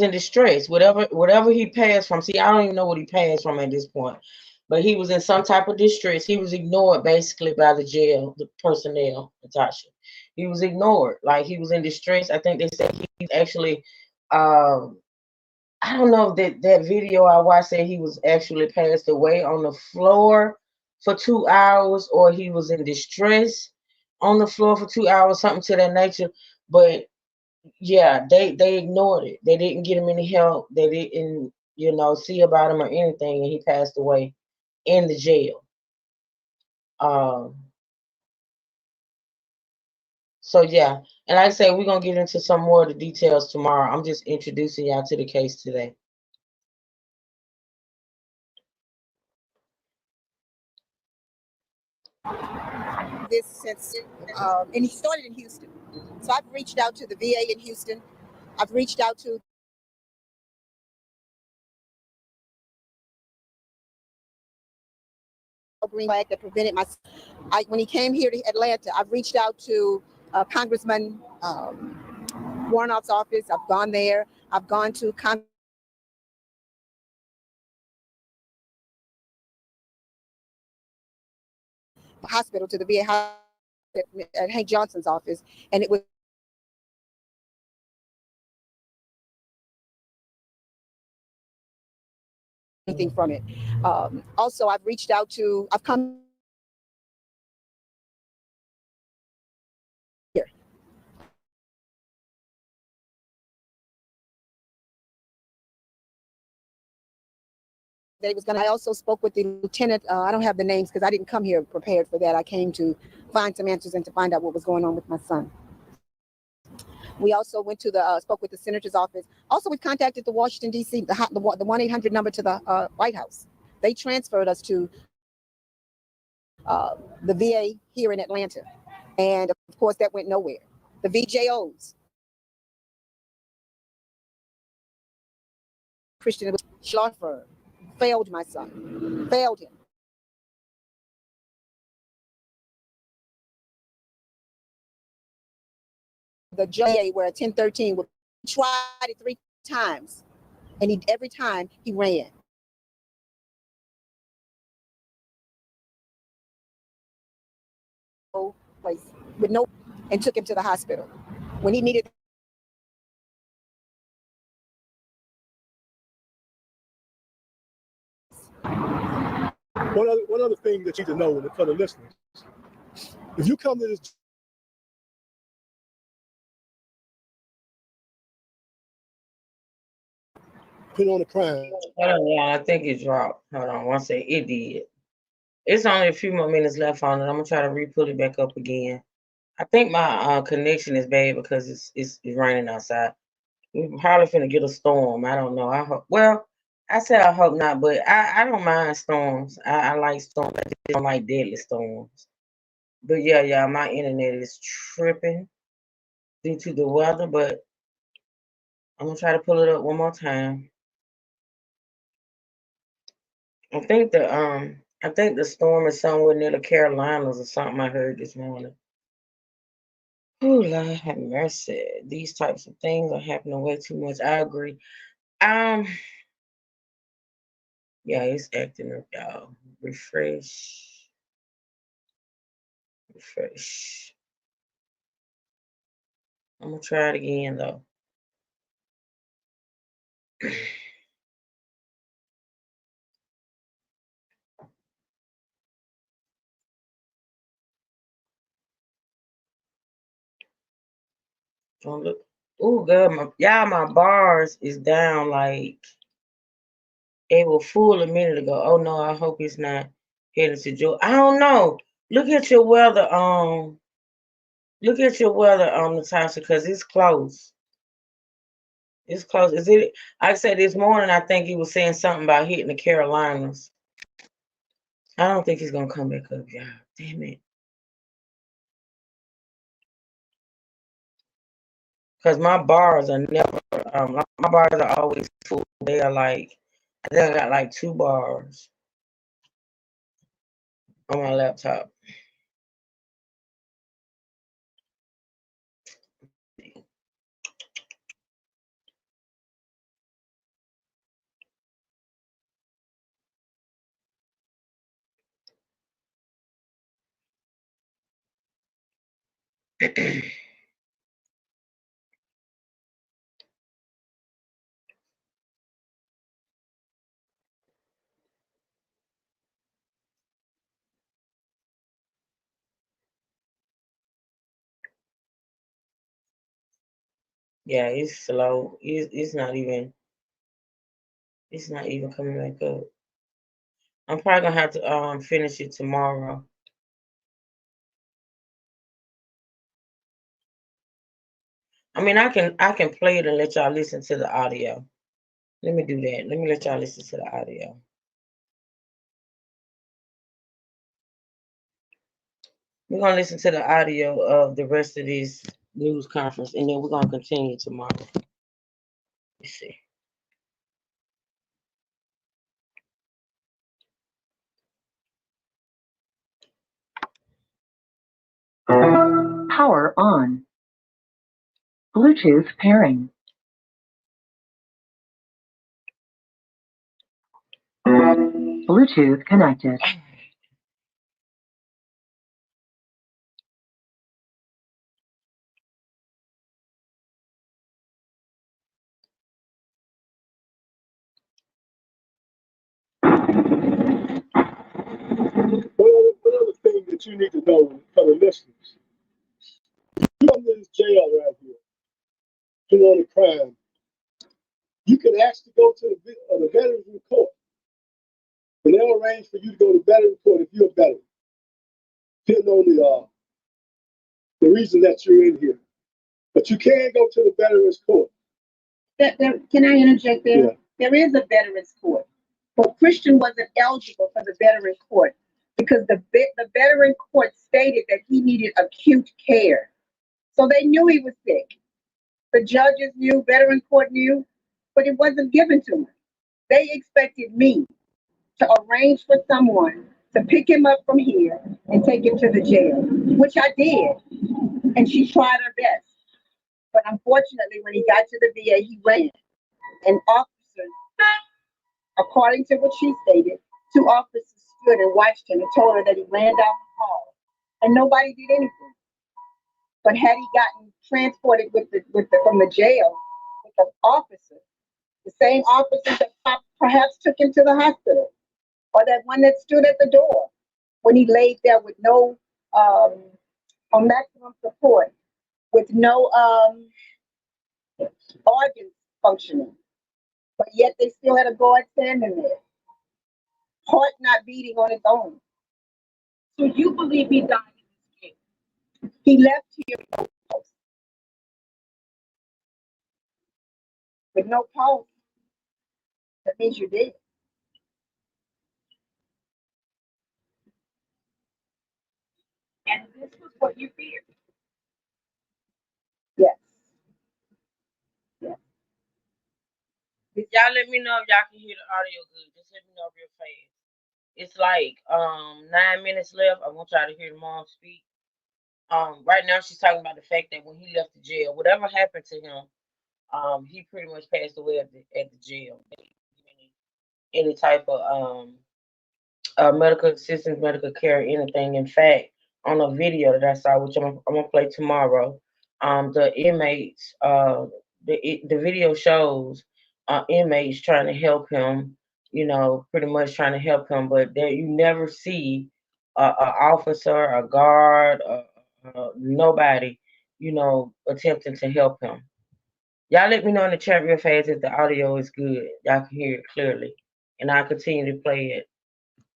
in distress. Whatever he passed from. See, I don't even know what he passed from at this point. But he was in some type of distress. He was ignored basically by the jail, the personnel, Natasha. He was ignored. Like, he was in distress. I think they said he's actually, I don't know, that video I watched said he was actually passed away on the floor for 2 hours, or he was in distress on the floor for 2 hours, something to that nature. But yeah, they ignored it. They didn't get him any help. They didn't, see about him or anything, and he passed away in the jail. So yeah, and like I say, we're gonna get into some more of the details tomorrow. I'm just introducing y'all to the case today. This since, and he started in Houston. So I've reached out to the VA in Houston. I've reached out to green flag that prevented when he came here to Atlanta. I've reached out to Congressman Warnock's office. I've gone there. I've gone to hospital, to the VA hospital at Hank Johnson's office, and it was anything from it. Also, I've reached out to, I've come here. That he was going to, I also spoke with the lieutenant. I don't have the names because I didn't come here prepared for that. I came to find some answers and to find out what was going on with my son. We also went to the, spoke with the senator's office. Also, we've contacted the Washington, D.C., the 1-800 number to the White House. They transferred us to the VA here in Atlanta. And of course, that went nowhere. The VJOs, Christian Schlaffer, failed my son, failed him. The JA where 1013 would try it 3 times, and every time he ran. Place with no, and took him to the hospital when he needed. One other thing that you need to know for the listeners, if you come to this put on a crime. Hold on, yeah, I think it dropped. Hold on, one second. It did. It's only a few more minutes left on it. I'm gonna try to re-put it back up again. I think my connection is bad because it's raining outside. We're probably finna get a storm. I don't know. I hope. Well, I said I hope not, but I don't mind storms. I like storms. I just don't like deadly storms. But yeah, my internet is tripping due to the weather. But I'm gonna try to pull it up one more time. I think the storm is somewhere near the Carolinas or something. I heard this morning. Oh, Lord have mercy. These types of things are happening way too much. I agree. Yeah, it's acting up, y'all. Refresh. I'm gonna try it again though. Don't look. Oh, God, my bars is down like it was full a minute ago. Oh no, I hope it's not heading to Georgia. I don't know. Look at your weather, Natasha, because it's close. It's close. Is it? I said this morning, I think he was saying something about hitting the Carolinas. I don't think he's gonna come back up, y'all. Damn it. Because my bars are never, my bars are always full. They are like, I think I got like 2 bars on my laptop. Yeah, it's slow. It's not even coming back up. I'm probably gonna have to finish it tomorrow. I mean, I can play it and let y'all listen to the audio. Let me do that. Let me let y'all listen to the audio. We're gonna listen to the audio of the rest of this news conference, and then we're gonna continue tomorrow. Let's see. Power on. Bluetooth pairing. Bluetooth connected. what you need to know for the listeners. You come to this jail right here, you on a crime. You can ask to go to the Veterans Court, and they'll arrange for you to go to Veterans Court if you're a veteran. Depending on the reason that you're in here. But you can't go to the Veterans Court. Can I interject there? Yeah. There is a Veterans Court, but Christian wasn't eligible for the Veterans Court because the Veteran Court stated that he needed acute care. So they knew he was sick. The judges knew, Veteran Court knew, but it wasn't given to him. They expected me to arrange for someone to pick him up from here and take him to the jail, which I did. And she tried her best. But unfortunately, when he got to the VA, he ran. An officer, according to what she stated, 2 officers stood and watched him and told her that he ran down the hall. And nobody did anything. But had he gotten transported from the jail with the officer, the same officer that perhaps took him to the hospital, or that one that stood at the door when he laid there with no on maximum support, with no organs functioning, but yet they still had a guard standing there, heart not beating on its own. So you believe he died in his jail? He left here with no pulse. With no pulse, that means you're dead. And this was what you feared. Yes. Yes. Y'all let me know if y'all can hear the audio good. Just let me know real fast. It's like 9 minutes left. I want y'all to hear the mom speak. Right now she's talking about the fact that when he left the jail, whatever happened to him, he pretty much passed away at the jail. Any type of medical assistance, medical care, anything. In fact, on a video that I saw, which I'm gonna play tomorrow, the inmates, the video shows inmates trying to help him, pretty much trying to help him, but there you never see a officer, a guard, nobody, attempting to help him. Y'all let me know in the chat real fast if the audio is good. Y'all can hear it clearly, and I'll continue to play it.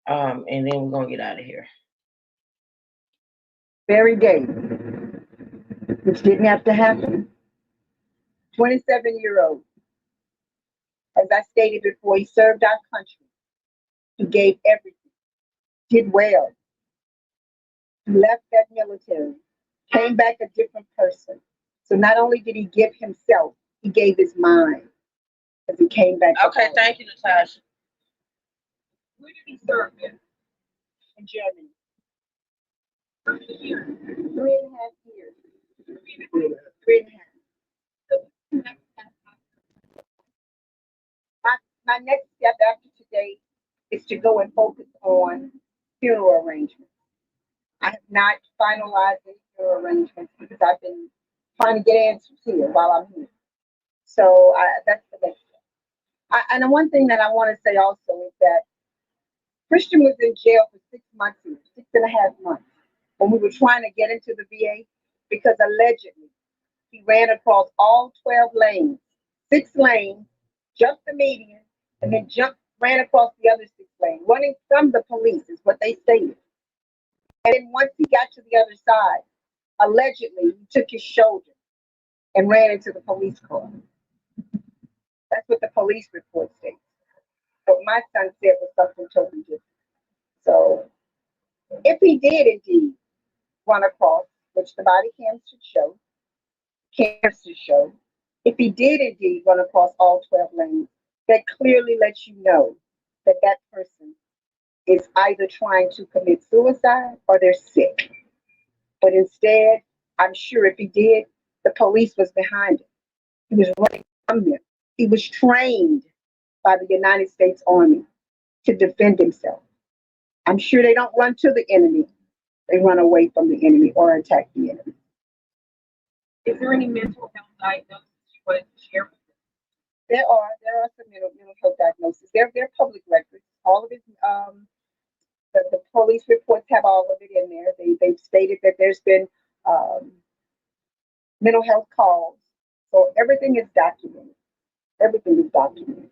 And then we're gonna get out of here. Very day, which didn't have to happen. 27-year-old. As I stated before, he served our country. He gave everything. Did well. He left that military. Came back a different person. So not only did he give himself, he gave his mind. As he came back. Okay, thank you, Natasha. Where did he serve in? In Germany. 3 years. 3.5 years. 3.5. My next step after today is to go and focus on funeral arrangements. I have not finalized any funeral arrangements because I've been trying to get answers here while I'm here. So that's the next step. And the one thing that I want to say also is that Christian was in jail for 6 months here, 6.5 months, when we were trying to get into the VA, because allegedly he ran across all 12 lanes, 6 lanes, jumped the median, and then ran across the other 6 lanes, running from the police is what they stated. And then once he got to the other side, allegedly he took his shoulder and ran into the police car. That's what the police report states. What my son said was something totally different. So if he did indeed run across, which the body cams should show, if he did indeed run across all 12 lanes, that clearly lets you know that that person is either trying to commit suicide or they're sick. But instead, I'm sure if he did, the police was behind him. He was running from them. He was trained by the United States Army to defend himself. I'm sure they don't run to the enemy. They run away from the enemy or attack the enemy. Is there any mental health diagnosis you want to share with us? There are some mental health diagnoses. They're public records. All of his the police reports have all of it in there. They've stated that there's been mental health calls. So everything is documented. Everything is documented.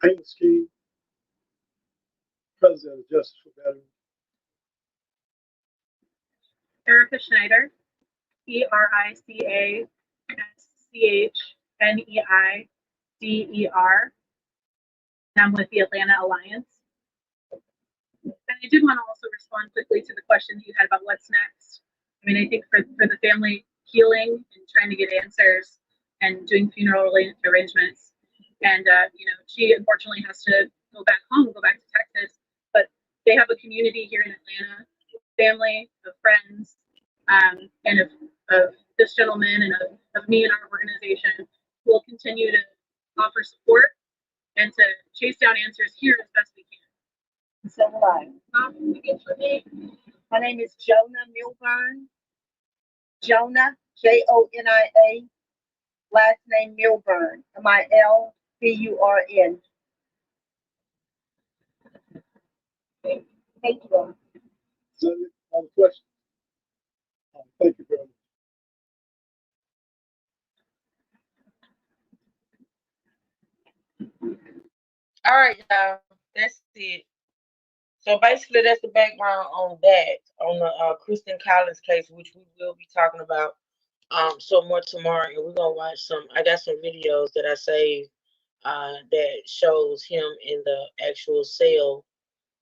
Payment scheme, President of Justice for Veterans. Erica Schneider, ERICASCHNEIDER, and I'm with the Atlanta Alliance. And I did want to also respond quickly to the question you had about what's next. I mean, I think for the family healing and trying to get answers and doing funeral arrangements. And, she unfortunately has to go back home, go back to Texas, but they have a community here in Atlanta, family, of friends, and of this gentleman and of me and our organization who will continue to offer support and to chase down answers here as best we can. So will I. My name is Jonah Milburn. Jonah, Jonia, last name Milburn, MILBURN. Thank you. Is that it? All the questions? Thank you very much. All right, y'all. That's it. So basically, that's the background on that, on the Kristen Collins case, which we will be talking about some more tomorrow. And we're gonna watch some. I got some videos that I saved that shows him in the actual cell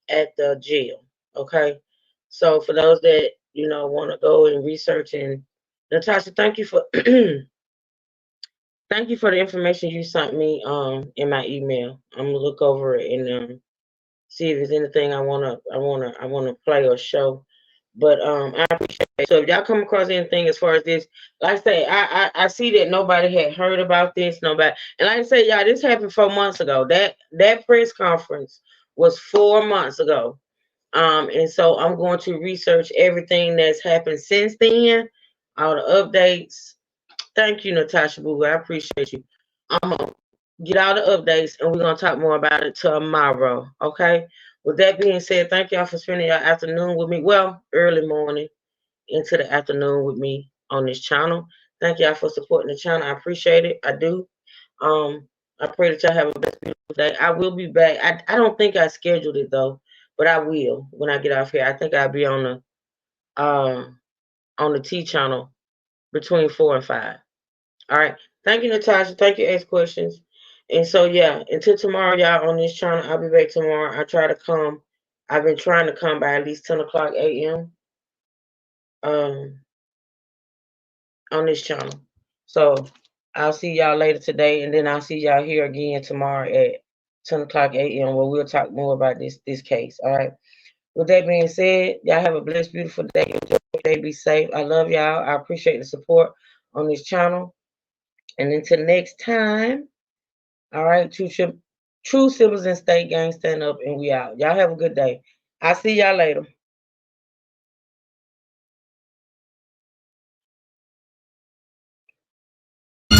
at the jail. Okay. So for those that want to go and research, and Natasha, thank you for thank you for the information you sent me in my email. I'm gonna look over it and see if there's anything I wanna play or show. But I appreciate it. So if y'all come across anything as far as this, like I say, I see that nobody had heard about this, nobody. And like I say, y'all, this happened 4 months ago. That press conference was 4 months ago. And so I'm going to research everything that's happened since then, all the updates. Thank you, Natasha Boo. I appreciate you. I'm gonna get all the updates and we're gonna talk more about it tomorrow. Okay. With that being said, thank y'all for spending your afternoon with me. Well, early morning into the afternoon with me on this channel. Thank y'all for supporting the channel. I appreciate it. I do. I pray that y'all have a best beautiful day. I will be back. I don't think I scheduled it though, but I will when I get off here. I think I'll be on the T channel between 4 and 5. All right. Thank you, Natasha. Thank you, Ask Questions. And so, yeah, until tomorrow, y'all, on this channel, I'll be back tomorrow. I've been trying to come by at least 10 o'clock a.m. On this channel. So, I'll see y'all later today, and then I'll see y'all here again tomorrow at 10 o'clock a.m. where we'll talk more about this case. All right. With that being said, y'all have a blessed, beautiful day. Enjoy your day. Be safe. I love y'all. I appreciate the support on this channel. And until next time, all right, true siblings and state gang, stand up, and we out. Y'all have a good day. I'll see y'all later.